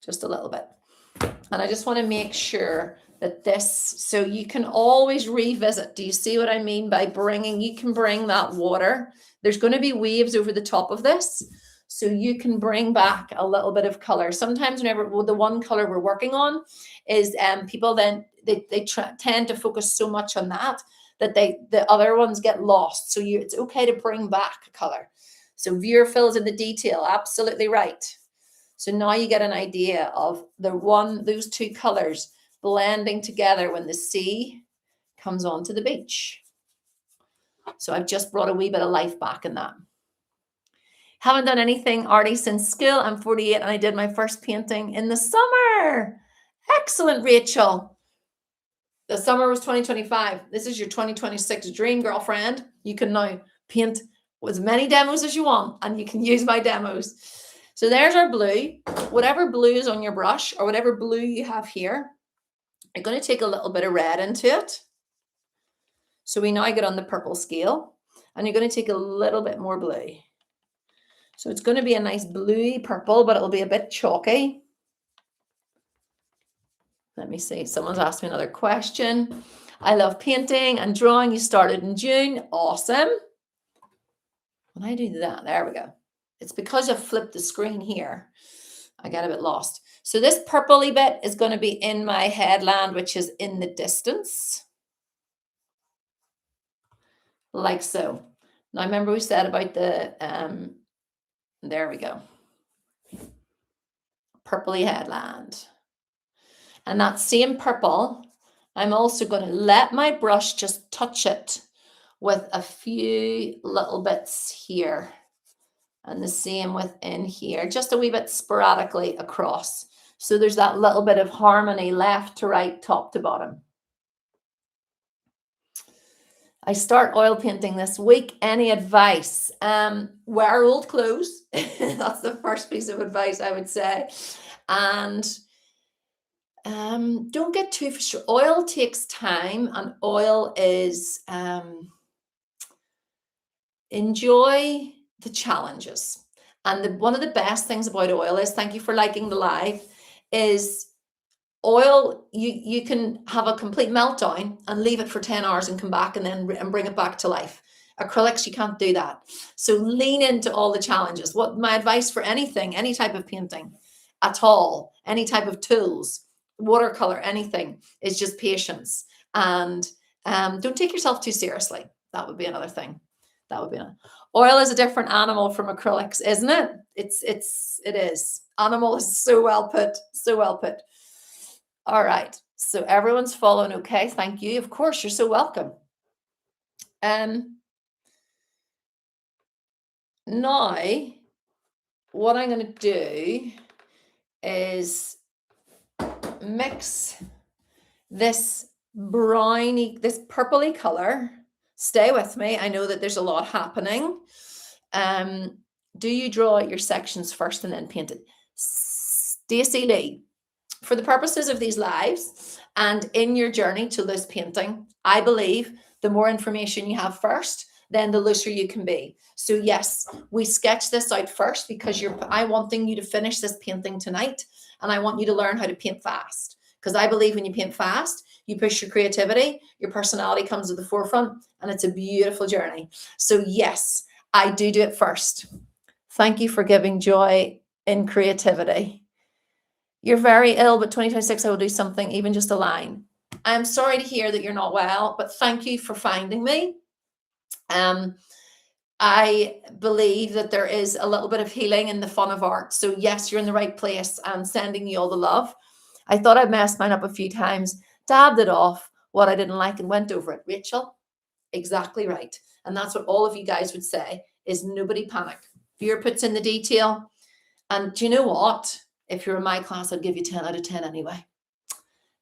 Just a little bit. And I just want to make sure that this, so you can always revisit. Do you see what I mean by bringing, you can bring that water. There's going to be waves over the top of this. So you can bring back a little bit of color. Sometimes whenever the one color we're working on is people then, they tend to focus so much on that the other ones get lost. So it's okay to bring back a color. So viewer fills in the detail. Absolutely right. So now you get an idea of those two colors blending together when the sea comes onto the beach. So I've just brought a wee bit of life back in that. Haven't done anything arty since school. I'm 48 and I did my first painting in the summer. Excellent, Rachel. The summer was 2025. This is your 2026 dream, girlfriend. You can now paint as many demos as you want and you can use my demos. So there's our blue. Whatever blue is on your brush or whatever blue you have here, you're going to take a little bit of red into it. So we now get on the purple scale and you're going to take a little bit more blue. So it's going to be a nice bluey purple, but it'll be a bit chalky. Let me see. Someone's asked me another question. I love painting and drawing. You started in June. Awesome. When I do that, there we go. It's because I've flipped the screen here. I get a bit lost. So this purpley bit is going to be in my headland, which is in the distance. Like so. Now remember we said about the, there we go. Purpley headland. And that same purple, I'm also going to let my brush just touch it with a few little bits here. And the same within here, just a wee bit sporadically across. So there's that little bit of harmony left to right, top to bottom. I start oil painting this week. Any advice? Wear old clothes. That's the first piece of advice I would say. And don't get too frustrated. Oil takes time and oil is enjoy the challenges. And one of the best things about oil is, thank you for liking the live, is oil, you can have a complete meltdown and leave it for 10 hours and come back and bring it back to life. Acrylics, you can't do that. So lean into all the challenges. What my advice for anything, any type of painting at all, any type of tools, watercolor, anything, is just patience. And don't take yourself too seriously. That would be another thing. That would be oil is a different animal from acrylics, isn't it? It is. Animal is so well put. So well put. All right. So everyone's following. Okay. Thank you. Of course, you're so welcome. Now, what I'm going to do is mix this browny, this purpley color. Stay with me. I know that there's a lot happening. Do you draw out your sections first and then paint it? Stacey Lee, for the purposes of these lives and in your journey to loose painting, I believe the more information you have first, then the looser you can be. So yes, we sketch this out first because I wanting you to finish this painting tonight, and I want you to learn how to paint fast. Because I believe when you paint fast, you push your creativity, your personality comes to the forefront, and it's a beautiful journey. So yes, I do it first. Thank you for giving joy in creativity. You're very ill, but 2026, I will do something, even just a line. I'm sorry to hear that you're not well, but thank you for finding me. I believe that there is a little bit of healing in the fun of art. So yes, you're in the right place, and sending you all the love. I thought I messed mine up a few times, dabbed it off, what I didn't like, and went over it. Rachel, exactly right. And that's what all of you guys would say, is nobody panic. Vera puts in the detail. And do you know what? If you're in my class, I'd give you 10 out of 10 anyway.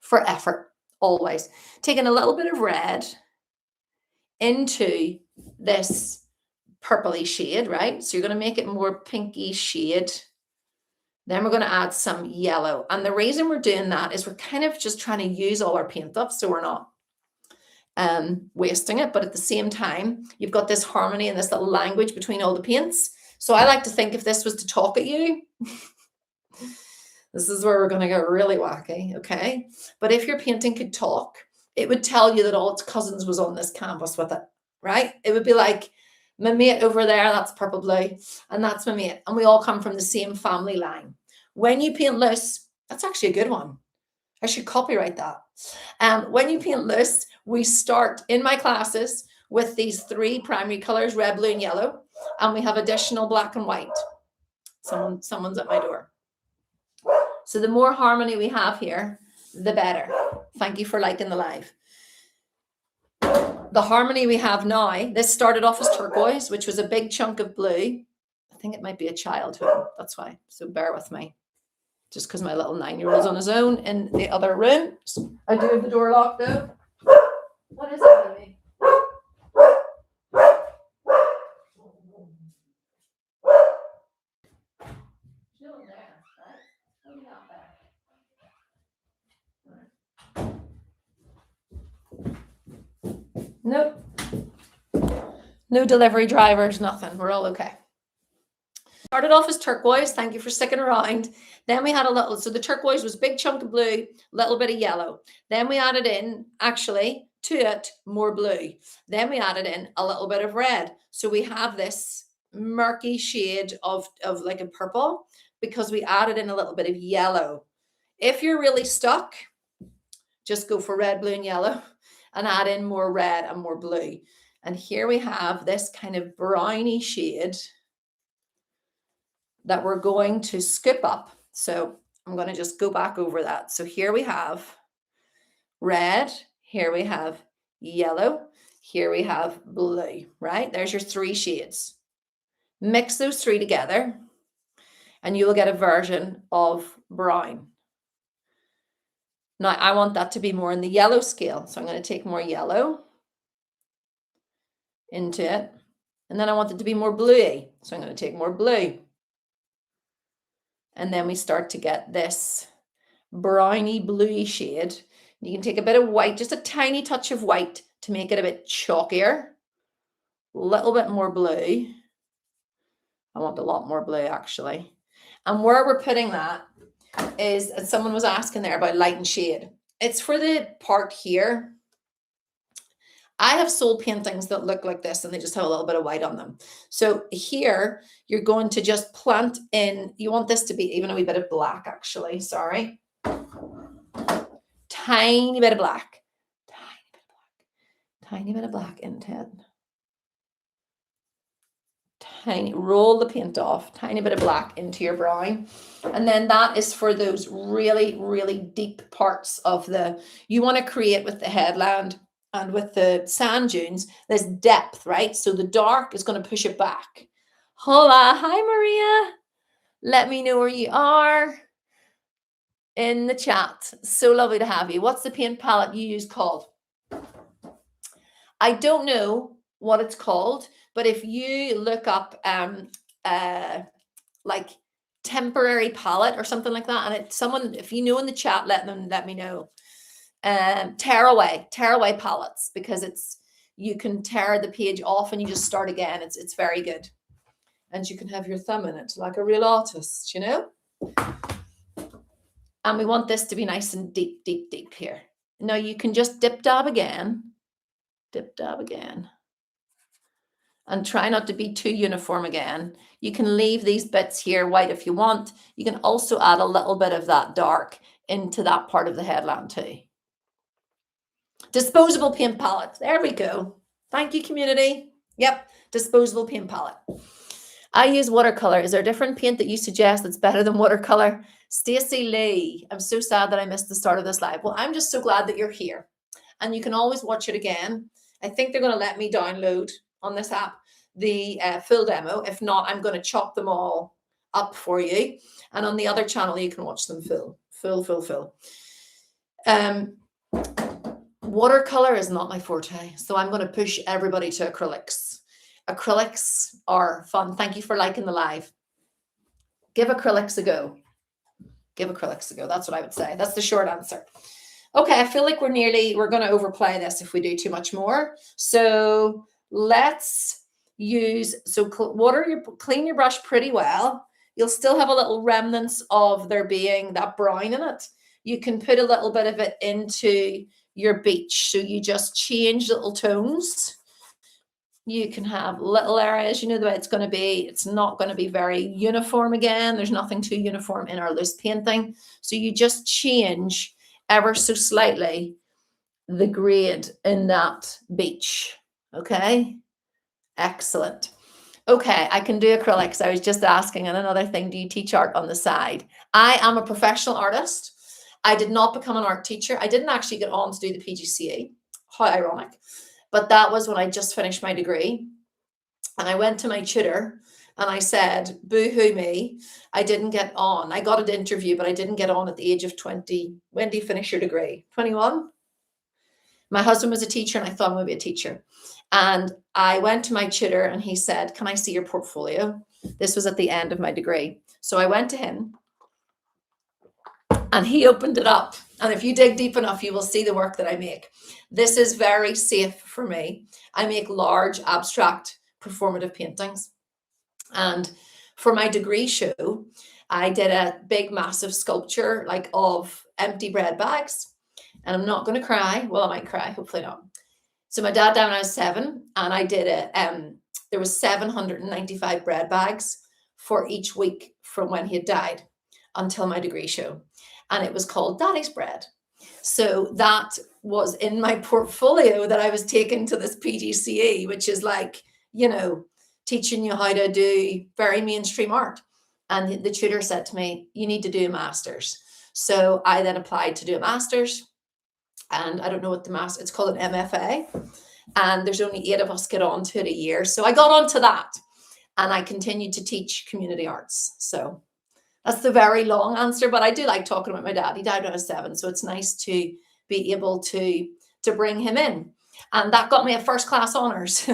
For effort, always. Taking a little bit of red into this purpley shade, right? So you're going to make it more pinky shade. Then we're going to add some yellow. And the reason we're doing that is we're kind of just trying to use all our paint up, so we're not wasting it. But at the same time, you've got this harmony and this little language between all the paints. So I like to think if this was to talk at you, this is where we're going to get really wacky, okay? But if your painting could talk, it would tell you that all its cousins was on this canvas with it, right? It would be like, my mate over there, that's purple blue, and that's my mate, and we all come from the same family line. When you paint loose, that's actually a good one. I should copyright that. When you paint loose, we start in my classes with these 3 primary colors, red, blue, and yellow, and we have additional black and white. Someone's at my door. So the more harmony we have here, the better. Thank you for liking the live. The harmony we have now, this started off as turquoise, which was a big chunk of blue. I think it might be a childhood. That's why. So bear with me. Just because my little 9-year-old's on his own in the other room. I do have the door locked though. What is it, baby? Nope. No delivery drivers, nothing. We're all okay. Started off as turquoise. Thank you for sticking around. Then we had a little, so the turquoise was big chunk of blue, little bit of yellow. Then we added in, actually, to it, more blue. Then we added in a little bit of red. So we have this murky shade of like a purple because we added in a little bit of yellow. If you're really stuck, just go for red, blue, and yellow and add in more red and more blue. And here we have this kind of browny shade that we're going to scoop up. So I'm going to just go back over that. So here we have red, here we have yellow, here we have blue, right? There's your 3 shades. Mix those 3 together and you will get a version of brown. Now I want that to be more in the yellow scale. So I'm going to take more yellow into it. And then I want it to be more bluey. So I'm going to take more blue. And then we start to get this browny bluey shade. You can take a bit of white, just a tiny touch of white to make it a bit chalkier. A little bit more blue. I want a lot more blue actually. And where we're putting that is, as someone was asking there about light and shade. It's for the part here. I have sold paintings that look like this and they just have a little bit of white on them. So here you're going to just plant in, you want this to be even a wee bit of black actually, sorry. Tiny bit of black, tiny bit of black into it. Tiny, roll the paint off, tiny bit of black into your brown. And then that is for those really, really deep parts of the, you want to create with the headland and with the sand dunes, there's depth, right? So the dark is going to push it back. Hola, hi Maria. Let me know where you are in the chat. So lovely to have you. What's the paint palette you use called? I don't know what it's called, but if you look up like temporary palette or something like that, and it's someone, if you know in the chat, let me know. Tearaway palettes, because it's, you can tear the page off and you just start again. It's very good, and you can have your thumb in it like a real artist, you know. And we want this to be nice and deep here. Now you can just dip dab again, and try not to be too uniform again. You can leave these bits here white if you want. You can also add a little bit of that dark into that part of the headland too. Disposable paint palette. There we go. Thank you, community. Yep, disposable paint palette. I use watercolor. Is there a different paint that you suggest that's better than watercolor? Stacey Lee, I'm so sad that I missed the start of this live. Well, I'm just so glad that you're here. And you can always watch it again. I think they're going to let me download on this app the full demo. If not, I'm going to chop them all up for you. And on the other channel, you can watch them full. Watercolor is not my forte, so I'm going to push everybody to acrylics. Acrylics are fun. Thank you for liking the live. Give acrylics a go. Give acrylics a go. That's what I would say. That's the short answer. Okay, I feel like we're going to overplay this if we do too much more. So let's clean your brush pretty well. You'll still have a little remnants of there being that brown in it. You can put a little bit of it into your beach. So you just change little tones. You can have little areas, you know the way it's going to be. It's not going to be very uniform again. There's nothing too uniform in our loose painting. So you just change ever so slightly the grade in that beach. Okay, excellent. Okay, I can do acrylics. I was just asking. And another thing, do you teach art on the side? I am a professional artist. I did not become an art teacher. I didn't actually get on to do the PGCE. How ironic. But that was when I just finished my degree. And I went to my tutor and I said, boo-hoo me, I didn't get on. I got an interview, but I didn't get on at the age of 20. When do you finish your degree? 21? My husband was a teacher and I thought I'm going to be a teacher. And I went to my tutor and he said, can I see your portfolio? This was at the end of my degree. So I went to him and he opened it up. And if you dig deep enough, you will see the work that I make. This is very safe for me. I make large, abstract, performative paintings. And for my degree show, I did a big, massive sculpture like of empty bread bags. And I'm not going to cry. Well, I might cry, hopefully not. So my dad died when I was 7, and I did it. There was 795 bread bags for each week from when he had died until my degree show. And it was called Daddy's Bread. So that was in my portfolio that I was taking to this PGCE, which is like, you know, teaching you how to do very mainstream art. And the tutor said to me, you need to do a master's. So I then applied to do a master's. And I don't know what the master, it's called an MFA. And there's only 8 of us get on to it a year. So I got onto that and I continued to teach community arts. So that's the very long answer, but I do like talking about my dad. He died when I was 7. So it's nice to be able to bring him in. And that got me a first class honors.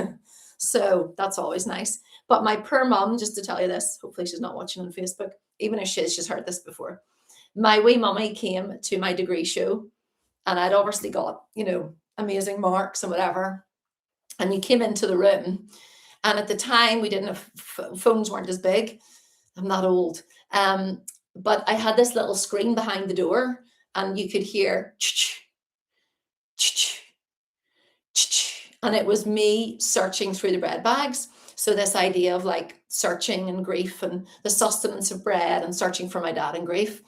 So that's always nice. But my poor mum, just to tell you this, hopefully she's not watching on Facebook, even if she is, she's heard this before. My wee mummy came to my degree show and I'd obviously got, you know, amazing marks and whatever. And you came into the room. And at the time we didn't have, phones weren't as big. I'm not old. But I had this little screen behind the door and you could hear and it was me searching through the bread bags. So this idea of like searching and grief and the sustenance of bread and searching for my dad and grief.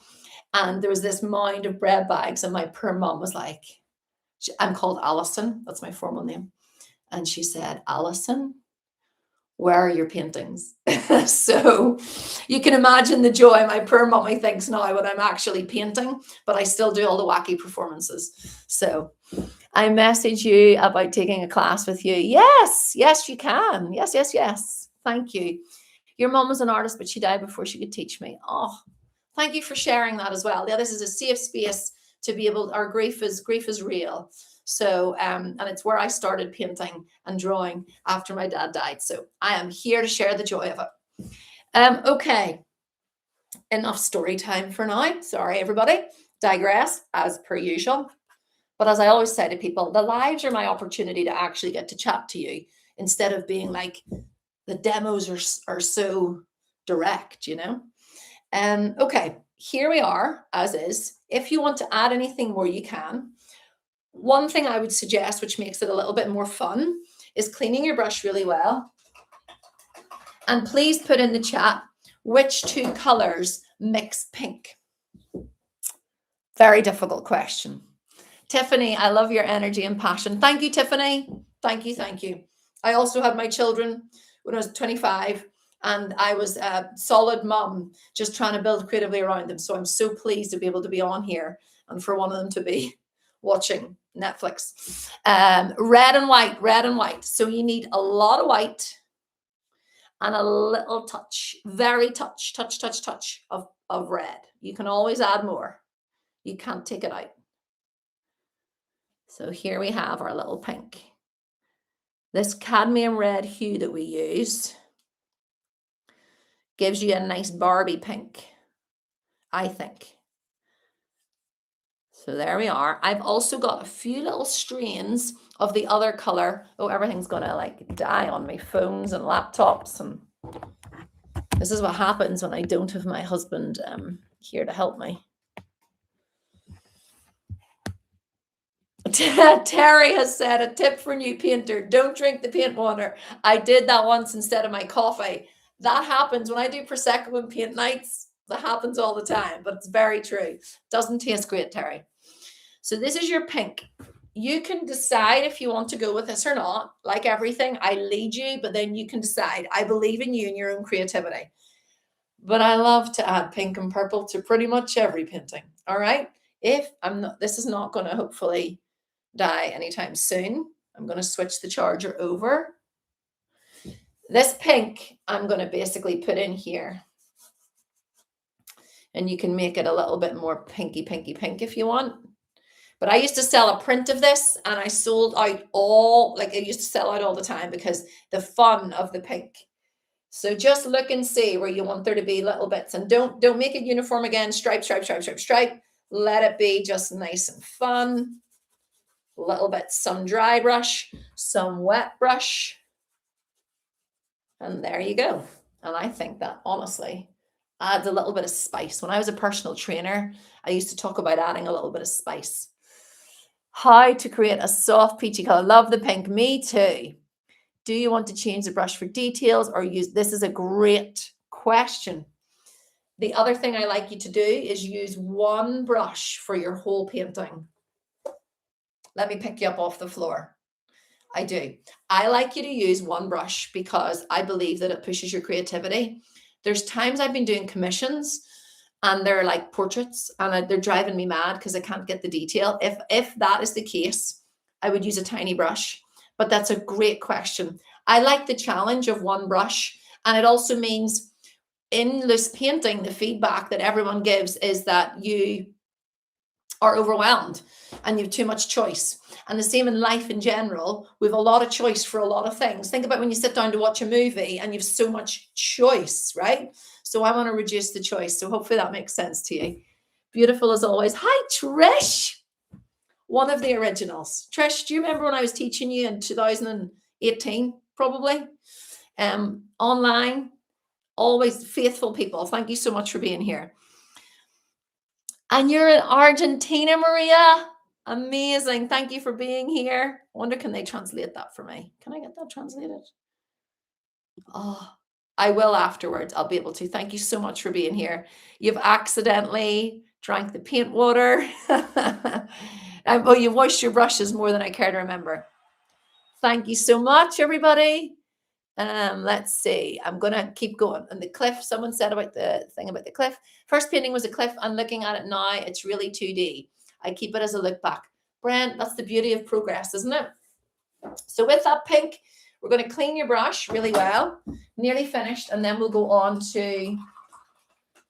And there was this mound of bread bags and my poor mom was like, I'm called Alison. That's my formal name. And she said, Alison, where are your paintings? So you can imagine the joy my poor mummy thinks now when I'm actually painting, but I still do all the wacky performances. So I message you about taking a class with you. Yes, you can. Yes. Thank you. Your mom was an artist, but she died before she could teach me. Oh, thank you for sharing that as well. Yeah, this is a safe space to be able, our grief is real. So, and it's where I started painting and drawing after my dad died. So I am here to share the joy of it. Okay, enough story time for now. Sorry, everybody. Digress as per usual. But as I always say to people, the lives are my opportunity to actually get to chat to you instead of being like the demos are so direct, you know. Okay, here we are as is. If you want to add anything more, you can. One thing I would suggest, which makes it a little bit more fun, is cleaning your brush really well. And please put in the chat which two colors mix pink. Very difficult question. Tiffany, I love your energy and passion. Thank you, Tiffany. Thank you. Thank you. I also had my children when I was 25, and I was a solid mum, just trying to build creatively around them. So I'm so pleased to be able to be on here and for one of them to be watching Netflix. Red and white. So you need a lot of white and a little touch, very touch of red. You can always add more. You can't take it out. So here we have our little pink. This cadmium red hue that we use gives you a nice Barbie pink, I think. So there we are. I've also got a few little strains of the other color. Oh, everything's gonna like die on me, phones and laptops. And this is what happens when I don't have my husband here to help me. Terry has said, a tip for new painter, don't drink the paint water. I did that once instead of my coffee. That happens when I do Prosecco and paint nights. That happens all the time, but it's very true. Doesn't taste great, Terry. So this is your pink. You can decide if you want to go with this or not. Like everything, I lead you, but then you can decide. I believe in you and your own creativity. But I love to add pink and purple to pretty much every painting. All right. If I'm not, this is not going to hopefully die anytime soon. I'm going to switch the charger over. This pink, I'm going to basically put in here. And you can make it a little bit more pinky pink if you want. But I used to sell a print of this and I sold out it used to sell out all the time because the fun of the pink. So just look and see where you want there to be little bits, and don't make it uniform again. Stripe. Let it be just nice and fun. Little bit, some dry brush, some wet brush. And there you go. And I think that honestly adds a little bit of spice. When I was a personal trainer, I used to talk about adding a little bit of spice. How to create a soft peachy color. Love the pink. Me too. Do you want to change the brush for details or use? This is a great question. The other thing I like you to do is use one brush for your whole painting. Let me pick you up off the floor. I do. I like you to use one brush because I believe that it pushes your creativity. There's times I've been doing commissions and they're like portraits and they're driving me mad because I can't get the detail. If that is the case, I would use a tiny brush. But that's a great question. I like the challenge of one brush. And it also means in this painting, the feedback that everyone gives is that you are overwhelmed and you have too much choice. And the same in life in general. We have a lot of choice for a lot of things. Think about when you sit down to watch a movie and you have so much choice, right? So I want to reduce the choice. So hopefully that makes sense to you. Beautiful as always. Hi, Trish. One of the originals. Trish, do you remember when I was teaching you in 2018, probably? Online, always faithful people. Thank you so much for being here. And you're in Argentina, Maria. Amazing. Thank you for being here. I wonder, can they translate that for me? Can I get that translated? Oh, I will afterwards. I'll be able to. Thank you so much for being here. You've accidentally drank the paint water. Well, you washed your brushes more than I care to remember. Thank you so much, everybody. Let's see. I'm going to keep going. And the cliff, someone said about the thing about the cliff. First painting was a cliff, and looking at it now, it's really 2D. I keep it as a look back. Brent, that's the beauty of progress, isn't it? So with that pink, we're going to clean your brush really well. Nearly finished. And then we'll go on to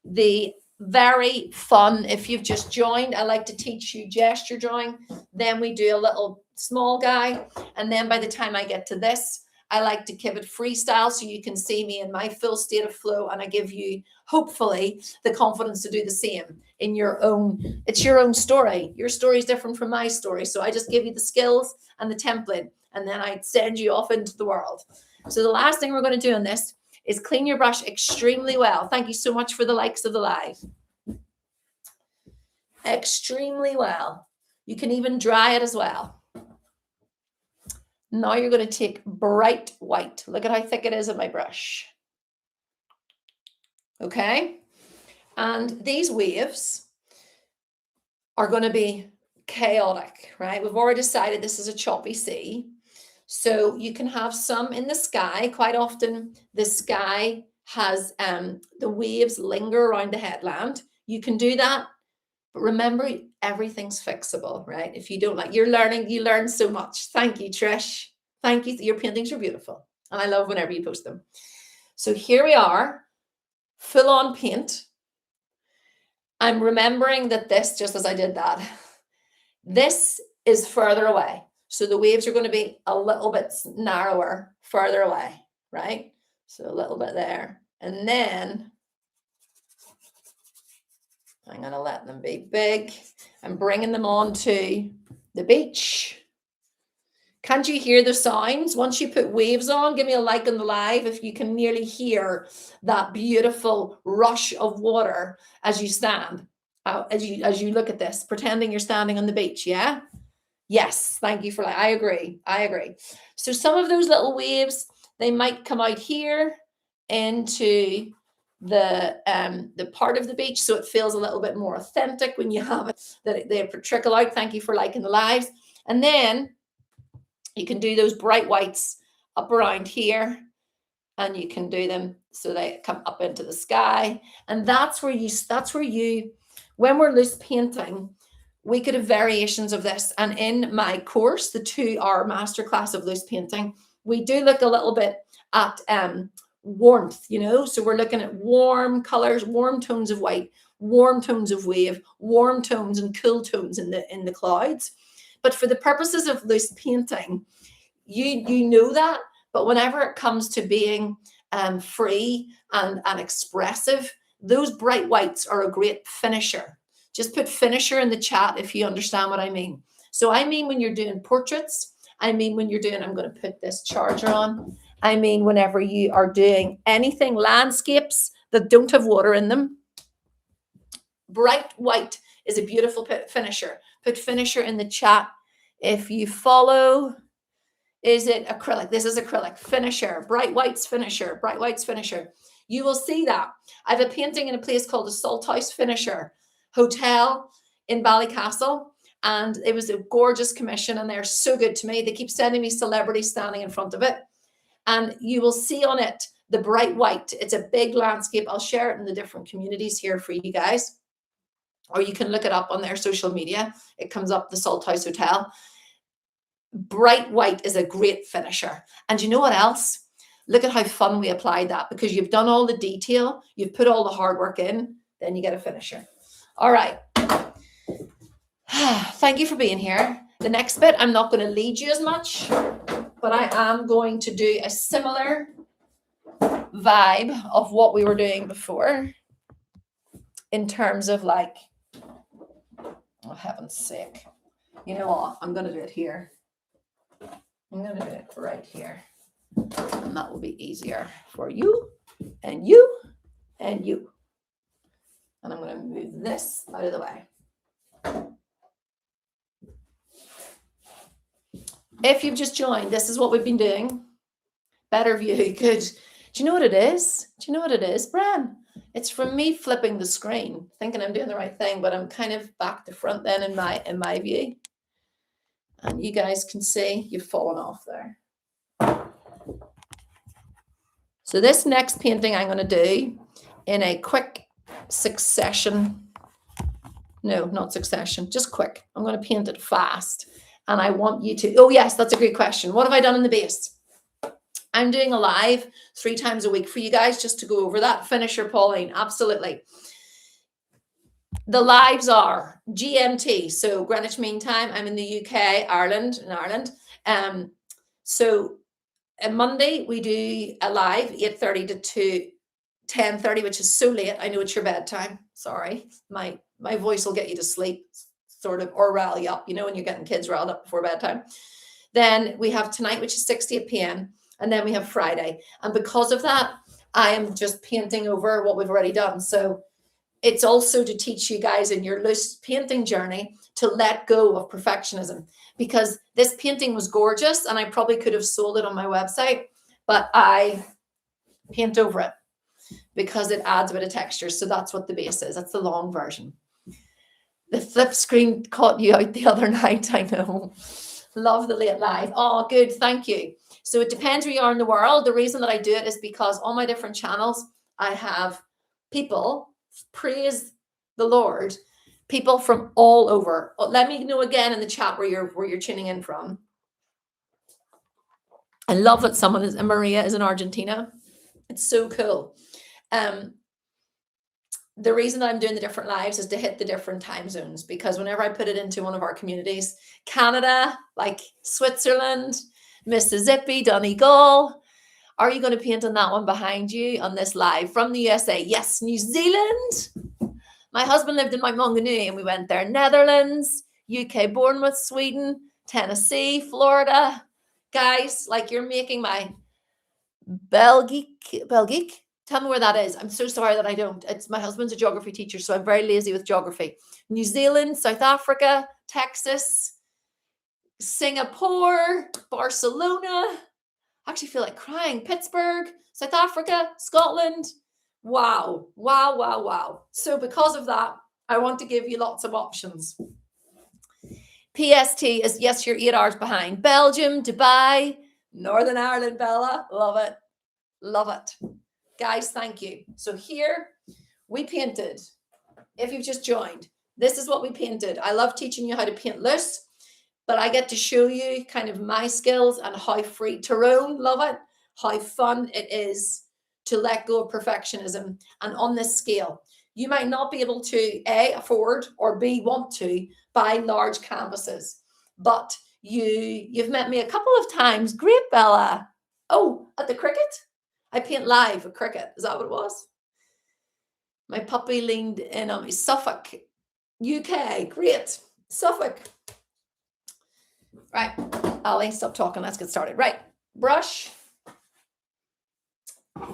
the very fun, if you've just joined, I like to teach you gesture drawing. Then we do a little small guy. And then by the time I get to this, I like to keep it freestyle so you can see me in my full state of flow. And I give you, hopefully, the confidence to do the same in your own. It's your own story. Your story is different from my story. So I just give you the skills and the template, and then I send you off into the world. So the last thing we're going to do on this is clean your brush extremely well. Thank you so much for the likes of the live. Extremely well. You can even dry it as well. Now you're going to take bright white. Look at how thick it is on my brush. Okay. And these waves are going to be chaotic, right? We've already decided this is a choppy sea. So you can have some in the sky. Quite often the sky has the waves linger around the headland. You can do that. But remember, everything's fixable, right? If you don't like, you learn so much. Thank you, Trish. Thank you. Your paintings are beautiful. And I love whenever you post them. So here we are, full on paint. I'm remembering that this, just as I did that, this is further away. So the waves are going to be a little bit narrower, further away, right? So a little bit there. And then I'm going to let them be big. I'm bringing them onto the beach. Can't you hear the sounds? Once you put waves on, give me a like on the live if you can nearly hear that beautiful rush of water as you stand, as you look at this, pretending you're standing on the beach, yeah? Yes, thank you for that. I agree. So some of those little waves, they might come out here into the part of the beach, so it feels a little bit more authentic when you have it, that they trickle out. Thank you for liking the lives. And then you can do those bright whites up around here, and you can do them so they come up into the sky. And that's where you, when we're loose painting, we could have variations of this. And in my course, the 2-hour masterclass of loose painting, we do look a little bit at warmth, so we're looking at warm colors, warm tones of white, warm tones of wave, warm tones and cool tones in the clouds. But for the purposes of loose painting, you know that, but whenever it comes to being free and expressive, those bright whites are a great finisher. Just put finisher in the chat if you understand what I mean. So I mean when you're doing portraits, I mean when you're doing, I'm going to put this charger on, I mean whenever you are doing anything, landscapes that don't have water in them, bright white is a beautiful finisher. Put finisher in the chat. If you follow, is it acrylic? This is acrylic. Finisher. Bright whites finisher. Bright whites finisher. You will see that. I have a painting in a place called the Salthouse Finisher Hotel in Ballycastle. And it was a gorgeous commission. And they're so good to me. They keep sending me celebrities standing in front of it. And you will see on it the bright white. It's a big landscape. I'll share it in the different communities here for you guys. Or you can look it up on their social media. It comes up, the Salthouse Hotel. Bright white is a great finisher. And you know what else? Look at how fun we applied that, because you've done all the detail, you've put all the hard work in, then you get a finisher. All right. Thank you for being here. The next bit, I'm not going to lead you as much, but I am going to do a similar vibe of what we were doing before in terms of like, oh, heaven's sake. You know what? I'm going to do it here. I'm going to do it right here. And that will be easier for you and you and you. And I'm going to move this out of the way. If you've just joined, this is what we've been doing. Better view. Good. Do you know what it is? Bran? It's from me flipping the screen, thinking I'm doing the right thing, but I'm kind of back to front then in my view. And you guys can see you've fallen off there. So this next painting I'm going to do in a quick succession. No, not succession, just quick. I'm going to paint it fast. And I want you to, oh yes, that's a great question. What have I done in the base? I'm doing a live 3 times a week for you guys just to go over that. Finisher, Pauline, absolutely. The lives are GMT, so Greenwich Mean Time. I'm in the UK, Ireland. So on Monday, we do a live 8:30 to 10:30, which is so late. I know it's your bedtime. Sorry. My voice will get you to sleep, sort of, or rile you up, when you're getting kids riled up before bedtime. Then we have tonight, which is 6 to 8 p.m. And then we have Friday. And because of that, I am just painting over what we've already done. So it's also to teach you guys in your loose painting journey to let go of perfectionism, because this painting was gorgeous and I probably could have sold it on my website, but I paint over it because it adds a bit of texture. So that's what the base is. That's the long version. The flip screen caught you out the other night. I know. Love the late live. Oh, good. Thank you. So it depends where you are in the world. The reason that I do it is because on my different channels, I have people, praise the Lord, people from all over. Let me know again in the chat where you're tuning in from. I love that someone is, Maria is in Argentina. It's so cool. The reason that I'm doing the different lives is to hit the different time zones, because whenever I put it into one of our communities, Canada, like Switzerland, Mississippi, Donegal, are you going to paint on that one behind you on this live from the USA? Yes, New Zealand. My husband lived in Mount Maunganui and we went there. Netherlands, UK, Bournemouth, Sweden, Tennessee, Florida. Guys, like you're making my Belgique. Tell me where that is. I'm so sorry that I don't. It's my husband's a geography teacher, so I'm very lazy with geography. New Zealand, South Africa, Texas, Singapore, Barcelona. I actually feel like crying. Pittsburgh, South Africa, Scotland. Wow, wow, wow, wow. So because of that, I want to give you lots of options. PST is, yes, you're 8 hours behind. Belgium, Dubai, Northern Ireland, Bella. Love it. Love it. Guys, thank you. So here we painted. If you've just joined, this is what we painted. I love teaching you how to paint loose, but I get to show you kind of my skills and how free Tyrone, love it, how fun it is to let go of perfectionism. And on this scale, you might not be able to A, afford, or B, want to buy large canvases, but you've met me a couple of times. Great, Bella. Oh, at the cricket? I paint live at cricket. Is that what it was? My puppy leaned in on me. Suffolk, UK. Great. Suffolk. Right. Ali, stop talking. Let's get started. Right. Brush.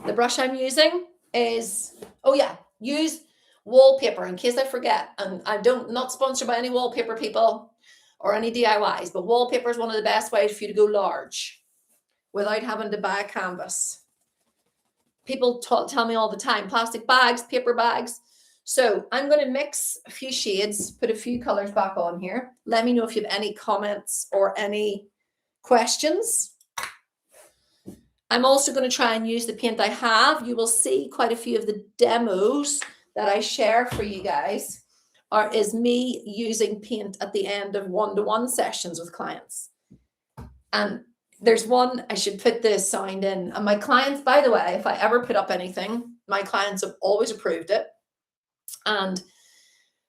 The brush I'm using is, oh yeah, use wallpaper in case I forget. And not sponsored by any wallpaper people or any DIYs, but wallpaper is one of the best ways for you to go large without having to buy a canvas. People tell me all the time, plastic bags, paper bags. So I'm going to mix a few shades, put a few colors back on here. Let me know if you have any comments or any questions. I'm also going to try and use the paint I have. You will see quite a few of the demos that I share for you guys is me using paint at the end of one-to-one sessions with clients. And there's one, I should put the sound in. And my clients, by the way, if I ever put up anything, my clients have always approved it. And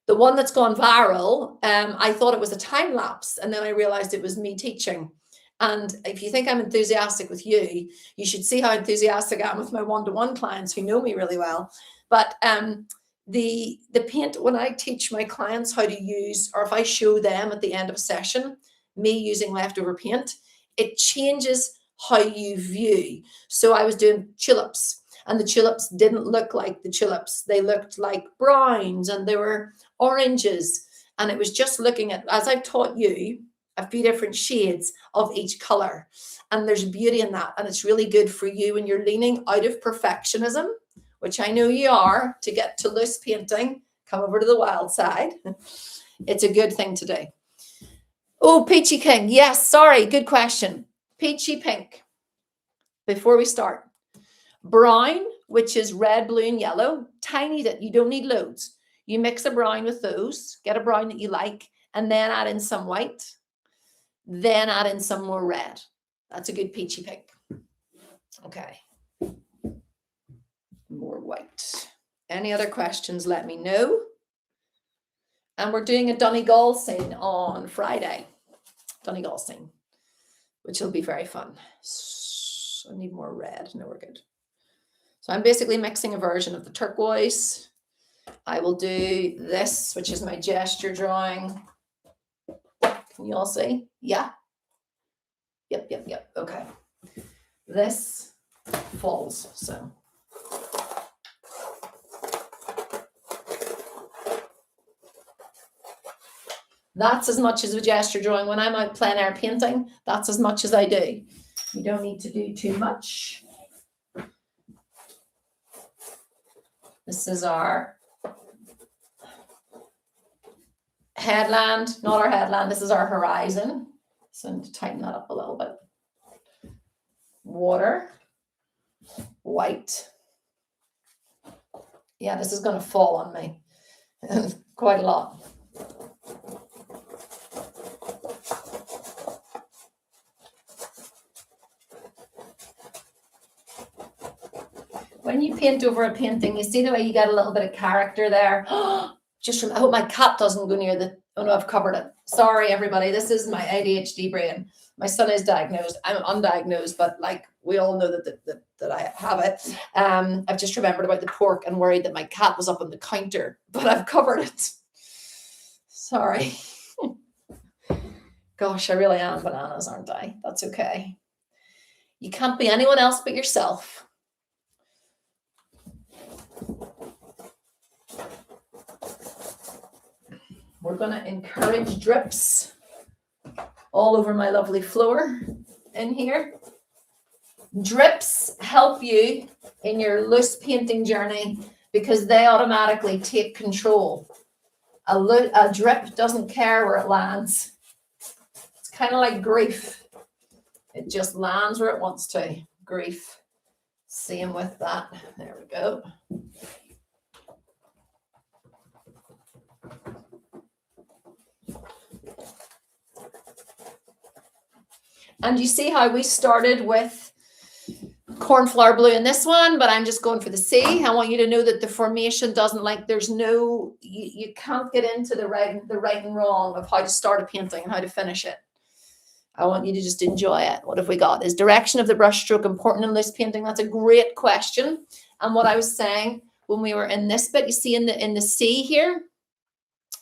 the one that's gone viral, I thought it was a time lapse. And then I realized it was me teaching. And if you think I'm enthusiastic with you, you should see how enthusiastic I am with my one-to-one clients who know me really well. But the paint, when I teach my clients how to use, or if I show them at the end of a session, me using leftover paint, it changes how you view. So I was doing tulips, and the tulips didn't look like the tulips. They looked like browns and they were oranges. And it was just looking at, as I've taught you, a few different shades of each color. And there's beauty in that. And it's really good for you when you're leaning out of perfectionism, which I know you are, to get to loose painting. Come over to the wild side. It's a good thing to do. Oh, Peachy King. Yes, sorry. Good question. Peachy pink. Before we start. Brown, which is red, blue, and yellow. Tiny, that you don't need loads. You mix a brown with those. Get a brown that you like. And then add in some white. Then add in some more red. That's a good peachy pink. Okay. More white. Any other questions, let me know. And we're doing a Donegal scene on Friday. Donegal scene, which will be very fun. So I need more red. No, we're good. So I'm basically mixing a version of the turquoise. I will do this, which is my gesture drawing. Can you all see? Yeah. Yep. Okay. This falls, so. That's as much as a gesture drawing. When I'm out plein air painting, that's as much as I do. You don't need to do too much. This is our headland, not our headland. This is our horizon. So I need to tighten that up a little bit. Water, white. Yeah, this is going to fall on me quite a lot. When you paint over a painting, you see the way you get a little bit of character there. I hope my cat doesn't go near the, oh no, I've covered it. Sorry, everybody. This is my ADHD brain. My son is diagnosed. I'm undiagnosed, but like we all know that I have it. I've just remembered about the pork and worried that my cat was up on the counter, but I've covered it. Sorry. Gosh, I really am bananas, aren't I? That's okay. You can't be anyone else but yourself. We're going to encourage drips all over my lovely floor in here. Drips help you in your loose painting journey because they automatically take control. A drip doesn't care where it lands. It's kind of like grief. It just lands where it wants to. Grief. Same with that. There we go. And you see how we started with cornflower blue in this one, but I'm just going for the sea. I want you to know that the formation doesn't like, there's no, you can't get into the right and wrong of how to start a painting and how to finish it. I want you to just enjoy it. What have we got? Is direction of the brush stroke important in loose painting? That's a great question. And what I was saying when we were in this bit, you see in the sea here.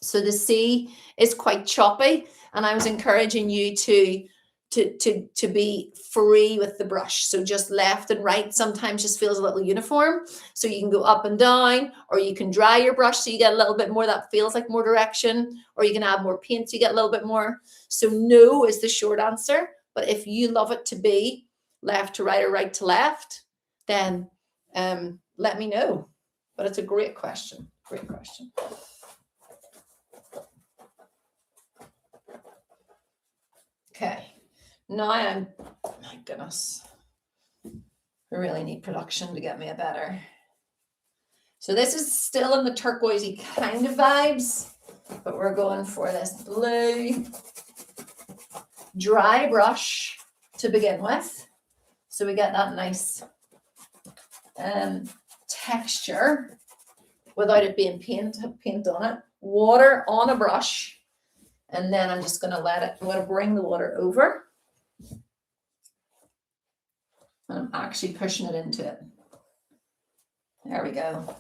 So the sea is quite choppy, and I was encouraging you to be free with the brush. So just left and right sometimes just feels a little uniform. So you can go up and down, or you can dry your brush so you get a little bit more that feels like more direction, or you can add more paint so you get a little bit more. So no is the short answer. But if you love it to be left to right or right to left, then let me know. But it's a great question. Great question. Okay. Now my goodness, I really need production to get me a better. So this is still in the turquoisey kind of vibes, but we're going for this blue dry brush to begin with. So we get that nice texture without it being paint on it. Water on a brush. And then I'm just going to I'm going to bring the water over. And I'm actually pushing it into it. There we go.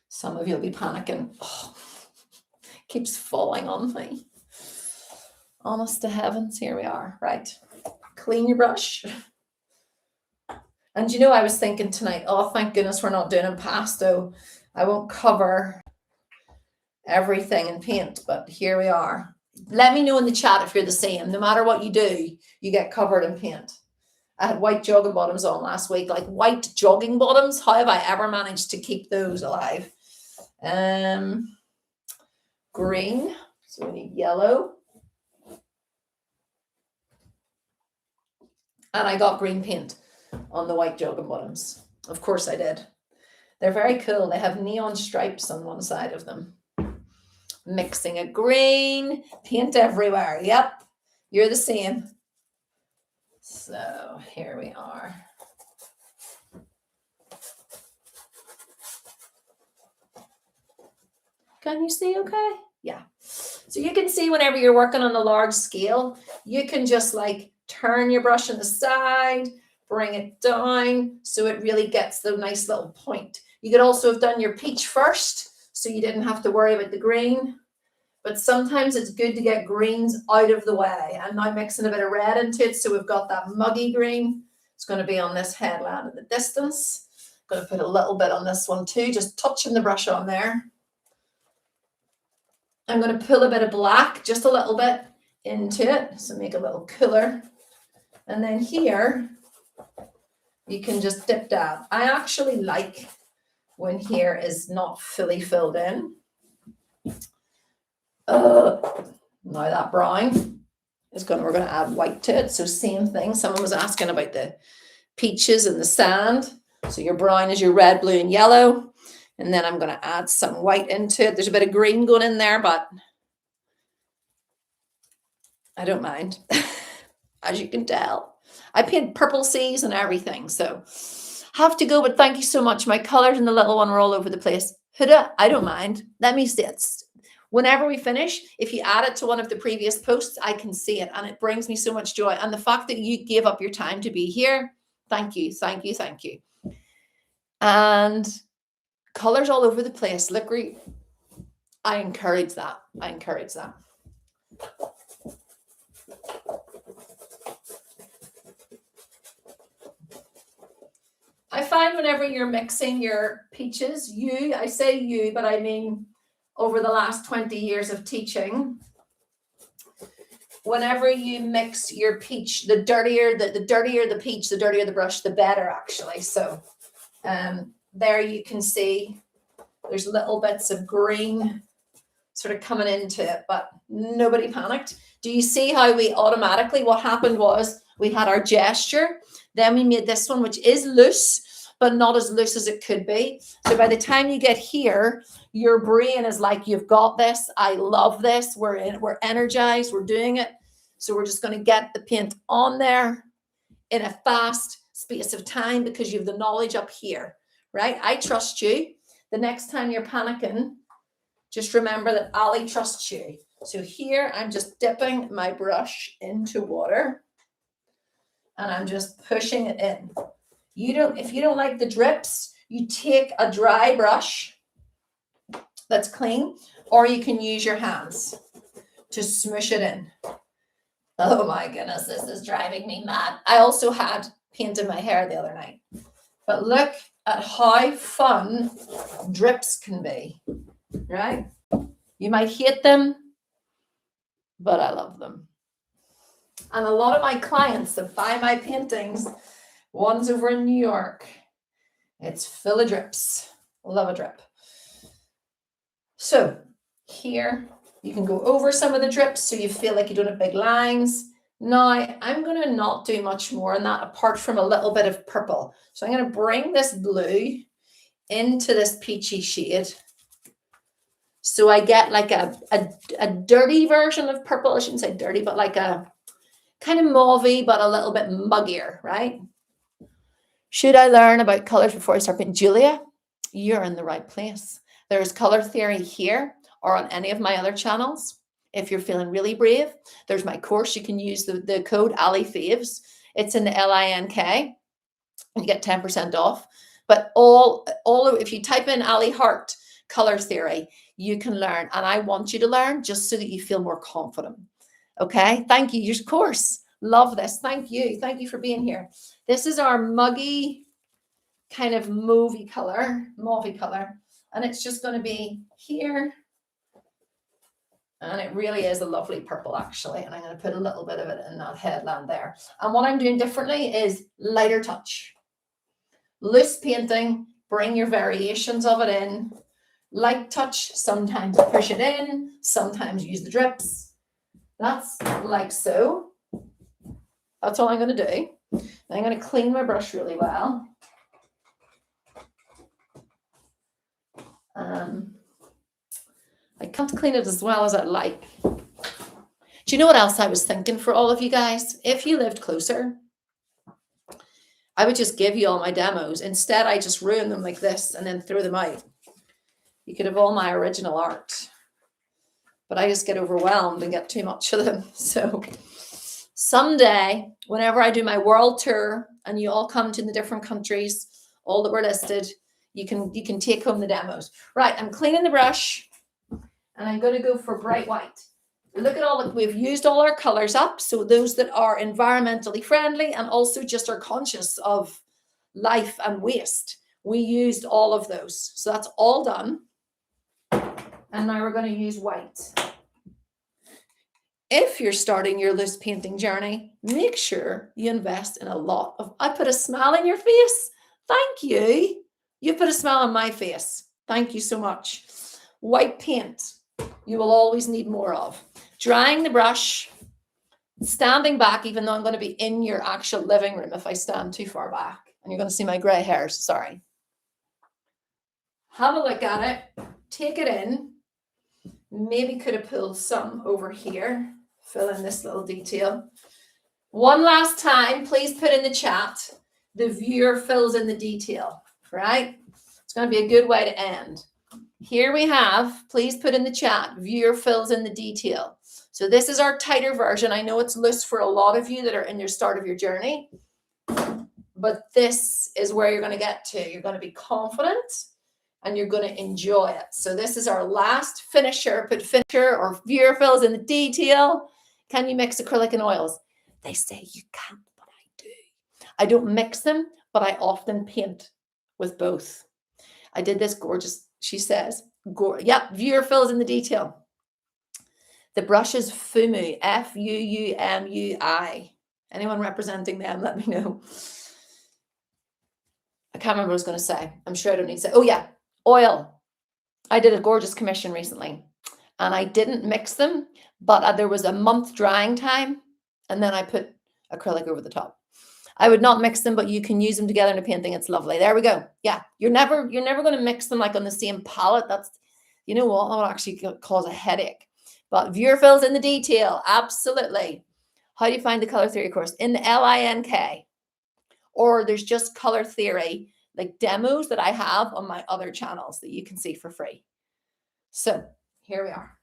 Some of you will be panicking. Oh, keeps falling on me. Honest to heavens, here we are. Right. Clean your brush. And you know, I was thinking tonight, oh, thank goodness we're not doing impasto. I won't cover everything in paint, but here we are. Let me know in the chat if you're the same. No matter what you do, you get covered in paint. I had white jogging bottoms on last week, like white jogging bottoms. How have I ever managed to keep those alive? Green, so we need yellow. And I got green paint on the white jogging bottoms. Of course I did. They're very cool. They have neon stripes on one side of them. Mixing a green, paint everywhere. Yep, you're the same. So here we are. Can you see okay? Yeah. So you can see whenever you're working on a large scale, you can just like turn your brush on the side, bring it down so it really gets the nice little point. You could also have done your peach first so you didn't have to worry about the green. But sometimes it's good to get greens out of the way. I'm now mixing a bit of red into it. So we've got that muggy green. It's going to be on this headland in the distance. I'm going to put a little bit on this one too, just touching the brush on there. I'm going to pull a bit of black, just a little bit into it. So make it a little cooler. And then here, you can just dip dab. I actually like when here is not fully filled in. Now that brown is we're going to add white to it. So same thing. Someone was asking about the peaches and the sand. So your brown is your red, blue, and yellow. And then I'm going to add some white into it. There's a bit of green going in there, but I don't mind. As you can tell, I paint purple seas and everything. So have to go, but thank you so much. My colors and the little one are all over the place. Huda, I don't mind. Let me see it. Whenever we finish, if you add it to one of the previous posts, I can see it and it brings me so much joy. And the fact that you gave up your time to be here, thank you, thank you, thank you. And colors all over the place. Look, I encourage that. I encourage that. I find whenever you're mixing your peaches, I say you, but I mean over the last 20 years of teaching, whenever you mix your peach, the dirtier the peach, the dirtier the brush, the better actually. So there you can see there's little bits of green sort of coming into it, but nobody panicked. Do you see how we automatically, what happened was we had our gesture, then we made this one, which is loose, but not as loose as it could be. So by the time you get here, your brain is like, you've got this. I love this. We're energized. We're doing it. So we're just going to get the paint on there in a fast space of time because you have the knowledge up here, right? I trust you. The next time you're panicking, just remember that Ali trusts you. So here I'm just dipping my brush into water and I'm just pushing it in. If you don't like the drips, you take a dry brush that's clean, or you can use your hands to smoosh it in. Oh my goodness, this is driving me mad. I also had paint in my hair the other night. But look at how fun drips can be, right? You might hate them, but I love them. And a lot of my clients that buy my paintings, one's over in New York, it's full of drips. Love a drip. So here you can go over some of the drips so you feel like you don't have big lines. Now I'm going to not do much more than that apart from a little bit of purple. So I'm going to bring this blue into this peachy shade. So I get like a dirty version of purple. I shouldn't say dirty, but like a kind of mauvey, but a little bit muggier, right? Should I learn about colors before I start painting? Julia, you're in the right place. There's color theory here or on any of my other channels. If you're feeling really brave, there's my course. You can use the code Ali Faves. It's in the LINK and you get 10% off. But if you type in Ali Hart color theory, you can learn. And I want you to learn just so that you feel more confident. Okay. Thank you. Your course. Love this. Thank you. Thank you for being here. This is our muggy kind of mauvey color. And it's just going to be here. And it really is a lovely purple, actually. And I'm going to put a little bit of it in that headland there. And what I'm doing differently is lighter touch. Loose painting, bring your variations of it in. Light touch, sometimes push it in, sometimes use the drips. That's like so. That's all I'm going to do. I'm going to clean my brush really well. I can't clean it as well as I'd like. Do you know what else I was thinking for all of you guys? If you lived closer, I would just give you all my demos. Instead, I just ruin them like this and then throw them out. You could have all my original art. But I just get overwhelmed and get too much of them. So someday, whenever I do my world tour and you all come to the different countries, all that were listed, you can take home the demos. Right, I'm cleaning the brush. And I'm going to go for bright white. Look at all that we've used all our colors up. So those that are environmentally friendly and also just are conscious of life and waste. We used all of those. So that's all done. And now we're going to use white. If you're starting your loose painting journey, make sure you invest in a lot of, I put a smile on your face. Thank you. You put a smile on my face. Thank you so much. White paint, you will always need more of. Drying the brush, standing back, even though I'm going to be in your actual living room if I stand too far back. And you're going to see my gray hairs, sorry. Have a look at it. Take it in. Maybe could have pulled some over here. Fill in this little detail. One last time, please put in the chat, the viewer fills in the detail, right? It's going to be a good way to end. Here we have, please put in the chat, viewer fills in the detail. So this is our tighter version. I know it's loose for a lot of you that are in your start of your journey, but this is where you're going to get to. You're going to be confident and you're going to enjoy it. So this is our last finisher. Put finisher or viewer fills in the detail. Can you mix acrylic and oils? They say you can't, but I do. I don't mix them, but I often paint with both. I did this gorgeous, she says, yep, viewer fills in the detail. The brush is Fumu, F-U-U-M-U-I. Anyone representing them, let me know. I can't remember what I was going to say. I'm sure I don't need to say. Oh yeah, oil. I did a gorgeous commission recently and I didn't mix them, but there was a month drying time and then I put acrylic over the top. I would not mix them, but you can use them together in a painting. It's lovely. There we go. Yeah, you're never going to mix them like on the same palette. That's, you know what, that will actually cause a headache. But viewer fills in the detail. Absolutely. How do you find the color theory course? In the LINK. Or there's just color theory, like demos that I have on my other channels that you can see for free. So here we are.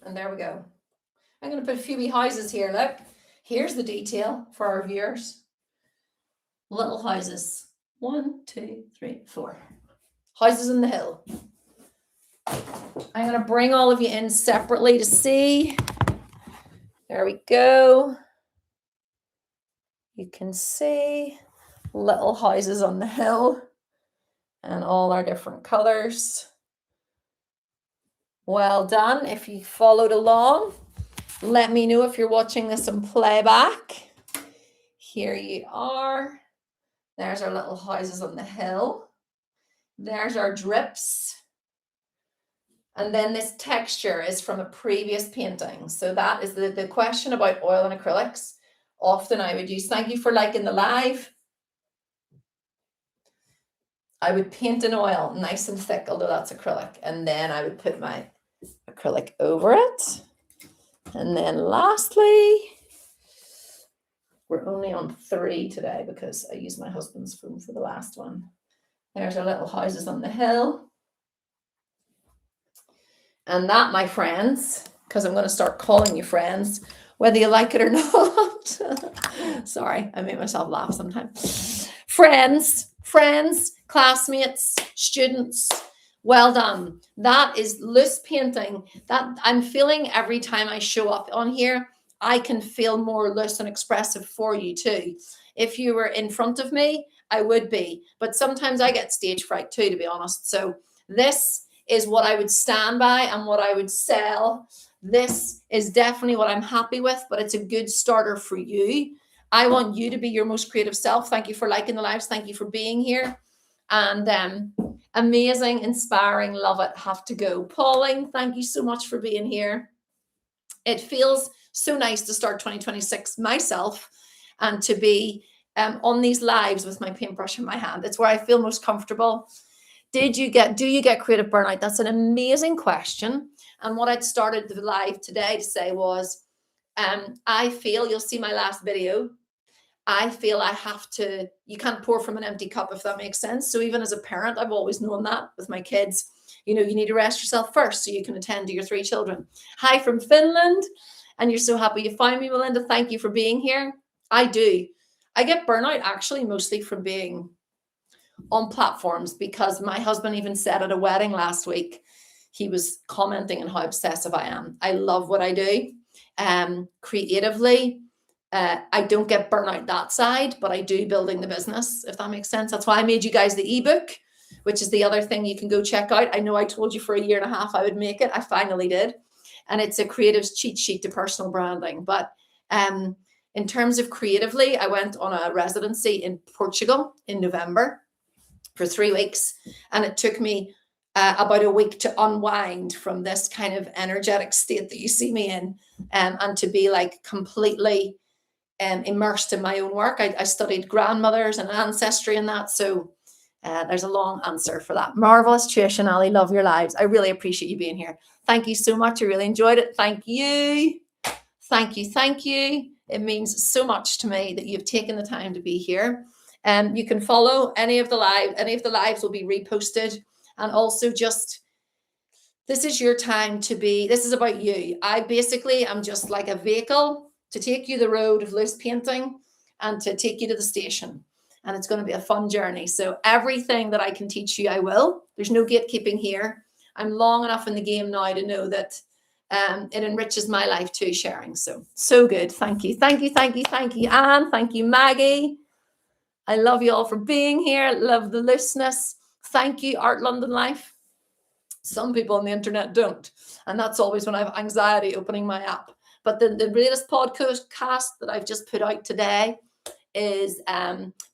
And there we go. I'm going to put a few wee houses here. Look, here's the detail for our viewers. Little houses. 1, 2, 3, 4. Houses in the hill. I'm going to bring all of you in separately to see. There we go. You can see little houses on the hill and all our different colors. Well done. If you followed along, let me know if you're watching this in playback. Here you are. There's our little houses on the hill. There's our drips. And then this texture is from a previous painting. So that is the question about oil and acrylics. Often I would use, thank you for liking the live. I would paint in oil nice and thick, although that's acrylic. And then I would put my acrylic over it. And then lastly, we're only on 3 today because I used my husband's phone for the last one. There's our little houses on the hill. And that, my friends, because I'm going to start calling you friends, whether you like it or not. Sorry, I make myself laugh sometimes. Friends, classmates, students, well done. That is loose painting. That I'm feeling every time I show up on here, I can feel more loose and expressive for you too. If you were in front of me, I would be. But sometimes I get stage fright too, to be honest. So this is what I would stand by and what I would sell. This is definitely what I'm happy with, but it's a good starter for you. I want you to be your most creative self. Thank you for liking the lives. Thank you for being here. And amazing, inspiring, love it, have to go. Pauline, thank you so much for being here. It feels so nice to start 2026 myself and to be on these lives with my paintbrush in my hand. It's where I feel most comfortable. Do you get creative burnout? That's an amazing question. And what I'd started the live today to say was, I feel, you'll see my last video, I feel I have to, you can't pour from an empty cup, if that makes sense. So even as a parent, I've always known that with my kids, you know, you need to rest yourself first so you can attend to your 3 children. Hi from Finland. And you're so happy you found me, Melinda. Thank you for being here. I do. I get burnout actually mostly from being on platforms, because my husband even said at a wedding last week, he was commenting on how obsessive I am. I love what I do. Creatively, I don't get burnout that side, but I do building the business, if that makes sense. That's why I made you guys the ebook, which is the other thing you can go check out. I know I told you for a year and a half I would make it. I finally did. And it's a creative's cheat sheet to personal branding. But in terms of creatively, I went on a residency in Portugal in November for 3 weeks. And it took me about a week to unwind from this kind of energetic state that you see me in, and to be like completely immersed in my own work. I studied grandmothers and ancestry and that. So there's a long answer for that. Marvelous, Trish and Ali, love your lives. I really appreciate you being here. Thank you so much. I really enjoyed it. Thank you. Thank you. Thank you. It means so much to me that you've taken the time to be here. You can follow any of the live. Any of the lives will be reposted. And also just, this is your time to be, this is about you. I basically am just like a vehicle to take you the road of loose painting and to take you to the station. And it's going to be a fun journey. So everything that I can teach you, I will. There's no gatekeeping here. I'm long enough in the game now to know that it enriches my life too, sharing. So good. Thank you. Thank you. Thank you. Thank you, Anne. Thank you, Maggie. I love you all for being here. Love the looseness. Thank you, Art London Life. Some people on the internet don't. And that's always when I have anxiety opening my app. But the latest podcast that I've just put out today is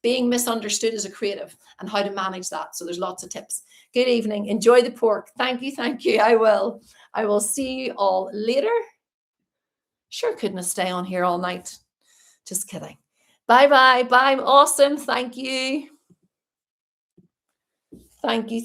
being misunderstood as a creative and how to manage that. So there's lots of tips. Good evening. Enjoy the pork. Thank you. Thank you. I will see you all later. Sure couldn't stay on here all night. Just kidding. Bye. Bye. Awesome. Thank you. Thank you.